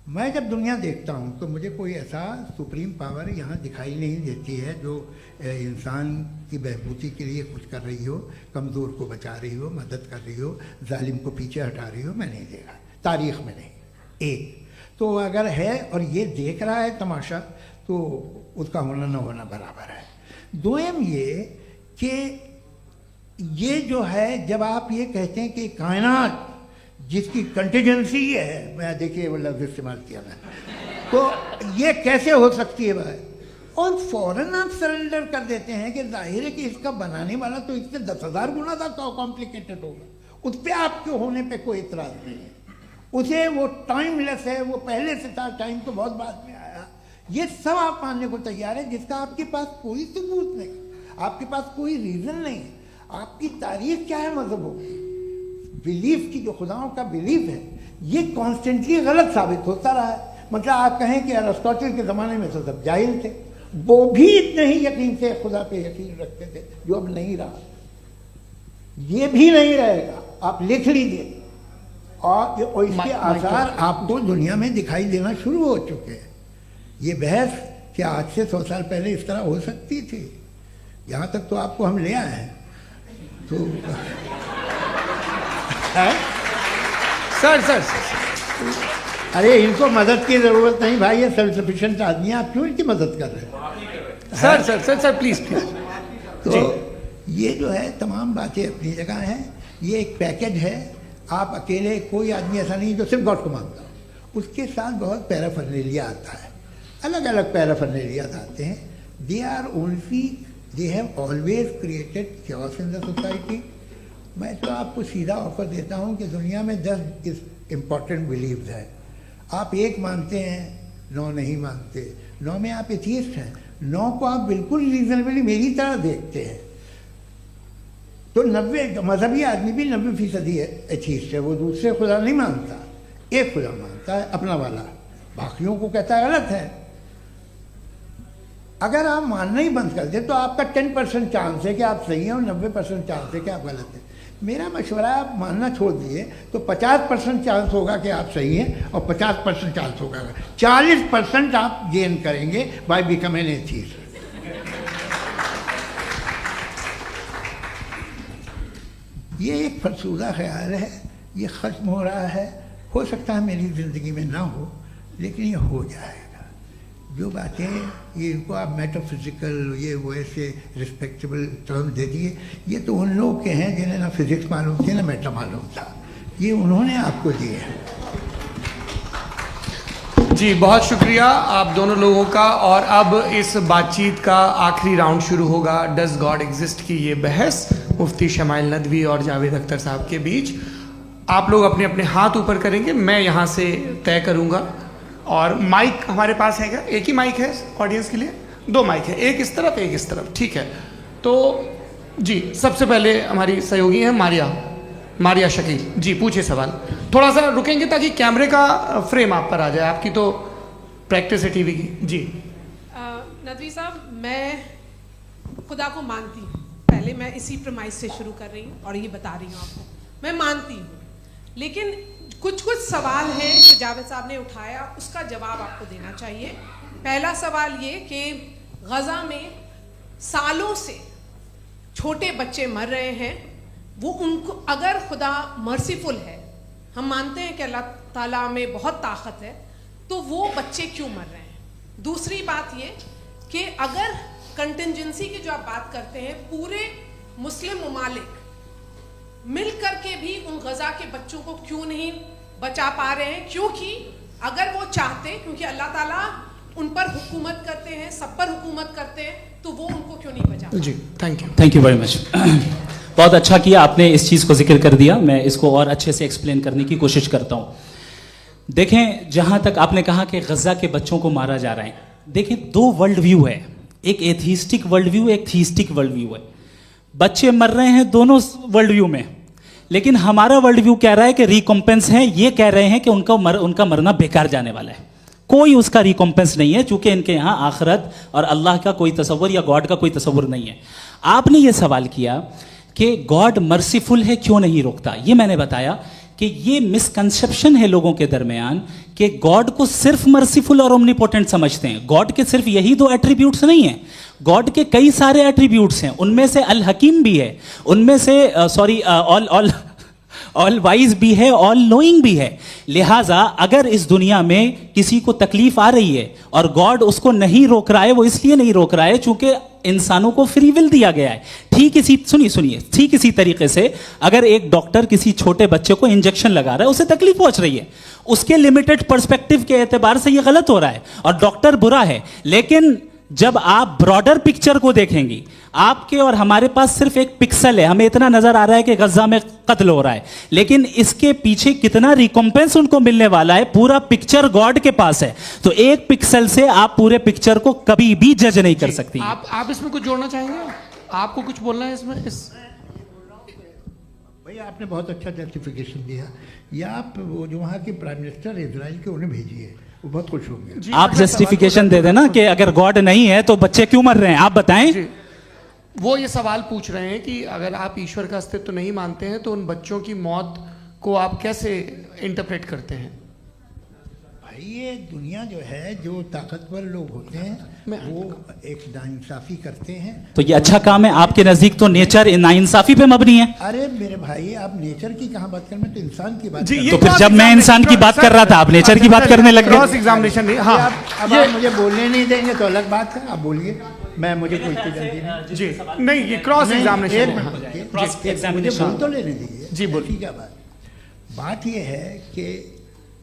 मैं जब दुनिया देखता हूँ तो मुझे कोई ऐसा सुप्रीम पावर यहाँ दिखाई नहीं देती है जो इंसान की बहबूदी के लिए कुछ कर रही हो, कमज़ोर को बचा रही हो, मदद कर रही हो, जालिम को पीछे हटा रही हो। मैं नहीं देखा, तारीख़ में नहीं। एक तो अगर है और ये देख रहा है तमाशा, तो उसका होना न होना बराबर है। दोयम ये कि ये जो है, जब आप ये कहते हैं कि कायनात जिसकी कंटीजेंसी है, मैं देखिए वो लफ्ज़ इस्तेमाल किया मैं, तो ये कैसे हो सकती है भाई? और फौरन आप सरेंडर कर देते हैं कि जाहिर है कि इसका बनाने वाला तो इससे 10,000 गुना ज़्यादा कॉम्प्लिकेटेड होगा। उस पर आपके होने पे कोई इतराज़ नहीं है। उसे वो टाइमलेस है, वो पहले से था, टाइम तो बहुत बाद में आया। ये सब आप मानने को तैयार है जिसका आपके पास कोई सबूत नहीं, आपके पास कोई रीज़न नहीं है। आपकी तारीफ क्या है मजहबों की? बिलीफ की, जो खुदाओं का बिलीफ है, ये कॉन्स्टेंटली गलत साबित होता रहा है। मतलब आप कहें कि अरिस्टोटल के ज़माने में तो सब जाहिल थे, वो भी इतने ही यकीन से खुदा पे यकीन रखते थे, जो अब नहीं रहा। ये भी नहीं रहेगा, आप लिख लीजिए। और इसके आसार आपको दुनिया में दिखाई देना शुरू हो चुके हैं। ये बहस क्या आज से 100 साल पहले इस तरह हो सकती थी? यहाँ तक तो आपको हम ले आए हैं। तो सर अरे इनको मदद की ज़रूरत नहीं भाई, ये सेल्फ सफिशिएंट आदमी है, आप क्यों इनकी मदद कर रहे हैं? Sir please. तो ये जो है तमाम बातें अपनी जगह हैं। ये एक पैकेज है। आप अकेले, कोई आदमी ऐसा नहीं जो सिर्फ गॉड को मानता हो, उसके साथ बहुत पैराफर्नेलिया आता है, अलग अलग पैराफर्नेलियाज आते हैं। They have always created chaos in the society. मैं तो आपको सीधा ऑफर देता हूँ कि दुनिया में 10 इम्पॉर्टेंट बिलीव्स हैं। आप एक मानते हैं, 9 नहीं मानते, 9 में आप एथियस्ट हैं, 9 को आप बिल्कुल रीजनेबली मेरी तरह देखते हैं। तो 90 मजहबी आदमी भी 90% एथियस्ट है। वो दूसरे खुदा नहीं मानता, एक खुदा मानता है, अपना वाला, बाकियों को कहता है गलत है। अगर आप मानना ही बंद कर दे तो आपका 10% चांस है कि आप सही हैं और 90% चांस है कि आप गलत हैं। मेरा मशवरा है, आप मानना छोड़ दिए तो 50% चांस होगा कि आप सही हैं और 50% चांस होगा, 40% आप गेन करेंगे बाय बिकमिंग एन एथियस्ट। ये एक फरसूदा ख्याल है, ये ख़त्म हो रहा है। हो सकता है मेरी ज़िंदगी में ना हो, लेकिन ये हो जाएगा। जो बातें ये इनको आप मेटाफिज़िकल ये वो ऐसे रिस्पेक्टेबल टर्म दे दिए, ये तो उन लोग के हैं जिन्हें ना फिज़िक्स मालूम थी ना मेटा मालूम था, ये उन्होंने आपको दिए हैं। जी बहुत शुक्रिया आप दोनों लोगों का। और अब इस बातचीत का आखिरी राउंड शुरू होगा, डज गॉड एग्जिस्ट की ये बहस मुफ्ती शमाइल नदवी और जावेद अख्तर साहब के बीच। आप लोग अपने अपने हाथ ऊपर करेंगे, मैं यहाँ से तय करूँगा। और माइक हमारे पास है क्या? एक ही माइक है ऑडियंस के लिए? 2 माइक है, एक इस तरफ एक इस तरफ, ठीक है। तो जी सबसे पहले हमारी सहयोगी हैं मारिया शकील जी, पूछिए सवाल। थोड़ा सा रुकेंगे ताकि कैमरे का फ्रेम आप पर आ जाए, आपकी तो प्रैक्टिस है टीवी की। जी नदवी साहब, मैं खुदा को मानती हूँ, पहले मैं इसी प्रमाइस से शुरू कर रही हूँ और ये बता रही हूँ आपको, मैं मानती हूँ। लेकिन कुछ सवाल हैं जो जावेद साहब ने उठाया, उसका जवाब आपको देना चाहिए। पहला सवाल ये कि गज़ा में सालों से छोटे बच्चे मर रहे हैं, वो उनको अगर खुदा मर्सीफुल है, हम मानते हैं कि अल्लाह ताला में बहुत ताकत है, तो वो बच्चे क्यों मर रहे हैं? दूसरी बात ये कि अगर कंटिजेंसी की जो आप बात करते हैं, पूरे मुस्लिम ममालिक मिल करके भी उन गज़ा के बच्चों को क्यों नहीं बचा पा रहे हैं? क्योंकि अगर वो चाहते, क्योंकि अल्लाह ताला उन पर हुकूमत करते हैं, सब पर हुकूमत करते हैं, तो वो उनको क्यों नहीं बचा? जी थैंक यू वेरी मच। बहुत अच्छा किया आपने इस चीज़ को जिक्र कर दिया, मैं इसको और अच्छे से एक्सप्लेन करने की कोशिश करता हूँ। देखें, जहाँ तक आपने कहा कि गज़ा के बच्चों को मारा जा रहा है, देखें 2 वर्ल्ड व्यू है, एक एथीस्टिक वर्ल्ड व्यू, एक थीस्टिक वर्ल्ड व्यू है। बच्चे मर रहे हैं दोनों वर्ल्ड व्यू में, लेकिन हमारा वर्ल्ड व्यू कह रहा है कि रिकॉम्पेंस है, ये कह रहे हैं कि उनका मरना बेकार जाने वाला है, कोई उसका रिकॉम्पेंस नहीं है, चूंकि इनके यहाँ आखिरत और अल्लाह का कोई तसव्वुर या गॉड का कोई तसव्वुर नहीं है। आपने ये सवाल किया कि गॉड मर्सीफुल है, क्यों नहीं रोकता? ये मैंने बताया कि ये मिसकंसेप्शन है लोगों के दरमियान कि गॉड को सिर्फ मर्सीफुल और ओमनीपोटेंट समझते हैं। गॉड के सिर्फ यही 2 एट्रीब्यूट्स नहीं हैं, गॉड के कई सारे एट्रीब्यूट्स हैं, उनमें से अल हकीम भी है, उनमें से ऑल वाइज भी है, ऑल नोइंग भी है। लिहाजा अगर इस दुनिया में किसी को तकलीफ आ रही है और गॉड उसको नहीं रोक रहा है, वो इसलिए नहीं रोक रहा है चूंकि इंसानों को फ्री विल दिया गया है। ठीक इसी तरीके से अगर एक डॉक्टर किसी छोटे बच्चे को इंजेक्शन लगा रहा है, उसे तकलीफ पहुंच रही है, उसके लिमिटेड पर्सपेक्टिव के एतबार से यह गलत हो रहा है और डॉक्टर बुरा है। लेकिन जब आप ब्रॉडर पिक्चर को देखेंगी, आपके और हमारे पास सिर्फ एक पिक्सल है, हमें इतना नजर आ रहा है कि गजा में कत्ल हो रहा है, लेकिन इसके पीछे कितना रिकॉम्पेंस उनको मिलने वाला है, पूरा पिक्चर गॉड के पास है। तो एक पिक्सल से आप पूरे पिक्चर को कभी भी जज नहीं कर सकती। आप इसमें कुछ जोड़ना चाहेंगे? आपको कुछ बोलना है इसमें? भैया आपने बहुत अच्छा जस्टिफिकेशन दिया। या आप वो जो वहाँ के प्राइम मिनिस्टर इजराइल के उन्हें भेजिए, वो बहुत खुश होंगे। आप जस्टिफिकेशन दे देना कि अगर गॉड नहीं है तो बच्चे क्यों मर रहे हैं, आप बताएं। वो ये सवाल पूछ रहे हैं कि अगर आप ईश्वर का अस्तित्व नहीं मानते हैं तो उन बच्चों की मौत को आप कैसे इंटरप्रेट करते हैं? भाई ये दुनिया जो है, जो ताकतवर लोग होते हैं वो एक नाइंसाफी करते हैं। तो ये अच्छा काम है आपके नजदीक, तो नेचर नाइंसाफी पे मबनी है। अरे मेरे भाई, आप नेचर की कहाँ बात कर रहे हैं, तो इंसान की बात तो फिर जब मैं इंसान की बात कर रहा था आप नेचर की बात करने लग गए। क्रॉस एग्जामिनेशन नहीं। हाँ, अब आप मुझे बोलने नहीं देंगे तो अलग बात है, आप बोलिए, मुझे कोई जल्दी नहीं। जी नहीं, ये क्रॉस एग्जामिनेशन मुझे बोल तो लेने दीजिए। जी बोलिए। क्या बात ये है कि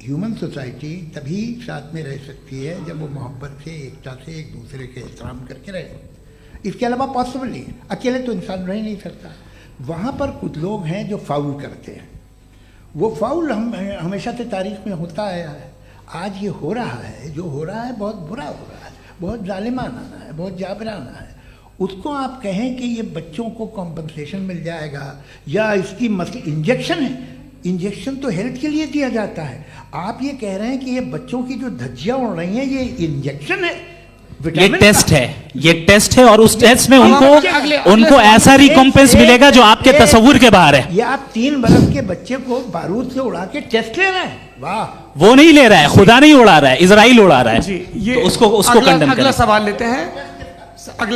ह्यूमन सोसाइटी तभी साथ में रह सकती है जब वो मोहब्बत से, एकता से, एक दूसरे के एहतराम करके रहे। इसके अलावा पॉसिबल नहीं है, अकेले तो इंसान रह नहीं सकता। वहाँ पर कुछ लोग हैं जो फाउल करते हैं, वो फाउल हमेशा से तारीख में होता आया है। आज ये हो रहा है, जो हो रहा है बहुत बुरा हो रहा है, बहुत जालिमाना है, बहुत जाबराना है। उसको आप कहें कि ये बच्चों को कॉम्पनसेशन मिल जाएगा या इसकी इंजेक्शन है, इंजेक्शन तो हेल्थ के लिए दिया जाता है। आप ये कह रहे हैं कि ये बच्चों की जो धज्जियां उड़ रही हैं ये इंजेक्शन है, ये टेस्ट है, ये टेस्ट है और उस टेस्ट में उनको ऐसा रिकॉम्पेंस मिलेगा जो आपके तसव्वुर के बाहर है। ये आप 3 बरस के बच्चे को बारूद से उड़ा के टेस्ट ले रहे हैं। वाह, वो नहीं ले रहा है, खुदा नहीं उड़ा रहा है, इजराइल उड़ा रहा है। जी, ये तो उसको कंडेम अगला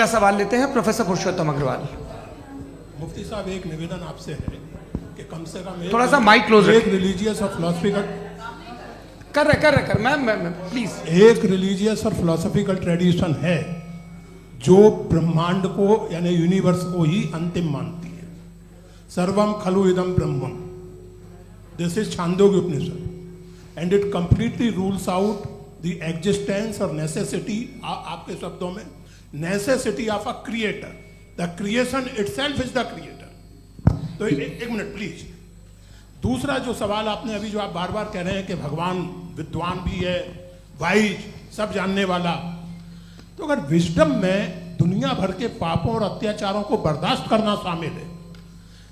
सवाल लेते हैं प्रोफेसर पुरुषोत्तम अग्रवाल। मुफ्ती साहब, एक निवेदन आपसे है कि कम से कम थोड़ा सा माइक क्लोज एक रिलीजियस और फिलोसफिकल कर मैं प्लीज। एक रिलीजियस और फिलोसफिकल ट्रेडिशन है जो ब्रह्मांड को यानी यूनिवर्स को ही अंतिम मानती है। सर्वम खलु इदम ब्रह्मम, this is Chandogya Upanishad, and it completely rules out the existence और नेसेसिटी, आपके शब्दों में necessity of a creator, the creation itself is the creator. तो एक मिनट प्लीज। दूसरा जो सवाल आपने अभी जो आप बार बार कह रहे हैं कि भगवान विद्वान भी है, वाइज, सब जानने वाला, तो अगर विजडम में दुनिया भर के पापों और अत्याचारों को बर्दाश्त करना शामिल है,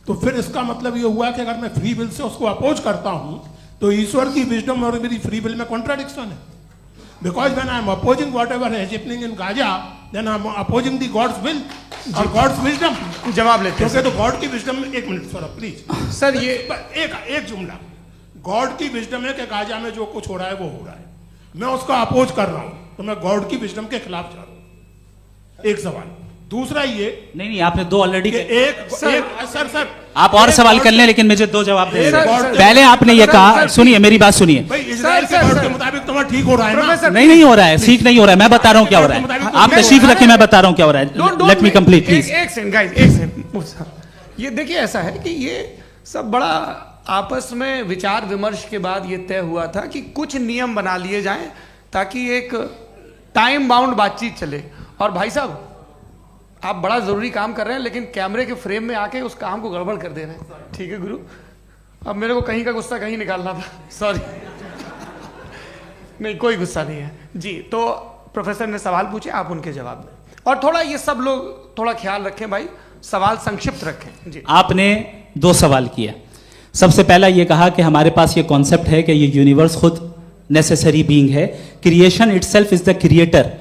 तो फिर इसका मतलब ये हुआ कि अगर मैं फ्री विल से उसको अपोज करता हूं तो ईश्वर की विजडम और मेरी फ्री विल में कॉन्ट्राडिक्शन है। Because when I am opposing whatever is happening in Gaza, then I am opposing the god's will और गॉड्स विजडम। जवाब लेते हैं क्योंकि तो गॉड की विजडम में, एक मिनट सर प्लीज सर, ये एक जुमला, गॉड की विजडम है कि गाजा में जो कुछ हो रहा है वो हो रहा है, मैं उसका अपोज कर रहा हूं, तो मैं गॉड की विजडम के खिलाफ जा रहा हूं। एक सवाल। दूसरा ये नहीं आपने दो ऑलरेडी। सर आप और सवाल कर लें, लेकिन मुझे दो जवाब दे। सर, पहले आपने ये कहा, सुनिए मेरी बात सुनिए। इजराइल के गॉड के मुताबिक तुम्हारा ठीक हो रहा है ना? नहीं हो रहा है, ठीक नहीं हो रहा है, मैं बता रहा हूँ क्या हो रहा है। आप तशरीफ रखिए, मैं बता रहा हूँ क्या हो रहा है। Let me complete please. एक सेकंड गाइस, एक सेकंड। ये देखिए ऐसा है कि ये सब बड़ा आपस में विचार विमर्श के बाद ये तय हुआ था कि कुछ नियम बना लिए जाएं ताकि एक टाइम बाउंड बातचीत चले। और भाई साहब, आप बड़ा जरूरी काम कर रहे हैं, लेकिन कैमरे के फ्रेम में आके उस काम को गड़बड़ कर दे रहे हैं। ठीक है गुरु, अब मेरे को कहीं का गुस्सा कहीं निकालना था, सॉरी। नहीं, कोई गुस्सा नहीं है जी। तो प्रोफेसर ने सवाल पूछे, आप उनके जवाब दें, और थोड़ा ये सब लोग थोड़ा ख्याल रखें भाई, सवाल संक्षिप्त रखें जी। आपने दो सवाल किया। सबसे पहला ये कहा कि हमारे पास ये कॉन्सेप्ट है कि ये यूनिवर्स खुद नेसेसरी बीइंग है, creation itself is the creator.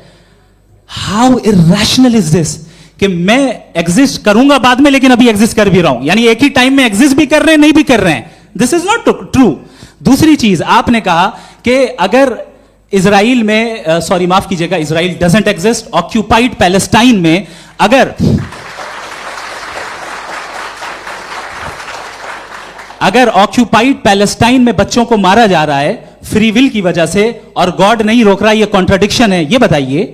How irrational is this कि मैं एग्जिस्ट करूंगा बाद में, लेकिन अभी एग्जिस्ट कर भी रहा हूं, यानी एक ही टाइम में एग्जिस्ट भी कर रहे हैं, नहीं भी कर रहे हैं। This is not true. दूसरी चीज आपने कहा कि अगर इजराइल में, सॉरी माफ कीजिएगा, Israel doesn't exist, occupied Palestine में अगर ऑक्यूपाइड पैलेस्टाइन में बच्चों को मारा जा रहा है फ्री विल की वजह से और गॉड नहीं रोक रहा, ये कॉन्ट्रडिक्शन है। ये बताइए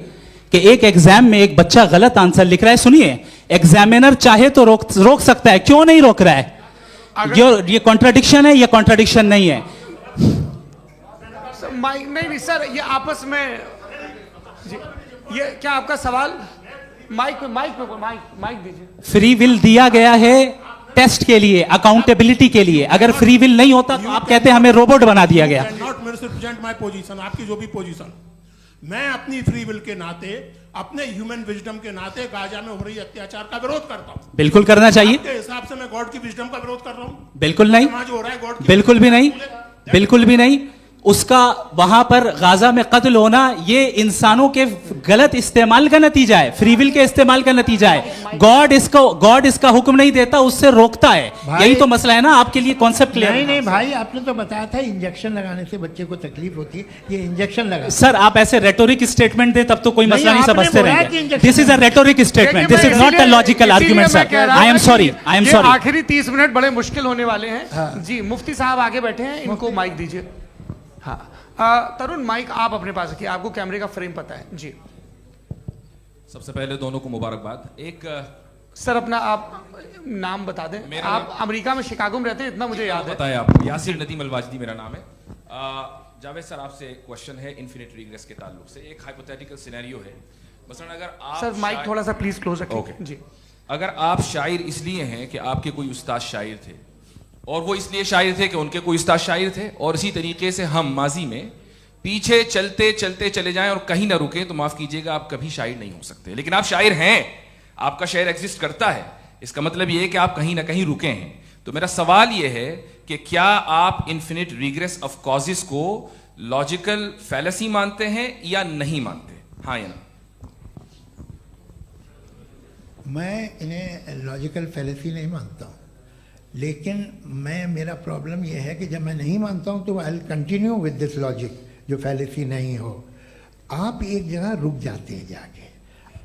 कि एक एग्जाम में एक बच्चा गलत आंसर लिख रहा है, सुनिए, एग्जामिनर चाहे तो रोक सकता है, क्यों नहीं रोक रहा है? ये कॉन्ट्रडिक्शन है, ये कॉन्ट्रडिक्शन नहीं है। माइक नहीं सर, ये आपस में जी, ये क्या आपका सवाल? माइक दीजिए। फ्री विल दिया गया है टेस्ट के लिए, अकाउंटेबिलिटी के लिए। अगर फ्री विल नहीं होता तो आप कहते हैं हमें रोबोट बना दिया गया। नॉट मिसरिप्रेजेंट माय पोजीशन, आपकी जो भी पोजीशन, मैं अपनी फ्री विल के नाते, अपने ह्यूमन विजडम के नाते गाजा में हो रही अत्याचार का विरोध करता हूं। बिल्कुल करना चाहिए। आपके हिसाब से मैं गॉड की विजडम का विरोध कर रहा हूं? बिल्कुल नहीं, जो हो रहा है गॉड, बिल्कुल भी नहीं, बिल्कुल भी नहीं। उसका वहां पर गाजा में कत्ल होना ये इंसानों के गलत इस्तेमाल का नतीजा है, फ्री विल के इस्तेमाल का नतीजा है। गॉड इसका हुक्म नहीं देता, उससे रोकता है। यही तो मसला है ना, आपके लिए कॉन्सेप्ट क्लियर है? नहीं भाई, आपने तो बताया था इंजेक्शन लगाने से बच्चे को तकलीफ होती है, ये इंजेक्शन लगा। सर आप ऐसे रेटोरिक स्टेटमेंट दे तब तो कोई मसला नहीं समझते रहेंगे। This is a rhetoric statement, this is not a logical argument sir. I am sorry, I am sorry. आखिरी 30 मिनट बड़े मुश्किल होने वाले हैं जी। मुफ्ती साहब आगे बैठे हैं, इनको माइक दीजिए। हाँ तरुण, माइक आप अपने पास रखिए, आपको कैमरे का फ्रेम पता है जी। सबसे पहले दोनों को मुबारकबाद। एक सर अपना आप नाम बता दें। आप अमेरिका में शिकागो में रहते हैं, इतना मुझे याद है। बताया आपको, यासिर नदीम अलवाजदी मेरा नाम है। जावेद सर आपसे एक क्वेश्चन है इन्फिनिट रिग्रेस के ताल्लुक से। एक हाइपोथेटिकल सिनेरियो है, मसलन अगर आप सर माइक थोड़ा सा प्लीज क्लोज रखिए जी। अगर आप शायर इसलिए हैं कि आपके कोई उस्ताद शायर थे, और वो इसलिए शायर थे कि उनके कोई उस्ताद शायर थे, और इसी तरीके से हम माजी में पीछे चलते चलते चले जाएं और कहीं ना रुके, तो माफ कीजिएगा आप कभी शायर नहीं हो सकते। लेकिन आप शायर हैं, आपका शायर एग्जिस्ट करता है, इसका मतलब ये है कि आप कहीं ना कहीं रुके हैं। तो मेरा सवाल ये है कि क्या आप इन्फिनिट रिग्रेस ऑफ कॉजेस को लॉजिकल फैलेसी मानते हैं या नहीं मानते? हाँ या ना? मैं इन्हें लॉजिकल फैलेसी नहीं मानता हूँ, लेकिन मेरा प्रॉब्लम यह है कि जब मैं नहीं मानता हूँ तो I will continue with this logic जो फैलेसी नहीं हो। आप एक जगह रुक जाते हैं जाके,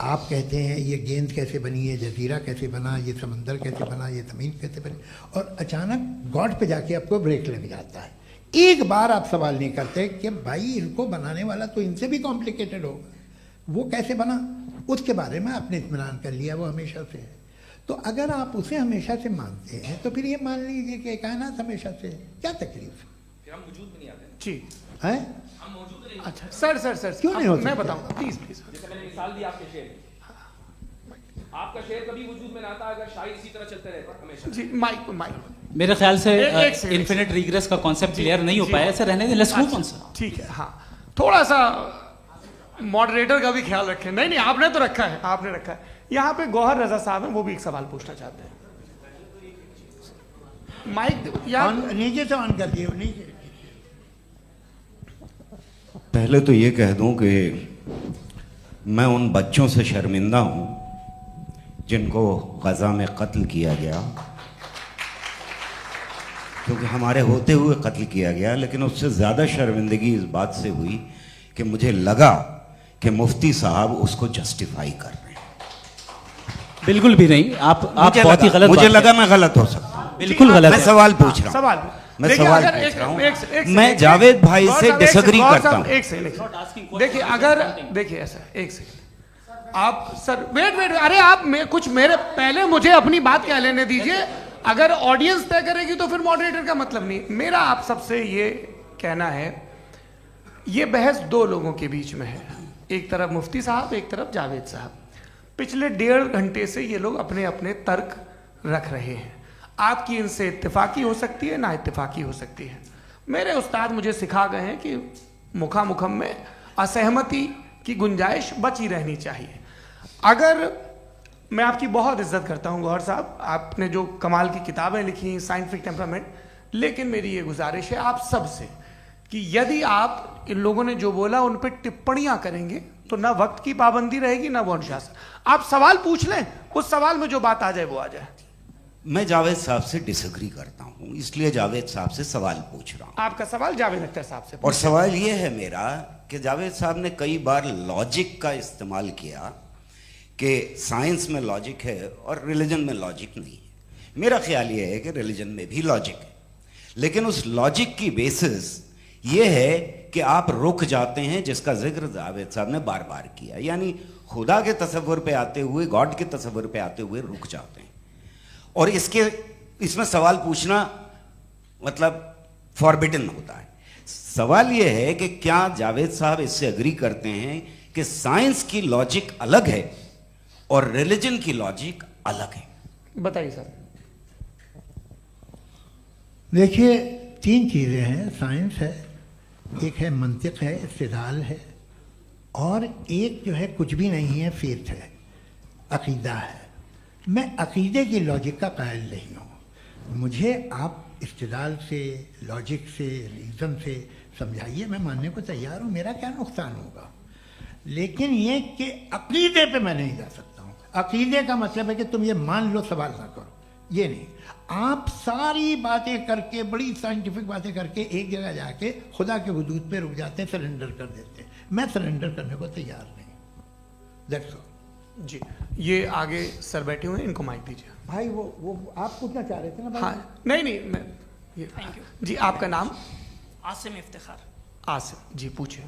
आप कहते हैं ये गेंद कैसे बनी, ये जजीरा कैसे बना, ये समंदर कैसे बना, ये ज़मीन कैसे बनी, और अचानक गॉड पे जाके आपको ब्रेक लग जाता है। एक बार आप सवाल नहीं करते कि भाई इनको बनाने वाला तो इनसे भी कॉम्प्लिकेटेड होगा, वो कैसे बना, उसके बारे में आपने इत्मीनान कर लिया, वो हमेशा से है। तो अगर आप उसे हमेशा से मानते हैं तो फिर ये मान लीजिए कि कायनात हमेशा से है, क्या तकलीफ है? हम वजूद में नहीं आते जी है? हम मौजूद नहीं। अच्छा सर क्यों नहीं हो मैं सकते? बताऊं प्लीज प्लीज। जैसे मैंने मिसाल दी आपके शेर, आपका शेर कभी वजूद में ना आता अगर शायर इसी तरह चलते रहते हमेशा। जी माइक मेरे ख्याल से एक सेकंड। इन्फिनिट रिग्रेस का कॉन्सेप्ट क्लियर नहीं हो पाया, ऐसे रहने दें, लेट्स मूव ऑन सर। ठीक है, हाँ थोड़ा सा मॉडरेटर का भी ख्याल रखें। नहीं नहीं आपने तो रखा है, आपने रखा है। यहाँ पे गौहर रजा साहब हैं, वो भी एक सवाल पूछना चाहते हैं। माइक या नीचे से ऑन कर दिए, नीचे। पहले तो ये कह दूं कि मैं उन बच्चों से शर्मिंदा हूं जिनको गजा में कत्ल किया गया, क्योंकि हमारे होते हुए कत्ल किया गया। लेकिन उससे ज़्यादा शर्मिंदगी इस बात से हुई कि मुझे लगा कि मुफ्ती साहब उसको जस्टिफाई कर रहे हैं। बिल्कुल भी नहीं, आप बहुत ही गलत। मुझे लगा मैं गलत हो सकता हूं, बिल्कुल गलत। मैं सवाल पूछ रहा हूं, सवाल मैं देखिए, सवाल अगर पूछ रहा हूं। एक मैं जावेद भाई से डिसएग्री करता हूं। एक सेकंड देखिए, अगर देखिए ऐसा, एक सेकंड आप सर वेट, अरे आप कुछ मेरे पहले मुझे अपनी बात कह लेने दीजिए। अगर ऑडियंस तय करेगी तो फिर मॉडरेटर का मतलब नहीं। मेरा आप सबसे ये कहना है, ये बहस दो लोगों के बीच में है, एक तरफ मुफ्ती साहब, एक तरफ जावेद साहब। पिछले 1.5 घंटे से ये लोग अपने अपने तर्क रख रहे हैं। आपकी इनसे इत्तेफाकी हो सकती है, ना इत्तेफाकी हो सकती है। मेरे उस्ताद मुझे सिखा गए हैं कि मुखामुखम में असहमति की गुंजाइश बची रहनी चाहिए। अगर मैं आपकी बहुत इज्जत करता हूं गौहर साहब, आपने जो कमाल की किताबें लिखी, साइंटिफिक टेम्परामेंट, लेकिन मेरी ये गुजारिश है आप सबसे कि यदि आप इन लोगों ने जो बोला उन पर टिप्पणियां करेंगे तो ना वक्त की पाबंदी रहेगी, ना वो अनुशासन। आप सवाल पूछ लें, उस सवाल में जो बात आ जाए वो आ जाए। मैं जावेद साहब से डिसएग्री करता हूं, इसलिए जावेद साहब से सवाल पूछ रहा हूं। आपका सवाल जावेद अख्तर साहब से। और सवाल ये है मेरा कि जावेद साहब ने कई बार लॉजिक का इस्तेमाल किया कि साइंस में लॉजिक है और रिलीजन में लॉजिक नहीं है। मेरा ख्याल ये है कि रिलीजन में भी लॉजिक है, लेकिन उस लॉजिक की बेसिस ये है कि आप रुक जाते हैं, जिसका जिक्र जावेद साहब ने बार बार किया, यानी खुदा के तसव्वुर पे आते हुए, गॉड के तसव्वुर पे आते हुए रुक जाते हैं। और इसमें सवाल पूछना मतलब फॉरबिडन होता है। सवाल यह है कि क्या जावेद साहब इससे एग्री करते हैं कि साइंस की लॉजिक अलग है और रिलीजन की लॉजिक अलग है? बताइए सर। देखिए, 3 चीज़ें हैं। साइंस है, एक है मंतिक है, इस्तिदलाल है, और एक जो है कुछ भी नहीं है, फेथ है, अकीदा है। मैं अकीदे की लॉजिक का कायल नहीं हूँ। मुझे आप इस्तिदलाल से, लॉजिक से, रीज़न से समझाइए, मैं मानने को तैयार हूँ, मेरा क्या नुकसान होगा। लेकिन ये कि अकीदे पे मैं नहीं जा सकता हूँ। अकीदे का मतलब है कि तुम ये मान लो, सवाल ना करो, ये नहीं। आप सारी बातें करके, बड़ी साइंटिफिक बातें करके एक जगह जाके खुदा के हुदूद पे रुक जाते हैं, सरेंडर कर देते हैं। मैं सरेंडर करने को तैयार नहीं। That's all. जी, ये आगे सर बैठे हुए हैं, इनको माइक दीजिए। भाई वो आप पूछना चाह रहे थे ना भाई? हाँ, नहीं मैं ये थैंक यू जी। आपका नाम? आसिम इफ्तिखार। आसिम जी, पूछिए।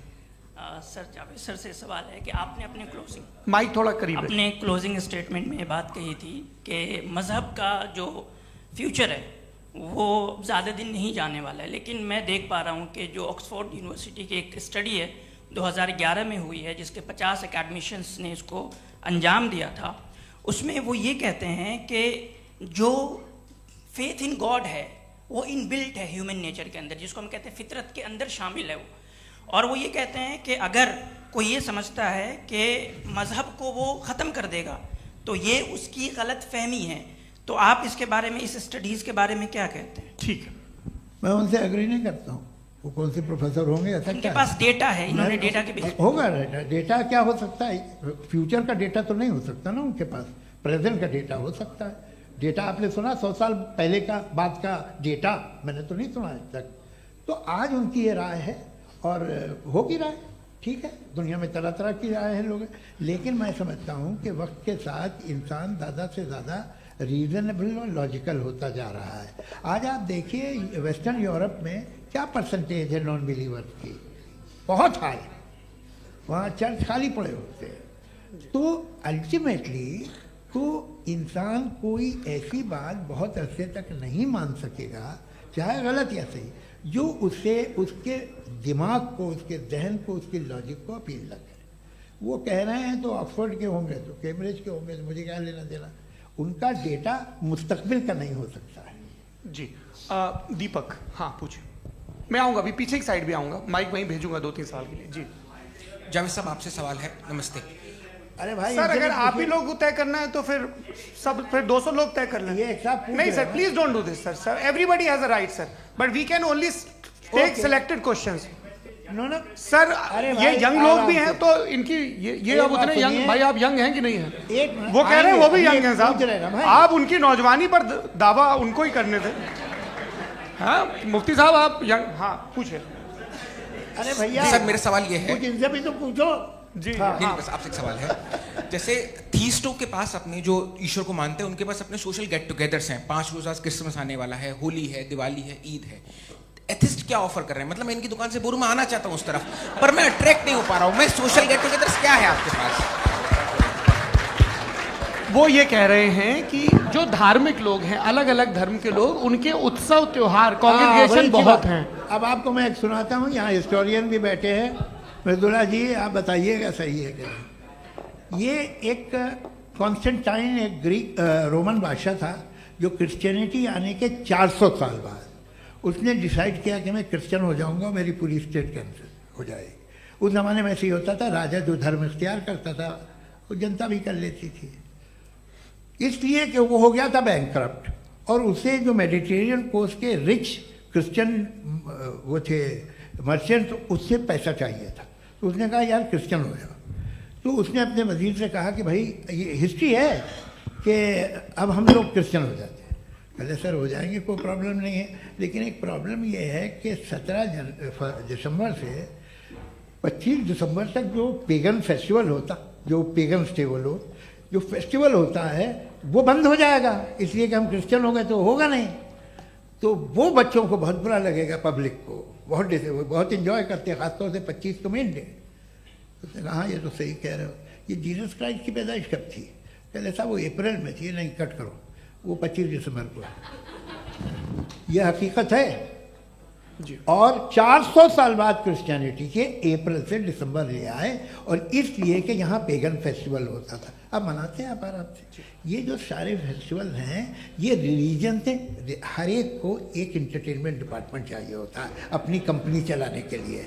सर, जावेद सर से सवाल है कि आपने अपने क्लोजिंग माइक थोड़ा करीब अपने क्लोजिंग स्टेटमेंट में ये बात कही थी कि मज़हब का जो फ्यूचर है वो ज़्यादा दिन नहीं जाने वाला है। लेकिन मैं देख पा रहा हूँ कि जो ऑक्सफोर्ड यूनिवर्सिटी की एक स्टडी है 2011 में हुई है, जिसके 50 एकेडमिशियंस ने इसको अंजाम दिया था, उसमें वो ये कहते हैं कि जो फेथ इन गॉड है वो इनबिल्ट है ह्यूमन नेचर के अंदर, जिसको हम कहते हैं फितरत के अंदर शामिल है वो। और वो ये कहते हैं कि अगर कोई ये समझता है कि मज़हब को वो ख़त्म कर देगा तो ये उसकी गलत फहमी है। तो आप इसके बारे में, इस स्टडीज़ के बारे में क्या कहते हैं? ठीक है, मैं उनसे एग्री नहीं करता हूँ। वो कौन से प्रोफेसर होंगे? ऐसा उनके क्या पास डेटा है, इन्होंने डेटा के बेस होगा। डेटा क्या हो सकता है? फ्यूचर का डेटा तो नहीं हो सकता ना उनके पास, प्रेजेंट का डेटा हो सकता है। डेटा आपने सुना 100 साल पहले का बाद का डेटा? मैंने तो नहीं सुना आज तक। तो आज उनकी ये राय है और हो भी राय। ठीक है, दुनिया में तरह तरह की राय हैं लोग, लेकिन मैं समझता हूँ कि वक्त के साथ इंसान ज़्यादा से ज़्यादा रीजनेबल और लॉजिकल होता जा रहा है। आज आप देखिए वेस्टर्न यूरोप में क्या परसेंटेज है नॉन बिलीवर्स की, बहुत हाई, वहाँ चर्च खाली पड़े होते हैं। तो अल्टीमेटली तो इंसान कोई ऐसी बात बहुत अरसे तक नहीं मान सकेगा, चाहे गलत या सही, जो उससे उसके दिमाग को, उसके जहन को, उसके लॉजिक को अपील न करे। वो कह रहे हैं तो ऑक्सफोर्ड के होंगे तो कैम्ब्रिज के होंगे, तो मुझे क्या लेना देना, उनका डेटा मुस्तकबिल का नहीं हो सकता है। जी दीपक, हाँ पूछिए। मैं आऊँगा, अभी पीछे की साइड भी आऊँगा, माइक वहीं भेजूंगा 2-3 साल के लिए। जी जावेद साहब, आपसे सवाल है। नमस्ते। अरे भाई सर, अगर आप ही लोग को तय करना है तो फिर 200 लोग तय कर लें। नहीं sir, please don't do this sir. Everybody has a right sir, but we can only take selected questions. No sir, ये यंग लोग भी हैं तो इनकी ये अब उतने यंग, भाई आप यंग हैं कि नहीं हैं? वो कह रहे हैं वो भी यंग हैं साहब, आप उनकी नौजवानी पर दावा उनको ही करने थे। हाँ मुफ्ती साहब आप यंग, हाँ पूछे। अरे भैया सर मेरा सवाल ये है, कुछ इनसे भी तो पूछो। जी नहीं, बस आपसे एक सवाल है। जैसे थीस्टों के पास अपने जो ईश्वर को मानते हैं उनके पास अपने सोशल गेट टुगेदर्स हैं, 5 रोज़ आज क्रिसमस आने वाला है, होली है, दिवाली है, ईद है। एथिस्ट क्या ऑफर कर रहे हैं? मतलब मैं इनकी दुकान से बोलूं, मैं आना चाहता हूं उस तरफ, पर मैं अट्रैक्ट नहीं हो पा रहा हूं। मैं सोशल गेट टुगेदर्स क्या है आपके पास? वो ये कह रहे हैं कि जो धार्मिक लोग हैं, अलग अलग धर्म के लोग, उनके उत्सव त्योहार कांग्रेगेशन बहुत हैं। अब आपको मैं एक सुनाता हूँ, यहाँ हिस्टोरियन भी बैठे हैं, मृदुला जी आप बताइएगा सही है क्या। ये एक कॉन्स्टेंटाइन, एक ग्रीक रोमन बादशाह था जो क्रिश्चियनिटी आने के 400 साल बाद उसने डिसाइड किया कि मैं क्रिश्चियन हो जाऊंगा, मेरी पूरी स्टेट कैंसिल हो जाएगी। उस ज़माने में ऐसे ही होता था, राजा जो धर्म इख्तियार करता था वो जनता भी कर लेती थी, इसलिए कि वो हो गया था बैंकक्रप्ट, और उसे जो मेडिटेरियन कोस्ट के रिच क्रिश्चियन वो थे मर्चेंट, उससे पैसा चाहिए था। तो उसने कहा यार क्रिश्चियन हो जाओ। तो उसने अपने वजीर से कहा कि भाई ये हिस्ट्री है कि अब हम लोग क्रिश्चियन हो जाते हैं। कहते सर हो जाएंगे, कोई प्रॉब्लम नहीं है, लेकिन एक प्रॉब्लम ये है कि 17 दिसंबर से 25 दिसंबर तक जो पेगन फेस्टिवल होता, जो पेगन्स थे वो लोग, जो फेस्टिवल होता है वो बंद हो जाएगा, इसलिए कि हम क्रिश्चियन हो गए तो होगा नहीं। तो वो बच्चों को बहुत बुरा लगेगा, पब्लिक को बहुत इन्जॉय करते हैं, खासतौर से 25 को मेन डे। तो उसने कहा हाँ ये तो सही कह रहे हो, ये जीसस क्राइस्ट की पैदाइश कब थी? कहले साहब वो अप्रैल में थी। नहीं कट करो, वो 25 दिसंबर को है। यह हकीकत है जी। और 400 साल बाद क्रिश्चियनिटी के अप्रैल से दिसंबर ले आए, और इसलिए कि यहाँ पेगन फेस्टिवल होता था। अब मनाते हैं आप आराम से। ये जो सारे फेस्टिवल हैं ये रिलीजन से, हर एक को एक इंटरटेनमेंट डिपार्टमेंट चाहिए होता है अपनी कंपनी चलाने के लिए।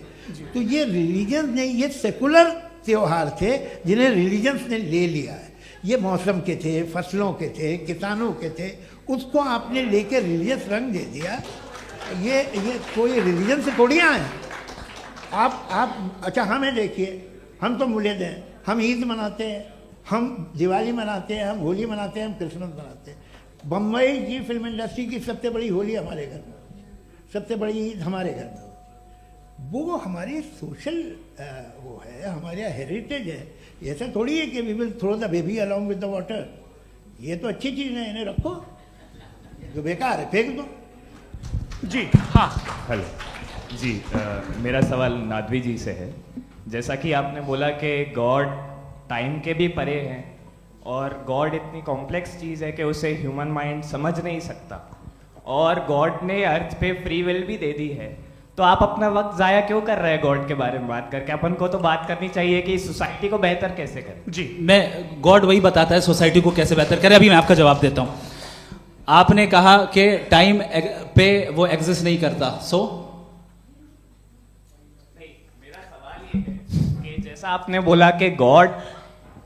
तो ये रिलीजन ने, ये सेकुलर त्यौहार थे जिन्हें रिलीजन्स ने ले लिया है। ये मौसम के थे, फसलों के थे, किसानों के थे, उसको आपने लेके रिलीजियस रंग दे दिया। ये कोई रिलीजन से थोड़ी आए आप। अच्छा हमें देखिए, हम तो मुल्द हैं, हम ईद मनाते हैं, हम दिवाली मनाते हैं, हम होली मनाते हैं, हम क्रिसमस मनाते हैं। बम्बई की फिल्म इंडस्ट्री की सबसे बड़ी होली हमारे घर में, सबसे बड़ी ईद हमारे घर में। वो हमारी सोशल वो है, हमारे हेरिटेज है। ऐसा थोड़ी है कि we will throw the baby along with the water. ये तो अच्छी चीज़ है, इन्हें रखो, जो बेकार है फेंक दो। जी हाँ हेलो जी, मेरा सवाल नादवी जी से है। जैसा कि आपने बोला कि गॉड टाइम के भी परे हैं, और गॉड इतनी कॉम्प्लेक्स चीज़ है कि उसे ह्यूमन माइंड समझ नहीं सकता, और गॉड ने अर्थ पे फ्री विल भी दे दी है। तो आप अपना वक्त ज़ाया क्यों कर रहे हैं गॉड के बारे में बात करके? अपन को तो बात करनी चाहिए कि सोसाइटी को बेहतर कैसे करें। जी, मैं गॉड वही बताता है सोसाइटी को कैसे बेहतर करें। अभी मैं आपका जवाब देता हूँ। आपने कहा कि टाइम पे वो एग्जिस्ट नहीं करता, मेरा सवाल ये है कि जैसा आपने बोला कि गॉड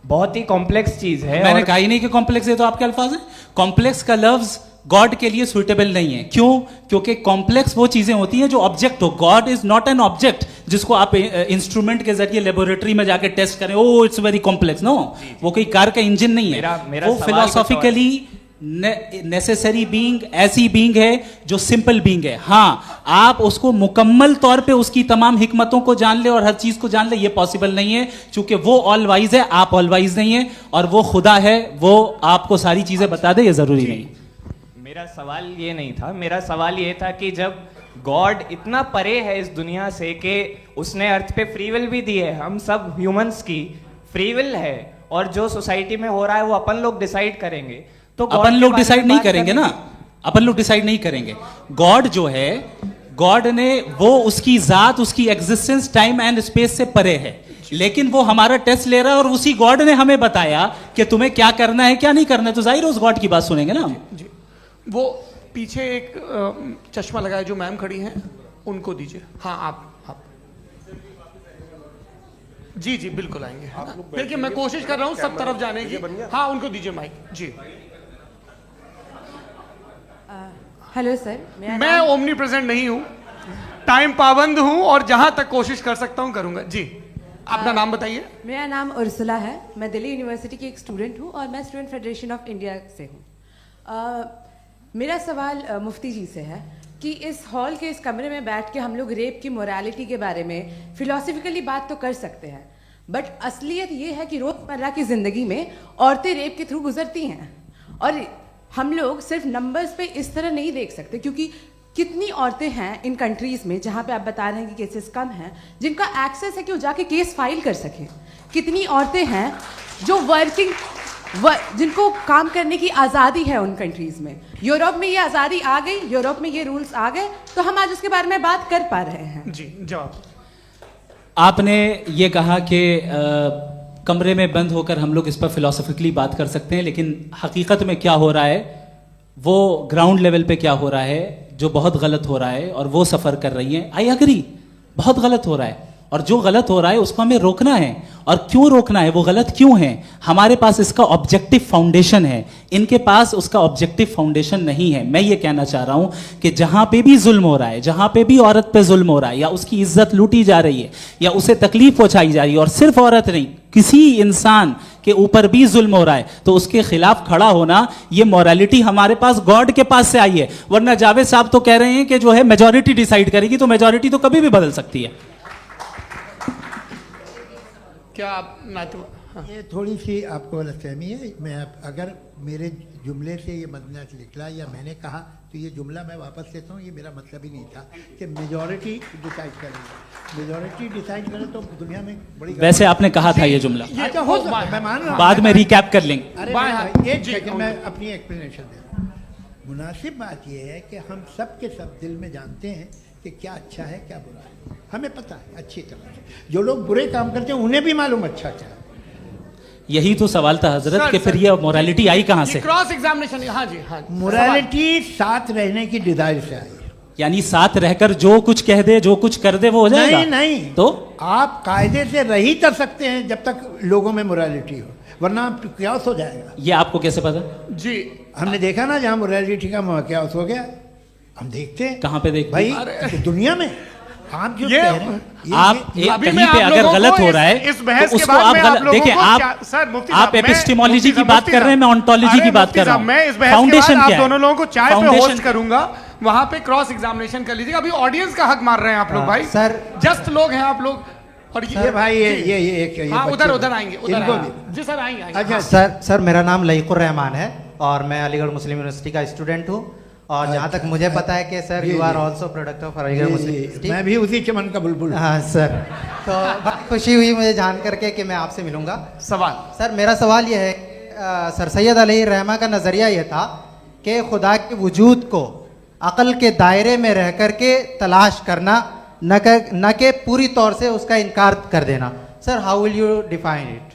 बहुत ही कॉम्प्लेक्स चीज है। मैंने कहा ही नहीं कि कॉम्प्लेक्स है, तो आपके अल्फाज हैं। कॉम्प्लेक्स का लफ्ज गॉड के लिए सुइटेबल नहीं है। क्यों? क्योंकि कॉम्प्लेक्स वो चीजें होती हैं जो ऑब्जेक्ट हो। God is not an object जिसको आप इंस्ट्रूमेंट के जरिए लेबोरेटरी में जाके टेस्ट करें, oh it's very complex. No, वो कोई कार का इंजन नहीं है। वो फिलोसॉफिकली नेसेसरी बीइंग ऐसी बीइंग है जो सिंपल बीइंग है। हाँ, आप उसको मुकम्मल तौर पे उसकी तमाम हिकमतों को जान ले और हर चीज को जान ले, ये पॉसिबल नहीं है, क्योंकि वो ऑल वाइज है, आप ऑल वाइज नहीं है, और वो खुदा है, वो आपको सारी चीजें बता दे, ये जरूरी नहीं। मेरा सवाल ये नहीं था, मेरा सवाल ये था कि जब गॉड इतना परे है इस दुनिया से कि उसने अर्थ पे फ्री विल भी दी है, हम सब ह्यूमंस की फ्री विल है, और जो सोसाइटी में हो रहा है वो अपन लोग डिसाइड करेंगे, तो अपन लोग डिसाइड नहीं करेंगे ना, अपन लोग डिसाइड नहीं करेंगे। गॉड जो है, गॉड ने वो उसकी जात, उसकी एग्जिस्टेंस टाइम एंड स्पेस से परे है, लेकिन वो हमारा टेस्ट ले रहा है और उसी गॉड ने हमें बताया कि तुम्हें क्या करना है क्या नहीं करना है, तो जाहिर है उस गॉड की बात सुनेंगे ना हम। जी, वो पीछे एक चश्मा लगाए जो मैम खड़ी हैं, उनको दीजिए। हाँ, आप जी जी बिल्कुल आएंगे। देखिए मैं कोशिश कर रहा हूँ सब तरफ जाने की। हाँ, उनको दीजिए माइक। जी, हेलो सर, मैं ओमनी प्रेजेंट नहीं हूँ, टाइम पाबंद हूँ और जहां तक कोशिश कर सकता हूँ करूंगा। जी, अपना नाम बताइए। मेरा नाम उर्सुला है, मैं दिल्ली यूनिवर्सिटी की एक स्टूडेंट हूँ और मैं स्टूडेंट फेडरेशन ऑफ इंडिया से हूँ। मेरा सवाल मुफ्ती जी से है कि इस हॉल के इस कमरे में बैठ के हम लोग रेप की मोरालिटी के बारे में फिलोसफिकली बात तो कर सकते हैं, बट असलियत ये है कि रोजमर्रा की जिंदगी में औरतें रेप के थ्रू गुजरती हैं, और हम लोग सिर्फ नंबर्स पे इस तरह नहीं देख सकते, क्योंकि कितनी औरतें हैं इन कंट्रीज में जहाँ पे आप बता रहे हैं कि केसेस कम हैं, जिनका एक्सेस है कि वो जाके केस फाइल कर सकें। कितनी औरतें हैं जो जिनको काम करने की आज़ादी है उन कंट्रीज में। यूरोप में ये आज़ादी आ गई, यूरोप में ये रूल्स आ गए, तो हम आज उसके बारे में बात कर पा रहे हैं। जी, जवाब। आपने ये कहा कि कमरे में बंद होकर हम लोग इस पर फिलोसफिकली बात कर सकते हैं, लेकिन हकीकत में क्या हो रहा है, वो ग्राउंड लेवल पे क्या हो रहा है जो बहुत गलत हो रहा है, और वो सफ़र कर रही हैं। आई अग्री, बहुत गलत हो रहा है, और जो गलत हो रहा है उसको हमें रोकना है। और क्यों रोकना है, वो गलत क्यों है, हमारे पास इसका ऑब्जेक्टिव फाउंडेशन है, इनके पास उसका ऑब्जेक्टिव फाउंडेशन नहीं है। मैं ये कहना चाह रहा हूं कि जहां पे भी जुल्म हो रहा है, जहां पे भी औरत पे जुल्म हो रहा है, या उसकी इज्जत लूटी जा रही है, या उसे तकलीफ पहुंचाई जा रही है, और सिर्फ औरत नहीं, किसी इंसान के ऊपर भी जुल्म हो रहा है, तो उसके खिलाफ खड़ा होना, ये मोरालिटी हमारे पास गॉड के पास से आई है। वरना जावेद साहब तो कह रहे हैं कि जो है मेजॉरिटी डिसाइड करेगी, तो मेजॉरिटी तो कभी भी बदल सकती है। क्या आप हाँ। ये थोड़ी सी आपको गलतफहमी है। मैं अगर मेरे जुमले से ये मदना निकला या मैंने कहा, तो ये जुमला मैं वापस लेता हूँ। ये मेरा मतलब ही नहीं था कि मेजॉरिटी डिसाइड करेगी। मेजॉरिटी डिसाइड करे तो दुनिया में बड़ी, वैसे आपने कहा था ये जुमला, अच्छा हो सकता है, मैं मान रहा हूँ, बाद में रिकैप कर लेंगे। अरे एक सेकंड, मैं अपनी एक्सप्लेनेशन दे रहा हूँ। मुनासिब बात यह है कि हम सब के सब दिल में जानते हैं कि क्या अच्छा है क्या बुरा है, हमें पता है अच्छी तरह से। जो लोग बुरे काम करते हैं उन्हें भी मालूम अच्छा क्या है। यही तो सवाल था हजरत कि फिर ये मोरालिटी आई कहां से? Cross examination. हाँ जी, हाँ। मोरालिटी साथ रहने की डिजायर से आई, यानी साथ रहकर जो कुछ कह दे, जो कुछ कर दे, वो हो जाएगा। नहीं नहीं, तो आप कायदे से रह ही कर सकते हैं जब तक लोगों में मोरालिटी हो, वरना क्यास हो जाएगा। ये आपको कैसे पता? जी, हमने देखा ना, जहां मोरालिटी का क्यास हो गया, हम देखते हैं। कहां पे देखते भाई? दुनिया में। आप जो आप कहीं पे अगर गलत हो रहा है तो उसको आप गलत देखिए। आप एपिस्टेमोलॉजी की बात कर रहे हैं, मैं ऑन्टोलॉजी की बात कर रहा हूं। मैं इस बहस फाउंडेशन क्या है? दोनों लोगों को चाय पे होस्ट करूंगा, वहां पे क्रॉस एग्जामिनेशन कर लीजिएगा। अभी ऑडियंस का हक मार रहे हैं आप लोग भाई, सर जस्ट लोग हैं आप लोग। और ये भाई ये हाँ, उधर आएंगे, उधर जी सर आएंगे। अच्छा सर, मेरा नाम लईकुर रहमान है और मैं अलीगढ़ मुस्लिम यूनिवर्सिटी का स्टूडेंट हूँ, और जहाँ तक मुझे पता है कि sir you are also product of Aligarh Muslim University. मैं भी उसी चमन का बुलबुल। हाँ सर, तो बहुत खुशी हुई मुझे जान करके कि मैं आपसे मिलूंगा। सवाल सर, मेरा सवाल यह है, सर सैयद अलैहिर्रहमा का नज़रिया यह था कि खुदा के वजूद को अक़ल के दायरे में रह कर के तलाश करना, न कि पूरी तौर से उसका इनकार कर देना। Sir, how will you define it?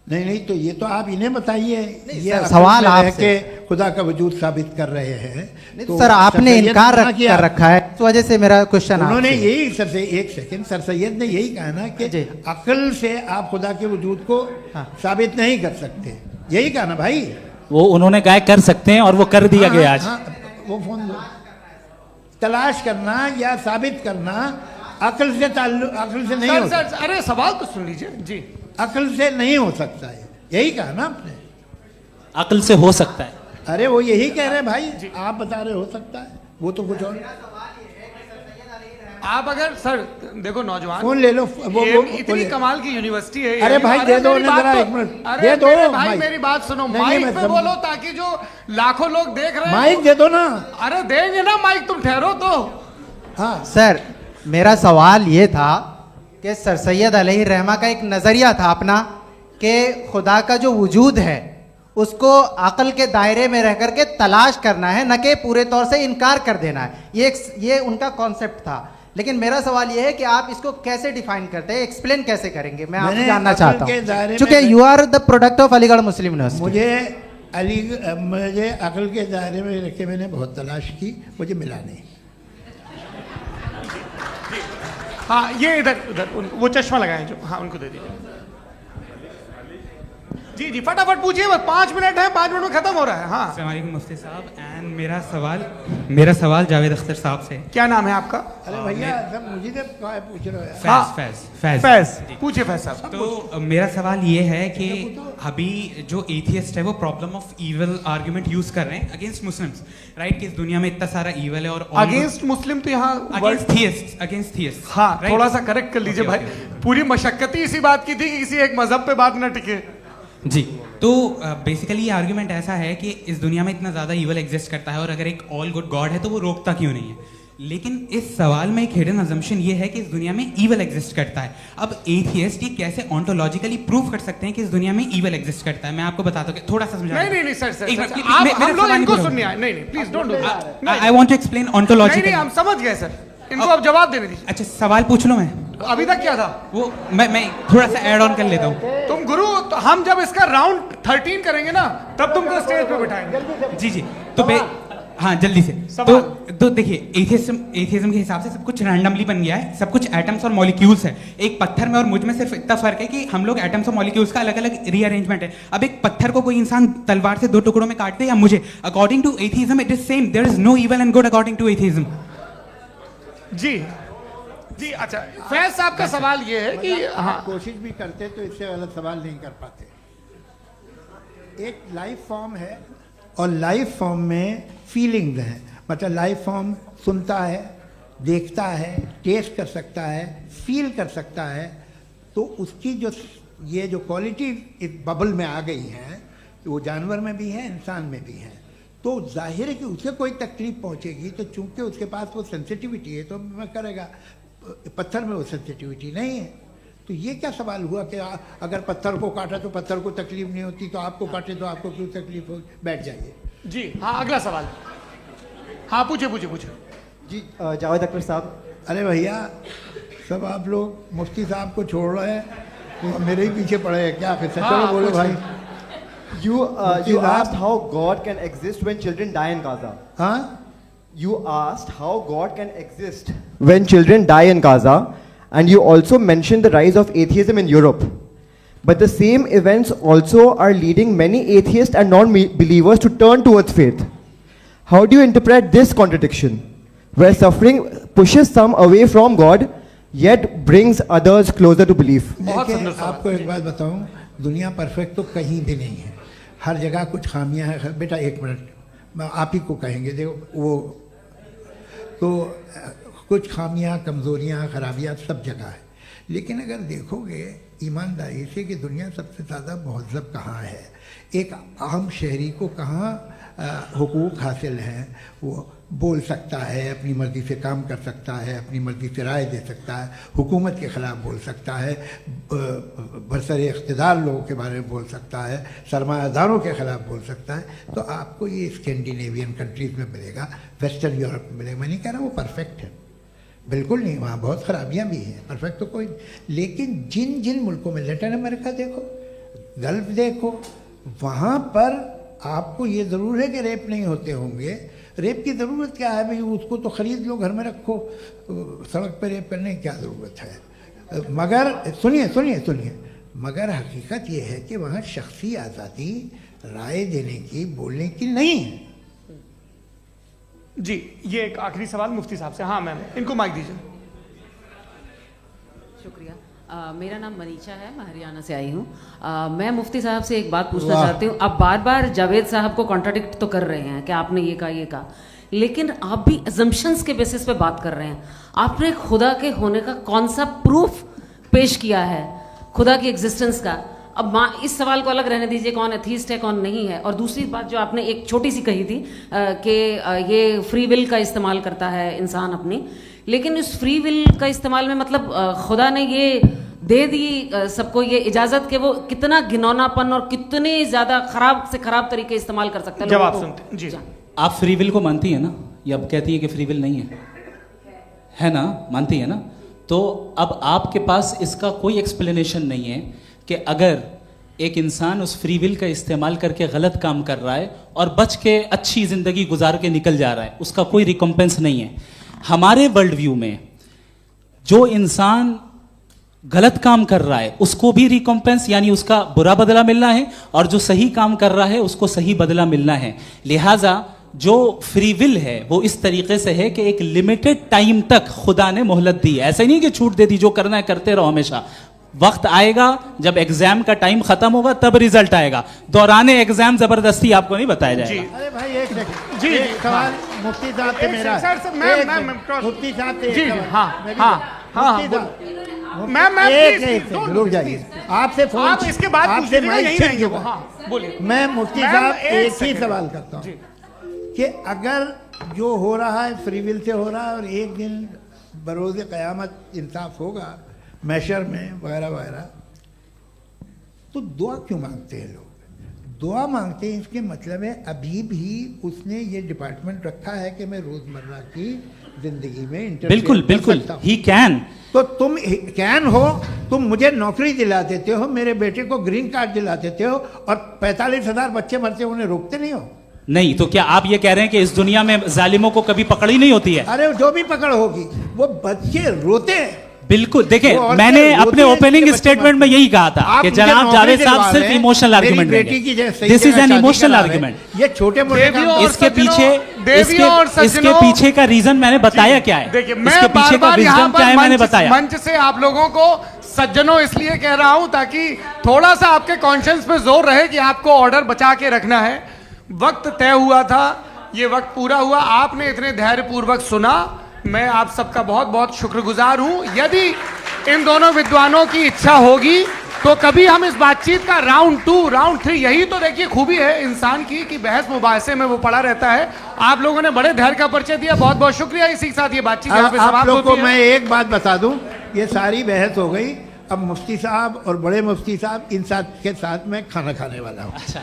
नहीं, तो ये तो आप इन्हें बताइए। ये सवाल आपसे खुदा का वजूद साबित कर रहे हैं, तो सर आपने इनकार कर रखा है, इस वजह से मेरा क्वेश्चन। उन्होंने यही सर से एक सेकंड, सर सैयद ने यही कहा ना कि अक्ल से आप खुदा के वजूद को साबित नहीं कर सकते, यही कहा ना भाई। वो उन्होंने कहा कर सकते हैं और वो कर दिया गया आज। वो फोन तलाश करना या साबित करना अक्ल से नहीं हो सकता। अरे सवाल तो सुन लीजिए जी। अक्ल से नहीं हो सकता है, यही कहा ना आपने। अक्ल से हो सकता है, अरे वो यही कह रहे हैं भाई, आप बता रहे हो सकता है, वो तो कुछ और। आप अगर सर देखो नौजवान फोन ले लो, वो इतनी कमाल की यूनिवर्सिटी है। अरे भाई दे दो उन्हें जरा, एक मिनट दे दो भाई, मेरी बात सुनो, माइक पे बोलो ताकि जो लाखों लोग देख रहे हैं। माइक दे दो ना। अरे देंगे ना माइक, तुम ठहरो तो। हाँ सर, मेरा सवाल ये था कि सर सैयद अलैहि रहमा का एक नजरिया था अपना कि खुदा का जो वजूद है उसको अकल के दायरे में रह करके तलाश करना है, न कि पूरे तौर से इनकार कर देना है। ये उनका कॉन्सेप्ट था। लेकिन मेरा सवाल ये है कि आप इसको कैसे डिफाइन करते हैं, एक्सप्लेन कैसे करेंगे, मैं आपसे जानना चाहता हूँ, क्योंकि you are the product of Aligarh Muslim University. मुझे अकल के दायरे में रख के मैंने बहुत तलाश की, मुझे मिला नहीं। हाँ ये इधर वो चश्मा लगाए जो, हाँ उनको दे दीजिए। जी जी फटाफट पूछिए, बस 5 मिनट है, 5 मिनट में खत्म हो रहा है। हाँ अस्सलाम वालेकुम मुफ्ती साहब, एंड मेरा सवाल जावेद अख्तर साहब से। क्या नाम है आपका? अरे भैया सब मुझे पूछ रहे हो। फैज पूछिए फैज साहब। तो मेरा सवाल ये है कि अभी जो एथियस्ट है वो problem of evil argument use कर रहे हैं अगेंस्ट मुस्लिम्स, राइट? कि इस दुनिया में इतना सारा इविल है और अगेंस्ट मुस्लिम तो यहाँ अगेंस्ट थियस्ट। हाँ थोड़ा सा करेक्ट कर लीजिए भाई, पूरी मशक्कत ही इसी बात की थी कि किसी एक मजहब पे बात ना टिके। जी, तो बेसिकली ये आर्गुमेंट ऐसा है कि इस दुनिया में इतना ज्यादा इविल एग्जिस्ट करता है और अगर एक ऑल गुड गॉड है तो वो रोकता क्यों नहीं है? लेकिन इस सवाल में एक हिडन अजम्पशन ये है कि इस दुनिया में ईवल एग्जिस्ट करता है। अब एथियस्ट ये कैसे ऑन्टोलॉजिकली प्रूव कर सकते हैं कि इस दुनिया में ईवल एग्जिस्ट करता है? मैं आपको बताता हूँ, थोड़ा सा समझा। नहीं सर हम लोग इनको सुनिए। नहीं please don't do that. I want to explain ontologically. नहीं हम समझ गए सर, इनको अब जवाब देने दीजिए। अच्छा सवाल पूछ लो। मैं अभी तक क्या था वो मैं थोड़ा सा ऐड ऑन कर लेता हूँ। तुम गुरु, तो हम जब इसका राउंड 13 करेंगे ना तब तुमको स्टेज पे बिठाएंगे। जी तो हाँ जल्दी से। तो देखिए एथियज्म के हिसाब से सब कुछ रैंडमली बन गया है, सब कुछ एटम्स और मॉलिक्यूल्स है। एक पत्थर में और मुझ में सिर्फ इतना फर्क है कि हम लोग एटम्स और मॉलिक्यूल्स का अलग अलग रीअरेंजमेंट है। अब एक पत्थर को कोई इंसान तलवार से 2 टुकड़ों में काटते या मुझे, according to atheism it is same, there is no evil and good according to atheism. जी अच्छा फैज साहब का सवाल ये है कि हाँ कोशिश भी करते तो इससे गलत सवाल नहीं कर पाते। एक लाइफ फॉर्म है और लाइफ फॉर्म में फीलिंग्स हैं, मतलब लाइफ फॉर्म सुनता है, देखता है, टेस्ट कर सकता है, फील कर सकता है। तो उसकी जो ये जो क्वालिटी इस बबल में आ गई है तो वो जानवर में भी है, इंसान में भी है। तो जाहिर है कि उसे कोई तकलीफ पहुंचेगी, तो चूंकि उसके पास वो सेंसिटिविटी है तो मैं करेगा। पत्थर में वो सेंसिटिविटी नहीं है। तो ये क्या सवाल हुआ कि अगर पत्थर को काटा तो पत्थर को तकलीफ नहीं होती, तो आपको काटे तो आपको क्यों तकलीफ हो? बैठ जाइए। जी हाँ अगला सवाल। हाँ पूछे जी जावेद अख्तर साहब। अरे भैया सब आप लोग मुफ्ती साहब को छोड़ रहे हैं, तो मेरे ही पीछे पड़े हैं क्या? फिर चलो बोलो भाई। You asked how God can exist when children die in Gaza. Huh? You asked how God can exist when children die in Gaza, and you also mentioned the rise of atheism in Europe. But the same events also are leading many atheists and non-believers to turn towards faith. How do you interpret this contradiction, where suffering pushes some away from God, yet brings others closer to belief? आपको एक बात बताऊं, दुनिया perfect तो कहीं भी नहीं है, हर जगह कुछ खामियां हैं। बेटा एक मिनट, आप ही को कहेंगे, देखो वो तो कुछ खामियां, कमज़ोरियां, खराबियां सब जगह है। लेकिन अगर देखोगे ईमानदारी से कि दुनिया सबसे ज़्यादा महज़ब कहाँ है, एक आम शहरी को कहाँ हुकूक हासिल हैं, वो बोल सकता है, अपनी मर्ज़ी से काम कर सकता है, अपनी मर्ज़ी से राय दे सकता है, हुकूमत के ख़िलाफ़ बोल सकता है, बरसरे इक़्तिदार लोगों के बारे में बोल सकता है, सरमायादारों के ख़िलाफ़ बोल सकता है। तो आपको ये स्कैंडिनेवियन कंट्रीज़ में मिलेगा, वेस्टर्न यूरोप में मिलेगा। मैं नहीं कह रहा वो परफेक्ट है, बिल्कुल नहीं, वहाँ बहुत ख़राबियाँ भी हैं, परफेक्ट तो कोई। लेकिन जिन जिन मुल्कों में, लैटिन अमेरिका देखो, गल्फ़ देखो, वहाँ पर आपको ये ज़रूर है कि रेप नहीं होते होंगे। रेप की ज़रूरत क्या है भाई? उसको तो ख़रीद लो, घर में रखो, सड़क पर रेप करने की क्या ज़रूरत है? मगर सुनिए, मगर हकीकत ये है कि वहाँ शख्सी आज़ादी राय देने की, बोलने की नहीं है। जी ये एक आखिरी सवाल मुफ्ती साहब से। हाँ मैम, इनको माइक दीजिए। शुक्रिया। मेरा नाम मनीषा है, मैं हरियाणा से आई हूँ। मैं मुफ्ती साहब से एक बात पूछना चाहती हूँ। आप बार बार जावेद साहब को कॉन्ट्राडिक्ट तो कर रहे हैं कि आपने ये कहा, लेकिन आप भी अजम्पशंस के बेसिस पे बात कर रहे हैं। आपने खुदा के होने का कौन सा प्रूफ पेश किया है खुदा की एग्जिस्टेंस का? अब इस सवाल को अलग रहने दीजिए, कौन एथीस्ट है कौन नहीं है। और दूसरी बात जो आपने एक छोटी सी कही थी कि ये फ्री विल का इस्तेमाल करता है इंसान अपनी, लेकिन इस फ्री विल का इस्तेमाल में मतलब खुदा ने ये दे दी सबको ये इजाजत कि वो कितना घिनौनापन और कितने ज्यादा खराब से खराब तरीके इस्तेमाल कर सकता है। जवाब सुनते जी। आप फ्री विल को मानती है ना, या अब कहती है कि फ्री विल नहीं है ना? मानती है ना? तो अब आपके पास इसका कोई एक्सप्लेनेशन नहीं है कि अगर एक इंसान उस फ्री विल का इस्तेमाल करके गलत काम कर रहा है और बच के अच्छी जिंदगी गुजार के निकल जा रहा है, उसका कोई रिकम्पेंस नहीं है। हमारे वर्ल्ड व्यू में जो इंसान गलत काम कर रहा है उसको भी रिकम्पेंस यानी उसका बुरा बदला मिलना है, और जो सही काम कर रहा है उसको सही बदला मिलना है। लिहाजा जो फ्री विल है वो इस तरीके से है कि एक लिमिटेड टाइम तक खुदा ने मोहलत दी है। ऐसा नहीं कि छूट दे दी, जो करना है करते रहो हमेशा। वक्त आएगा जब एग्जाम का टाइम खत्म होगा तब रिजल्ट आएगा। दौराने एग्जाम जबरदस्ती आपको नहीं बताया जाएगा। अरे भाई एक सेकंड जी, एक सवाल मुफ्ती साहब से मेरा। मुफ्ती साहब से जी हाँ, रुक जाइए। आपसे फोन, आप इसके बाद आपसे माइक रहेंगे वो। हाँ, बोलिए। मैं मुफ्ती साहब एक ही सवाल करता हूँ कि अगर जो हो रहा है फ्री विल से हो रहा है और एक दिन बरोज़ क़यामत इंसाफ होगा मैशर में वगैरह वगैरह, तो दुआ क्यों मांगते हैं लोग? दुआ मांगते हैं इसके मतलब है अभी भी उसने ये डिपार्टमेंट रखा है कि मैं रोजमर्रा की जिंदगी में बिल्कुल बिल्कुल ही कैन। तो तुम कैन हो, तुम मुझे नौकरी दिला देते हो, मेरे बेटे को ग्रीन कार्ड दिला देते हो, और 45,000 बच्चे मरते हो उन्हें रोकते नहीं हो। नहीं तो क्या आप ये कह रहे हैं कि इस दुनिया में जालिमों को कभी पकड़ ही नहीं होती है? अरे जो भी पकड़ होगी वो बच्चे रोते हैं। बिल्कुल, देखिए मैंने अपने ओपनिंग स्टेटमेंट में यही कहा था कि जनाब जावेद साहब सिर्फ इमोशनल आर्गुमेंट देंगे। This is an emotional argument. ये छोटे मोटे इसके पीछे का रीजन मैंने बताया क्या है, देखिए मैं इसके पीछे का रीजन क्या है मैंने बताया। मंच से आप लोगों को सज्जनों इसलिए कह रहा हूं ताकि थोड़ा सा आपके कॉन्शियंस पे जोर रहे कि आपको ऑर्डर बचा के रखना है। वक्त तय हुआ था, ये वक्त पूरा हुआ, आपने इतने धैर्यपूर्वक सुना, मैं आप सबका बहुत बहुत शुक्रगुजार हूं। यदि इन दोनों विद्वानों की इच्छा होगी तो कभी हम इस बातचीत का राउंड 2 राउंड 3, यही तो देखिए खूबी है इंसान की कि बहस मुबाहसे में वो पड़ा रहता है। आप लोगों ने बड़े धैर्य का परिचय दिया, बहुत बहुत शुक्रिया। इसी के साथ ये बातचीत आप लोग को मैं एक बात बता दूं, ये सारी बहस हो गई, अब मुफ्ती साहब और बड़े मुफ्ती साहब इन साथ के साथ मैं खाना खाने वाला हूँ। अच्छा।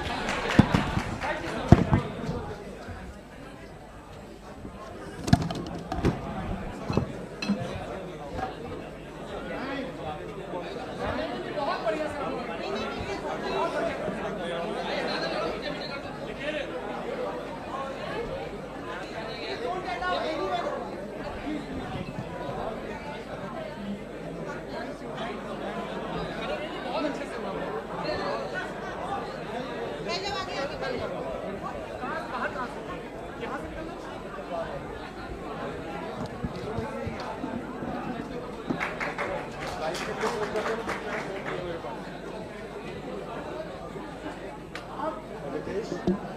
Thank you.